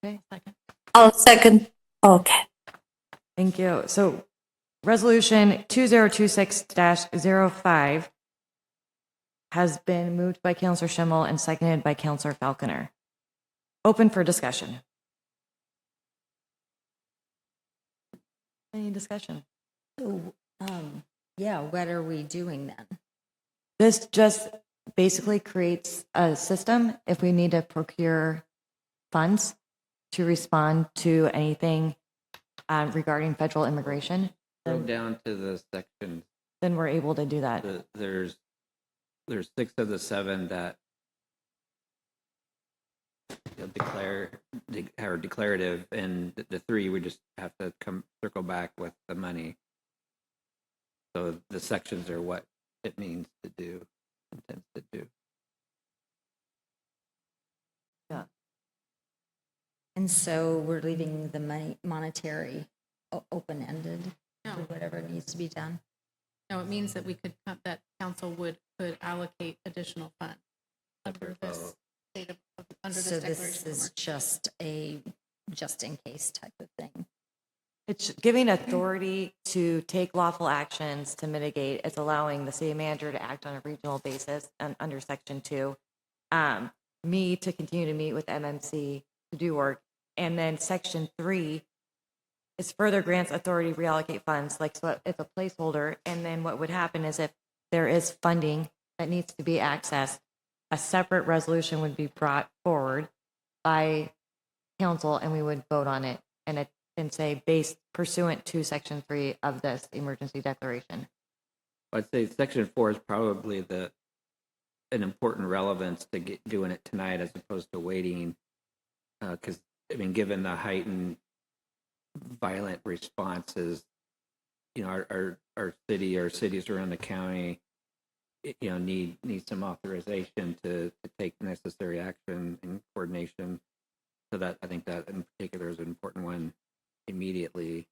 Okay, second. I'll second. Okay. Thank you. So resolution 2026-05 has been moved by Councilor Schimmel and seconded by Councilor Falconer. Open for discussion. Any discussion? So, yeah, what are we doing then? This just basically creates a system if we need to procure funds to respond to anything regarding federal immigration. Go down to the sections. Then we're able to do that. There's 6 of the 7 that are declarative, and the 3 we just have to circle back with the money. So the sections are what it means to do, intends to do. Yeah. And so we're leaving the monetary open-ended No. to whatever needs to be done. No, it means that that council could allocate additional funds under this So this is just a just-in-case type of thing. It's giving authority to take lawful actions to mitigate. It's allowing the city manager to act on a regional basis under section 2. Me to continue to meet with MMC to do work. And then section 3 is further grants authority to reallocate funds. Like, so it's a placeholder. And then what would happen is if there is funding that needs to be accessed, a separate resolution would be brought forward by council and we would vote on it and say based pursuant to section 3 of this emergency declaration. I'd say section 4 is probably an important relevance to doing it tonight as opposed to waiting, because I mean, given the heightened violent responses, you know, our cities around the county, you know, need some authorization to take necessary action and coordination. So that I think that in particular is an important one immediately.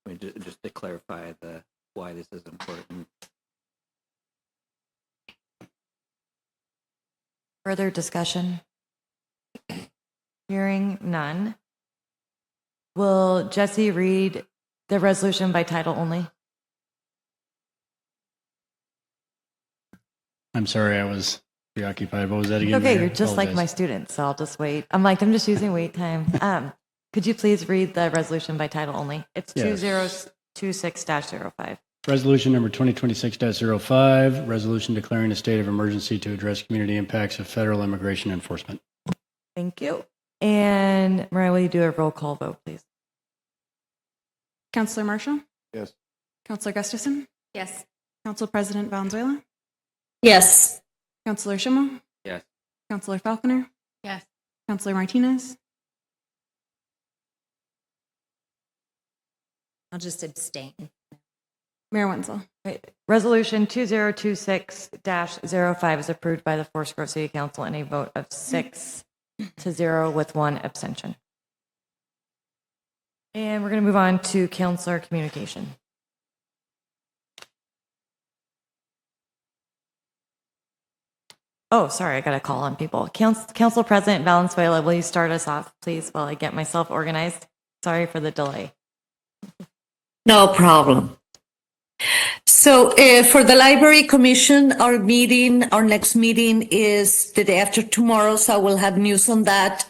I mean, just to clarify why this is important. Further discussion? Hearing none. Will Jesse read the resolution by title only? I'm sorry, I was preoccupied. What was that again? Okay, Mayor? you're just like my Apologize. students, so I'll just wait. I'm just using wait time. Could you please read the resolution by title only? It's Yes. 2026-05. Resolution number 2026-05, resolution declaring a state of emergency to address community impacts of federal immigration enforcement. Thank you. And Mariah, will you do a roll call vote, please? Councillor Marshall? Yes. Councillor Gustafson? Yes. Council President Valenzuela? Yes. Councillor Schimmel? Yes. Councillor Falconer? Yes. Councillor Martinez? I'll just abstain. Mayor Wenzel? Resolution 2026-05 is approved by the Forest Grove City Council in a vote of 6-0 with 1 abstention. And we're going to move on to councilor communication. Oh, sorry, I got a call on people. Council President Valenzuela, will you start us off, please, while I get myself organized? Sorry for the delay. No problem. So for the Library Commission, our next meeting is the day after tomorrow, so I will have news on that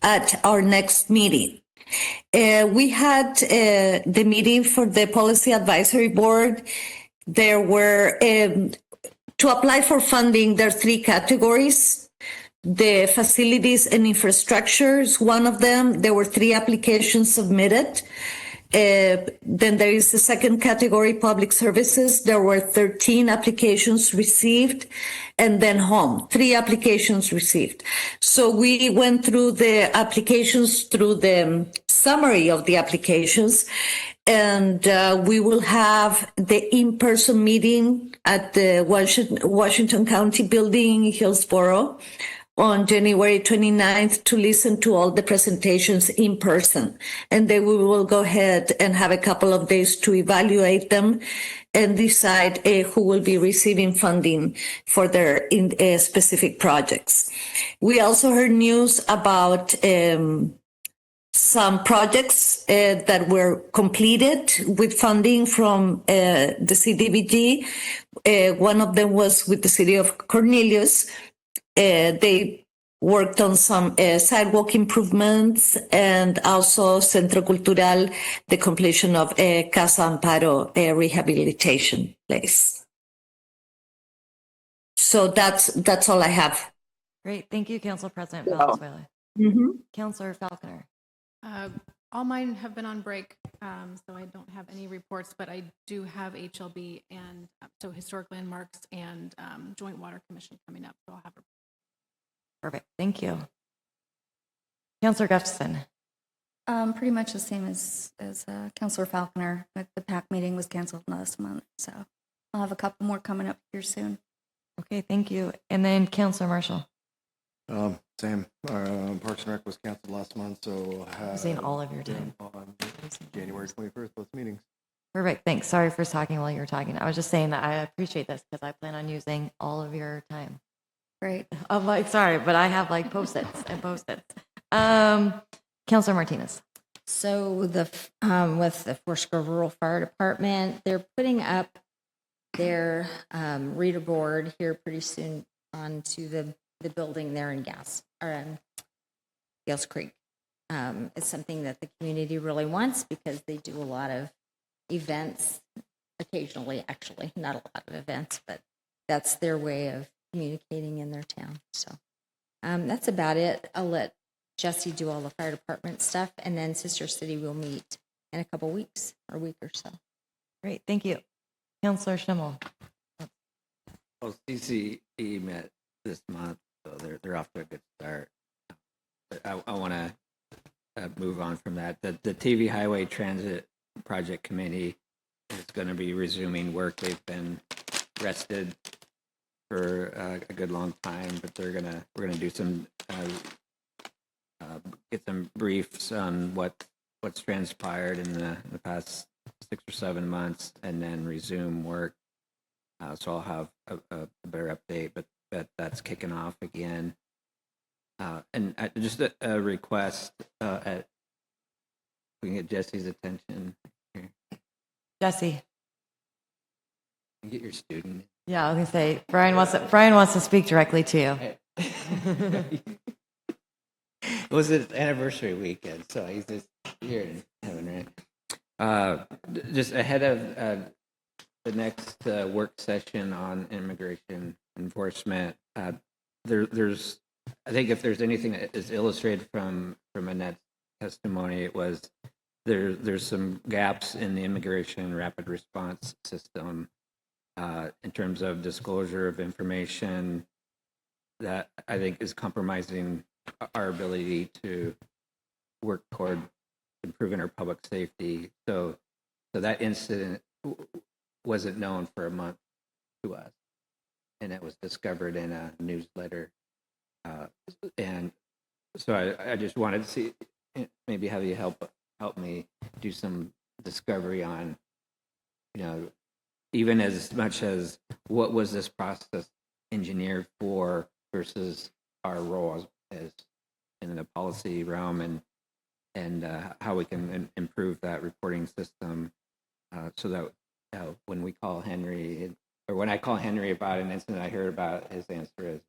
at our next meeting. We had the meeting for the Policy Advisory Board. There were, to apply for funding, there are 3 categories. The facilities and infrastructure is one of them. There were 3 applications submitted. Then there is the second category, public services. There were 13 applications received, and then home, 3 applications received. So we went through the applications, through the summary of the applications, and we will have the in-person meeting at the Washington County Building in Hillsborough on January 29th to listen to all the presentations in person. And then we will go ahead and have a couple of days to evaluate them and decide who will be receiving funding for their specific projects. We also heard news about some projects that were completed with funding from the CDBG. One of them was with the city of Cornelius. They worked on some sidewalk improvements and also Centro Cultural, the completion of Casa Amparo rehabilitation place. So that's all I have. Great. Thank you, Council President Valenzuela. Councilor Falconer. All mine have been on break, so I don't have any reports, but I do have HLB and so Historic Landmarks and Joint Water Commission coming up, so I'll have a Perfect. Thank you. Councilor Gustafson. Pretty much the same as Councilor Falconer. But the PAC meeting was canceled last month, so I'll have a couple more coming up here soon. Okay, thank you. And then Councilor Marshall. Same. Parks and Rec was canceled last month, so we'll have Using all of your time. on January 21st, both meetings. Perfect. Thanks. Sorry for talking while you were talking. I was just saying that I appreciate this because I plan on using all of your time. Great. I'm like, sorry, but I have like Post-its and Post-its. Counselor Martinez. So with the Forest Grove Rural Fire Department, they're putting up their reader board here pretty soon onto the building there in Gales Creek. It's something that the community really wants because they do a lot of events occasionally, actually, not a lot of events, but that's their way of communicating in their town. So that's about it. I'll let Jesse do all the fire department stuff, and then Sister City will meet in a couple weeks or a week or so. Great, thank you. Counselor Schimmel. Well, CCE met this month, so they're off to a good start. But I want to move on from that. The TV Highway Transit Project Committee is going to be resuming work. They've been rested for a good long time, but we're gonna do some get some briefs on what's transpired in the past 6 or 7 months, and then resume work. So I'll have a better update, but that's kicking off again. And just a request, we can get Jesse's attention here. Jesse. Get your student. Yeah, I was gonna say Brian wants to speak directly to you. It was his anniversary weekend, so he's just here in heaven, right? Just ahead of the next work session on immigration enforcement, there's, I think if there's anything that is illustrated from Annette's testimony, it was there's some gaps in the immigration rapid response system in terms of disclosure of information that I think is compromising our ability to work toward improving our public safety. So that incident wasn't known for a month to us, and it was discovered in a newsletter. And so I just wanted to see, maybe have you help me do some discovery on, even as much as what was this process engineered for versus our role as in the policy realm, and how we can improve that reporting system, so that when we call Henry, or when I call Henry about an incident I heard about, his answer is,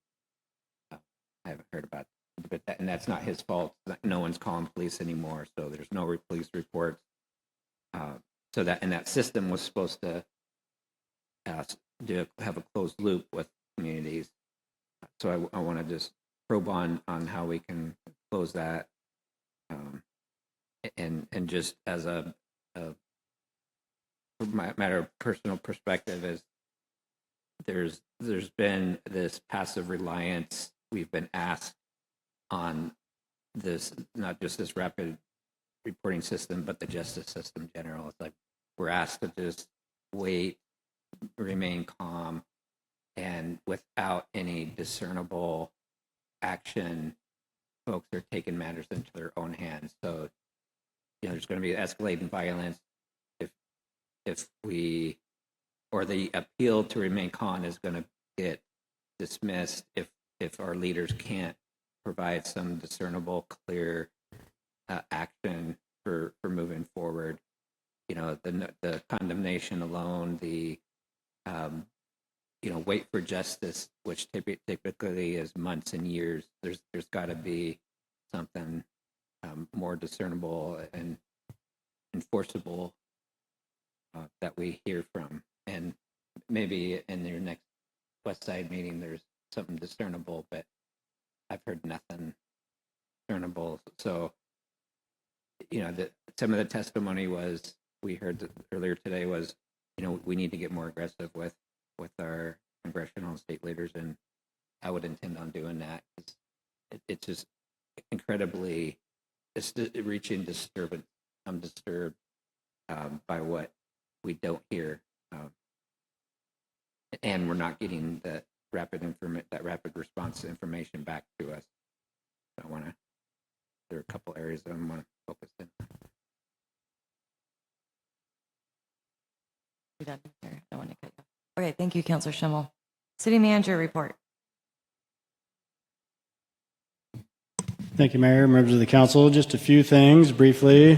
I haven't heard about it, and that's not his fault. No one's calling police anymore, so there's no police reports. So that system was supposed to have a closed loop with communities. So I want to just probe on how we can close that, and just as a matter of personal perspective, is there's been this passive reliance. We've been asked on this, not just this rapid reporting system, but the justice system in general. It's like we're asked to just wait, remain calm, and without any discernible action, folks are taking matters into their own hands. So, there's going to be escalating violence if we, or the appeal to remain calm is going to get dismissed if our leaders can't provide some discernible, clear action for moving forward. The condemnation alone, the wait for justice, which typically is months and years. There's got to be something more discernible and enforceable that we hear from. And maybe in your next West Side meeting, there's something discernible, but I've heard nothing discernible. So, some of the testimony was, we heard earlier today was, we need to get more aggressive with our congressional and state leaders, and I would intend on doing that. It's just incredibly, it's reaching disturbance. I'm disturbed by what we don't hear, and we're not getting that rapid response information back to us. So there are a couple areas that I want to focus in. I don't want to cut you off. Okay, thank you, Councilor Schimmel. City Manager report. Thank you, Mayor, members of the council. Just a few things briefly.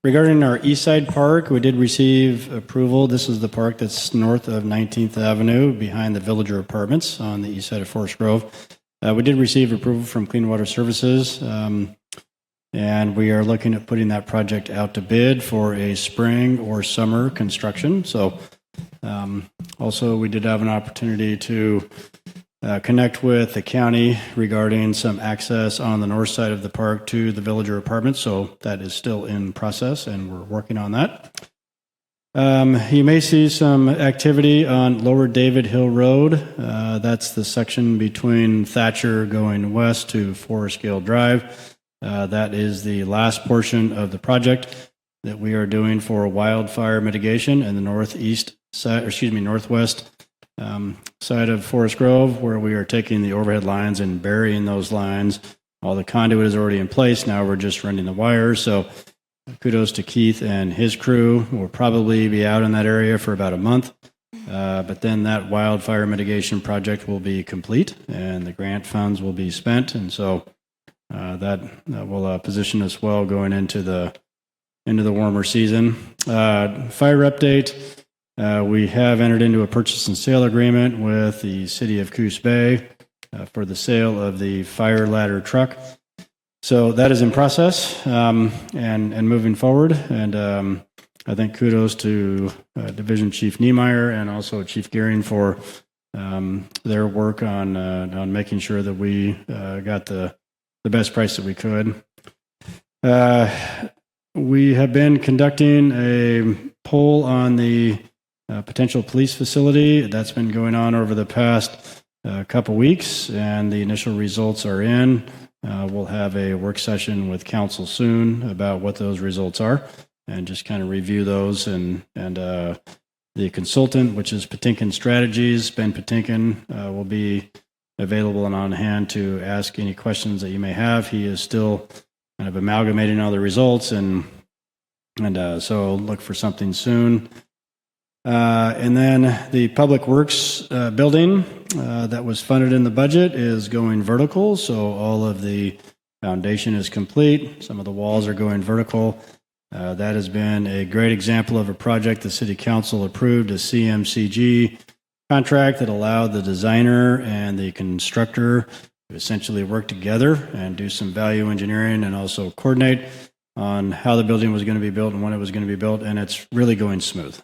Regarding our East Side Park, we did receive approval. This is the park that's north of 19th Avenue behind the Villager Apartments on the east side of Forest Grove. We did receive approval from Clean Water Services, and we are looking at putting that project out to bid for a spring or summer construction. So also we did have an opportunity to connect with the county regarding some access on the north side of the park to the Villager Apartments. So that is still in process and we're working on that. You may see some activity on Lower David Hill Road. That's the section between Thatcher going west to Forest Gale Drive. That is the last portion of the project that we are doing for wildfire mitigation in the northwest side of Forest Grove, where we are taking the overhead lines and burying those lines. All the conduit is already in place. Now we're just running the wires. So kudos to Keith and his crew. We'll probably be out in that area for about a month. But then that wildfire mitigation project will be complete and the grant funds will be spent. And so that will position us well going into the warmer season. Fire update. We have entered into a purchase and sale agreement with the city of Coos Bay for the sale of the fire ladder truck. So that is in process and moving forward. And I think kudos to Division Chief Niemeyer and also Chief Gearing for their work on making sure that we got the best price that we could. We have been conducting a poll on the potential police facility. That's been going on over the past couple weeks, and the initial results are in. We'll have a work session with council soon about what those results are, and just kind of review those. And the consultant, which is Patinkin Strategies, Ben Patinkin, will be available and on hand to ask any questions that you may have. He is still kind of amalgamating all the results, and so look for something soon. And then the Public Works building that was funded in the budget is going vertical. So all of the foundation is complete. Some of the walls are going vertical. That has been a great example of a project the City Council approved, a CMCG contract that allowed the designer and the constructor to essentially work together and do some value engineering and also coordinate on how the building was going to be built and when it was going to be built, and it's really going smooth.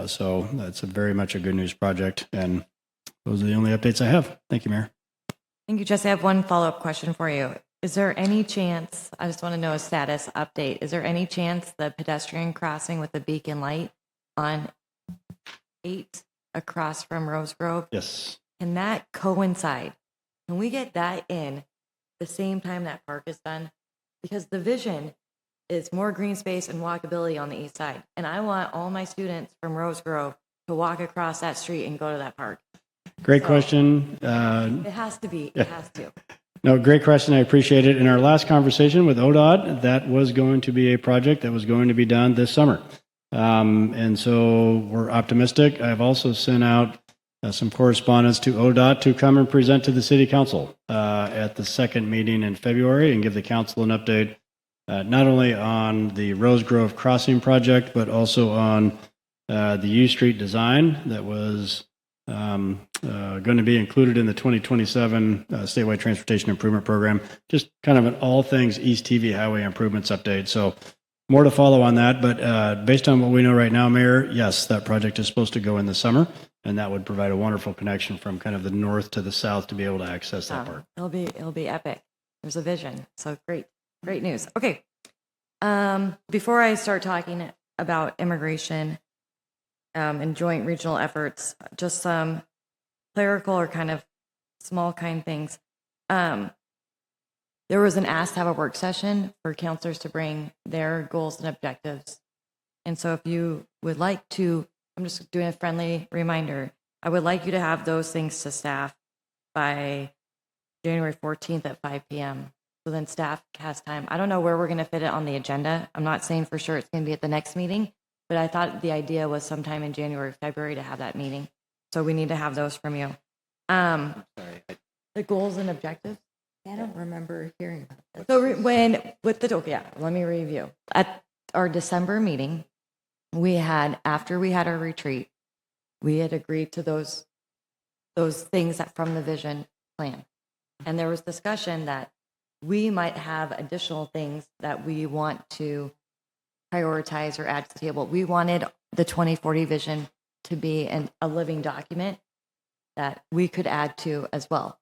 So that's very much a good news project, and those are the only updates I have. Thank you, Mayor. Thank you, Jesse. I have one follow-up question for you. Is there any chance, I just want to know a status update, is there any chance the pedestrian crossing with the beacon light on 8 across from Rose Grove? Yes. Can that coincide? Can we get that in the same time that park is done? Because the vision is more green space and walkability on the east side. And I want all my students from Rose Grove to walk across that street and go to that park. Great question. It has to be. It has to. No, great question. I appreciate it. In our last conversation with ODOT, that was going to be a project that was going to be done this summer. And so we're optimistic. I've also sent out some correspondence to ODOT to come and present to the City Council at the second meeting in February and give the council an update, not only on the Rose Grove Crossing project, but also on the U Street design that was going to be included in the 2027 statewide transportation improvement program. Just kind of an all things East TV highway improvements update. So more to follow on that, but based on what we know right now, Mayor, yes, that project is supposed to go in the summer, and that would provide a wonderful connection from kind of the north to the south to be able to access that park. It'll be epic. There's a vision. So great news. Okay. Before I start talking about immigration and joint regional efforts, just some clerical or kind of small kind things. There was an ask to have a work session for counselors to bring their goals and objectives. And so if you would like to, I'm just doing a friendly reminder, I would like you to have those things to staff by January 14th at 5 p.m. So then staff has time. I don't know where we're going to fit it on the agenda. I'm not saying for sure it's going to be at the next meeting, but I thought the idea was sometime in January, February to have that meeting. So we need to have those from you. The goals and objectives. I don't remember hearing about this. So let me review. At our December meeting, after we had our retreat, we had agreed to those things that from the vision plan. And there was discussion that we might have additional things that we want to prioritize or add to the table. We wanted the 2040 vision to be a living document that we could add to as well.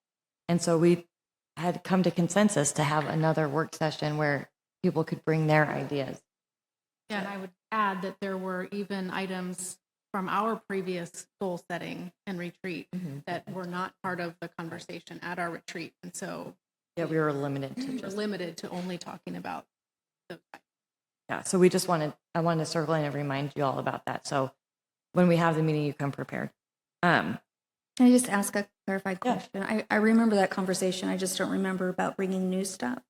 And so we had come to consensus to have another work session where people could bring their ideas. Yeah, and I would add that there were even items from our previous goal setting and retreat that were not part of the conversation at our retreat. And so Yeah, we were limited to we're just, limited to only talking about those items. yeah. So I wanted to circle in and remind you all about that. So when we have the meeting, you come prepared. Can I just ask a clarified question? I remember that conversation. I just don't remember about bringing new stuff.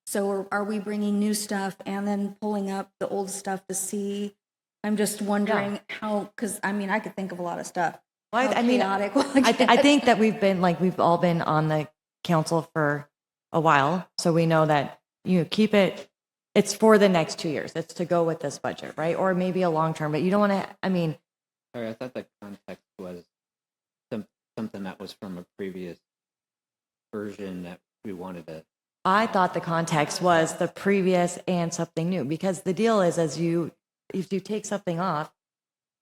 So are we bringing new stuff and then pulling up the old stuff to see? I'm just wondering how, because I mean, I could think of a lot of stuff. Well, How chaotic will it I get? think that we've all been on the council for a while. So we know that keep it's for the next 2 years. It's to go with this budget, right? Or maybe a long term, but you don't want to, Sorry, I thought the context was something that was from a previous version that we wanted to. I thought the context was the previous and something new, because the deal is if you take something off,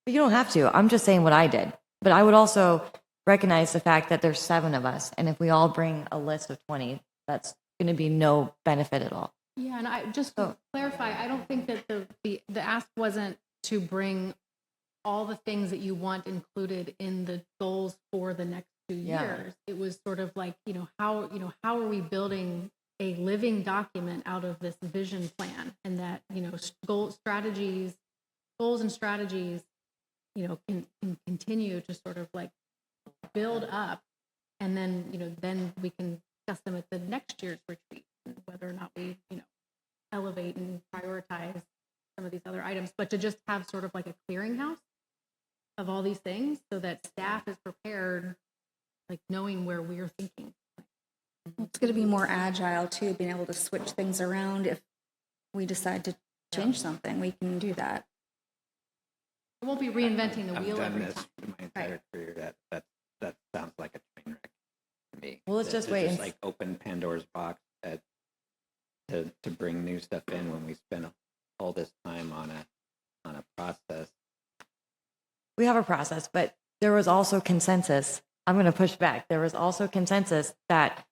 but you don't have to. I'm just saying what I did. But I would also recognize the fact that there's 7 of us, and if we all bring a list of 20, that's going to be no benefit at all. Yeah, and I just to clarify, I don't think that the ask wasn't to bring all the things that you want included in the goals for the next 2 years. Yeah. It was sort of like, how are we building a living document out of this vision plan, and that, goals and strategies, can continue to sort of like build up, and then, then we can discuss them at the next year's retreat, whether or not we, elevate and prioritize some of these other items, but to just have sort of like a clearinghouse of all these things so that staff is prepared, like knowing where we're thinking. It's going to be more agile too, being able to switch things around. If we decide to change something, we can do that. We won't be reinventing the I've wheel done every this time. my entire career. That sounds like a train wreck to me. Well, let's just wait and like open Pandora's box to bring new stuff in when we spend all this time on a process. We have a process, but there was also consensus. I'm going to push back. There was also consensus that,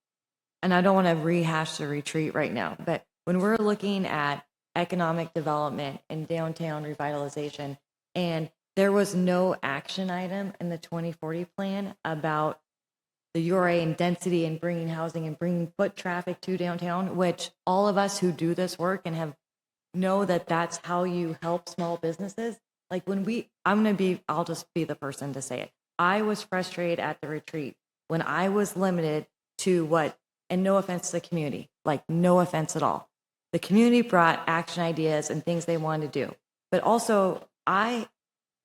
and I don't want to rehash the retreat right now, but when we're looking at economic development and downtown revitalization, and there was no action item in the 2040 plan about the URA and density and bringing housing and bringing foot traffic to downtown, which all of us who do this work and know that that's how you help small businesses. Like I'll just be the person to say it. I was frustrated at the retreat when I was limited to and no offense to the community, like no offense at all. The community brought action ideas and things they wanted to do. But also I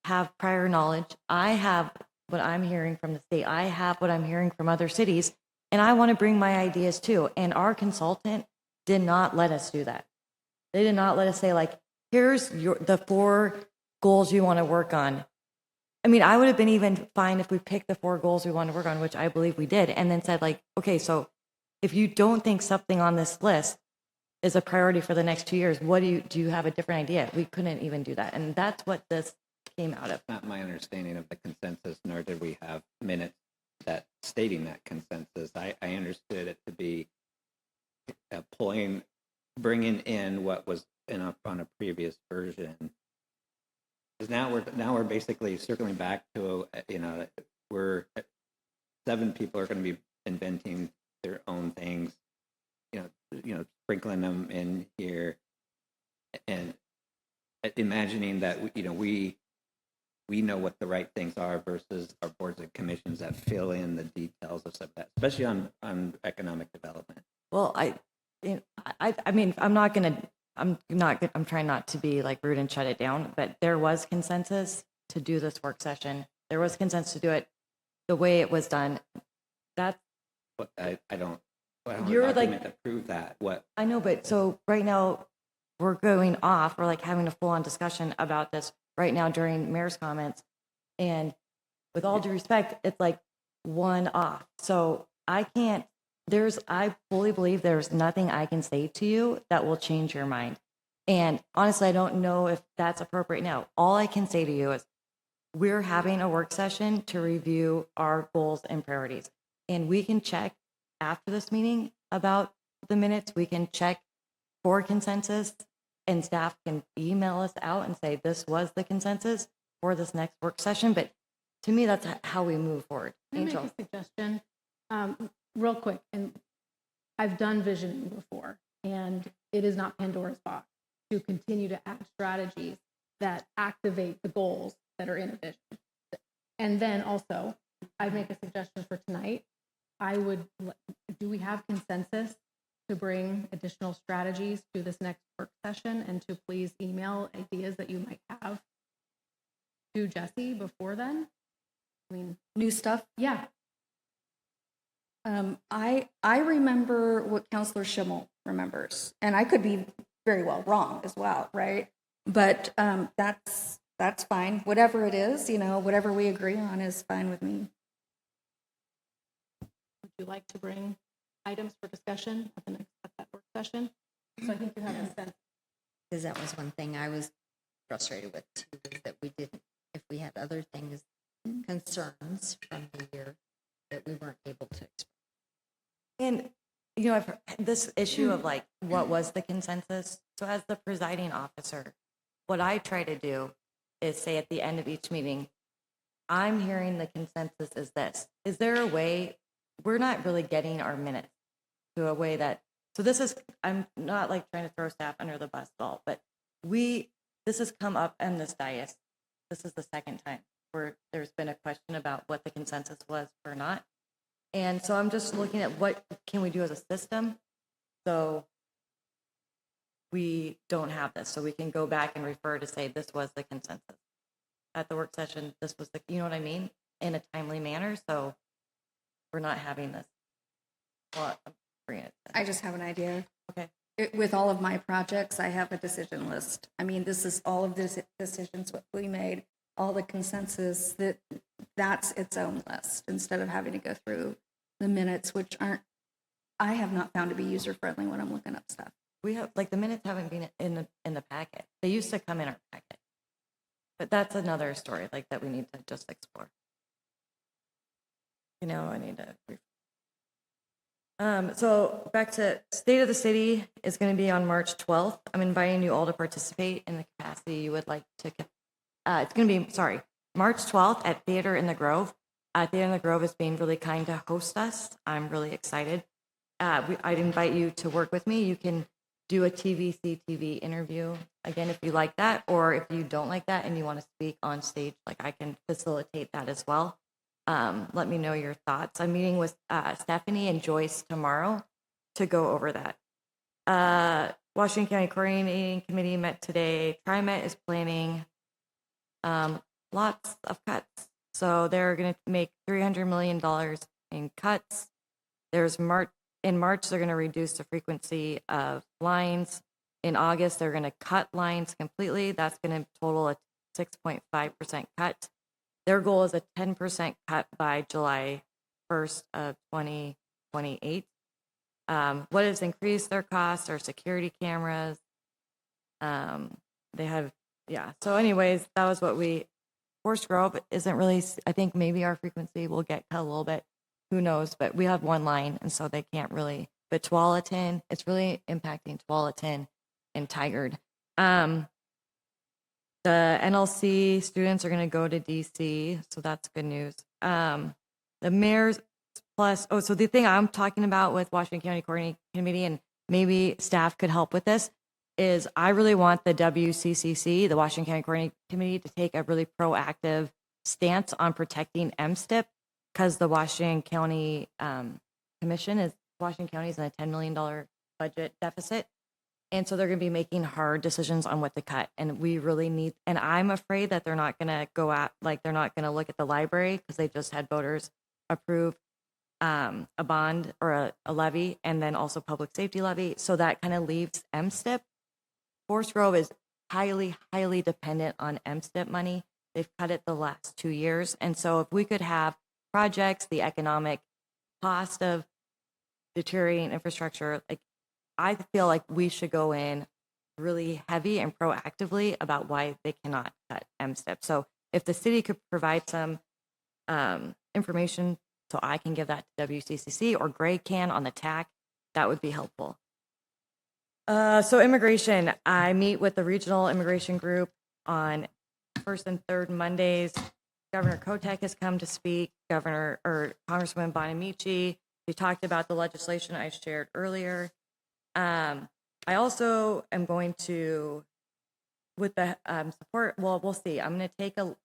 have prior knowledge. I have what I'm hearing from the state. I have what I'm hearing from other cities, and I want to bring my ideas too. And our consultant did not let us do that. They did not let us say, like, here's the 4 goals you want to work on. I mean, I would have been even fine if we picked the 4 goals we want to work on, which I believe we did, and then said, like, okay, so if you don't think something on this list is a priority for the next 2 years, do you have a different idea? We couldn't even do that. And that's what this came out of. Not my understanding of the consensus, nor did we have minutes stating that consensus. I understood it to be bringing in what was on a previous version. Because now we're basically circling back to we're 7 people are going to be inventing their own things, sprinkling them in here, and imagining that we know what the right things are versus our boards and commissions that fill in the details of some of that, especially on economic development. Well, I mean, I'm trying not to be like rude and shut it down, but there was consensus to do this work session. There was consensus to do it the way it was done. But I don't Well, You're a like- document to prove that. What? I know, but so right now, we're going off, we're like having a full-on discussion about this right now during mayor's comments. And with all due respect, it's like one off. So I can't, I fully believe there's nothing I can say to you that will change your mind. And honestly, I don't know if that's appropriate now. All I can say to you is we're having a work session to review our goals and priorities. And we can check after this meeting about the minutes. We can check for consensus, and staff can email us out and say, this was the consensus for this next work session. But to me, that's how we move forward. Can I make Angel. a suggestion? Real quick, and I've done visioning before, and it is not Pandora's box to continue to add strategies that activate the goals that are in a vision. And then also, I make a suggestion for tonight. Do we have consensus to bring additional strategies to this next work session, and to please email ideas that you might have to Jesse before then? I mean, New stuff? yeah. I remember what Counselor Schimmel remembers, and I could be very well wrong as well, right? But that's fine. Whatever it is, whatever we agree on is fine with me. Would you like to bring items for discussion at that work session? So I think you have a sense. Because that was one thing I was frustrated with too, is that we didn't, if we had other things, concerns from the year, that we weren't able to express. And, I've heard this issue of like, what was the consensus? So as the presiding officer, what I try to do is say at the end of each meeting, I'm hearing the consensus is this. Is there a way, we're not really getting our minutes to a way that, so this is, I'm not like trying to throw staff under the bus at all, but this has come up in this dais. This is the second time where there's been a question about what the consensus was or not. And so I'm just looking at what can we do as a system so we don't have this, so we can go back and refer to say this was the consensus at the work session. This was the, you know what I mean, in a timely manner. So we're not having this. Well, I'm bringing it. I just have an idea. Okay. With all of my projects, I have a decision list. I mean, this is all of the decisions what we made, all the consensus, that's its own list instead of having to go through the minutes, which I have not found to be user friendly when I'm looking up stuff. We have, like, the minutes haven't been in the packet. They used to come in our packet, but that's another story like that we need to just explore. I need to. So back to State of the City is going to be on March 12th. I'm inviting you all to participate in the capacity you would like to. It's going to be, March 12th at Theater in the Grove. Theater in the Grove is being really kind to host us. I'm really excited. I'd invite you to work with me. You can do a TVC-TV interview, again, if you like that, or if you don't like that and you want to speak on stage, like I can facilitate that as well. Let me know your thoughts. I'm meeting with Stephanie and Joyce tomorrow to go over that. Washington County Coordinating Committee met today. TriMet is planning lots of cuts. So they're going to make $300 million in cuts. In March, they're going to reduce the frequency of lines. In August, they're going to cut lines completely. That's going to total a 6.5% cut. Their goal is a 10% cut by July 1st of 2028. What has increased their costs are security cameras. They have, So anyways, that was what Forest Grove isn't really, I think maybe our frequency will get cut a little bit. Who knows? But we have one line, and so they can't really. But Tualatin, it's really impacting Tualatin and Tigard. The NLC students are going to go to DC, so that's good news. The mayor's plus, so the thing I'm talking about with Washington County Coordinating Committee, and maybe staff could help with this, is I really want the WCCC, the Washington County Coordinating Committee, to take a really proactive stance on protecting MSTIP, because the Washington County Washington County is in a $10 million budget deficit. And so they're going to be making hard decisions on what to cut. And we really need, and I'm afraid that they're not going to they're not going to look at the library because they just had voters approve a bond or a levy, and then also public safety levy. So that kind of leaves MSTIP. Forest Grove is highly, highly dependent on MSTIP money. They've cut it the last 2 years. And so if we could have projects, the economic cost of deteriorating infrastructure, like I feel like we should go in really heavy and proactively about why they cannot cut MSTIP. So if the city could provide some information so I can give that to WCCC or Greg can on the TAC, that would be helpful. So immigration, I meet with the regional immigration group on first and third Mondays. Governor Kotek has come to speak, Congresswoman Bonamici. We talked about the legislation I shared earlier. I also am going to, with the support, well, we'll see. I'm going to take a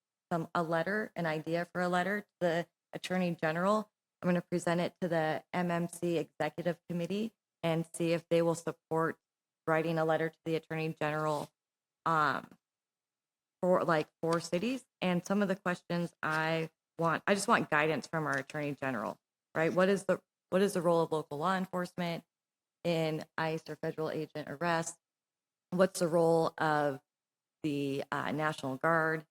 letter, an idea for a letter to the Attorney General. I'm going to present it to the MMC Executive Committee and see if they will support writing a letter to the Attorney General for like 4 cities. And some of the questions I just want guidance from our Attorney General, right? What is the role of local law enforcement in ICE or federal agent arrest? What's the role of the National Guard?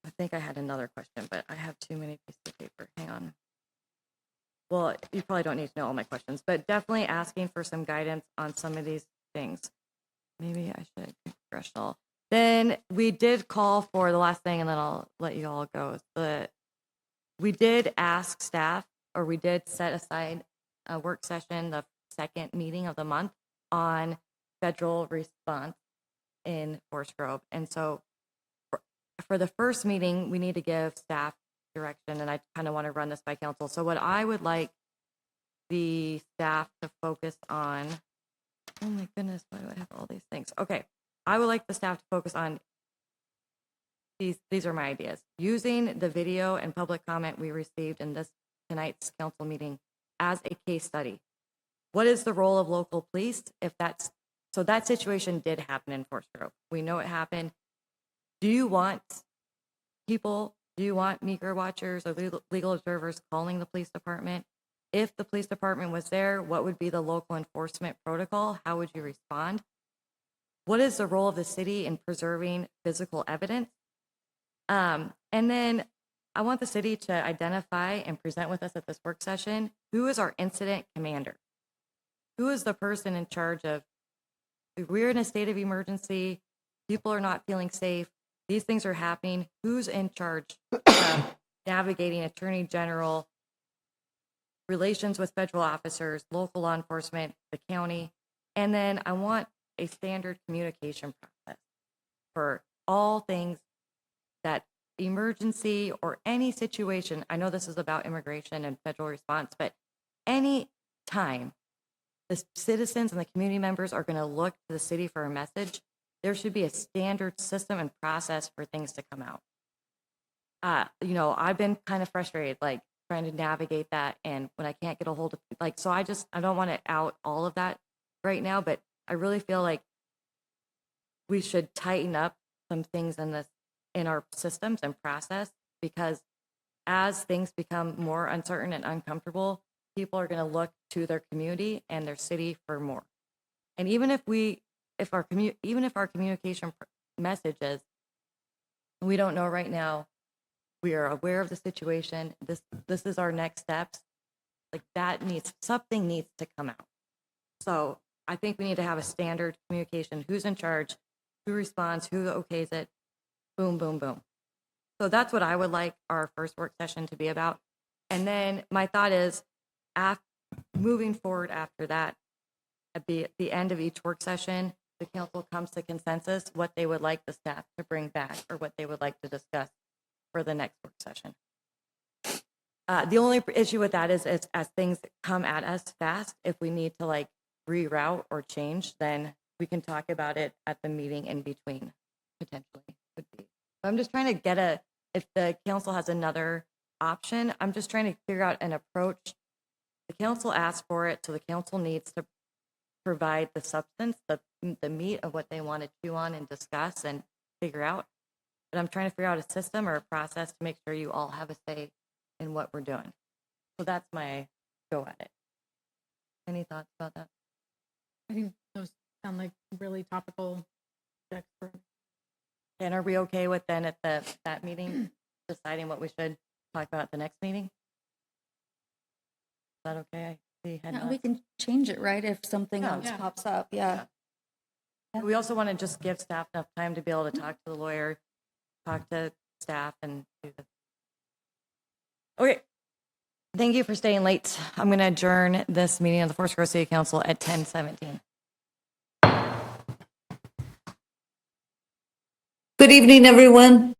I think I had another question, but I have too many pieces of paper. Hang on. Well, you probably don't need to know all my questions, but definitely asking for some guidance on some of these things. Maybe I should do congressional. Then we did call for the last thing, and then I'll let you all go. We did ask staff, or we did set aside a work session, the second meeting of the month, on federal response in Forest Grove. And so for the first meeting, we need to give staff direction, and I kind of want to run this by council. So what I would like the staff to focus on, oh my goodness, why do I have all these things? Okay, I would like the staff to focus on these are my ideas. Using the video and public comment we received in tonight's council meeting as a case study. What is the role of local police if so that situation did happen in Forest Grove. We know it happened. Do you want meeker watchers or legal observers calling the police department? If the police department was there, what would be the local enforcement protocol? How would you respond? What is the role of the city in preserving physical evidence? And then I want the city to identify and present with us at this work session, who is our incident commander? Who is the person in charge of, if we're in a state of emergency, people are not feeling safe, these things are happening, who's in charge of navigating Attorney General, relations with federal officers, local law enforcement, the county? And then I want a standard communication process for all things that emergency or any situation. I know this is about immigration and federal response, but any time the citizens and the community members are going to look to the city for a message, there should be a standard system and process for things to come out. I've been kind of frustrated, like trying to navigate that, and when I can't get a hold of, so I don't want to out all of that right now, but I really feel like we should tighten up some things in our systems and process, because as things become more uncertain and uncomfortable, people are going to look to their community and their city for more. And even if our communication messages, we don't know right now, we are aware of the situation, this is our next steps, like something needs to come out. So I think we need to have a standard communication, who's in charge, who responds, who okays it, boom, boom, boom. So that's what I would like our first work session to be about. And then my thought is, moving forward after that, at the end of each work session, the council comes to consensus what they would like the staff to bring back or what they would like to discuss for the next work session. The only issue with that is as things come at us fast, if we need to reroute or change, then we can talk about it at the meeting in between, potentially. Would be. I'm just trying to if the council has another option, I'm just trying to figure out an approach. The council asked for it, so the council needs to provide the substance, the meat of what they want to chew on and discuss and figure out. But I'm trying to figure out a system or a process to make sure you all have a say in what we're doing. So that's my go at it. Any thoughts about that? I think those sound like really topical subjects for And are we okay with then at that meeting, deciding what we should talk about at the next meeting? Is that okay? I see head Yeah, we nods. can change it, right, if something Yeah. else Yeah. pops up, yeah. We also want to just give staff enough time to be able to talk to the lawyer, talk to staff and do the. Okay. Thank you for staying late. I'm going to adjourn this meeting of the Forest Grove City Council at 10:17. Good evening, everyone.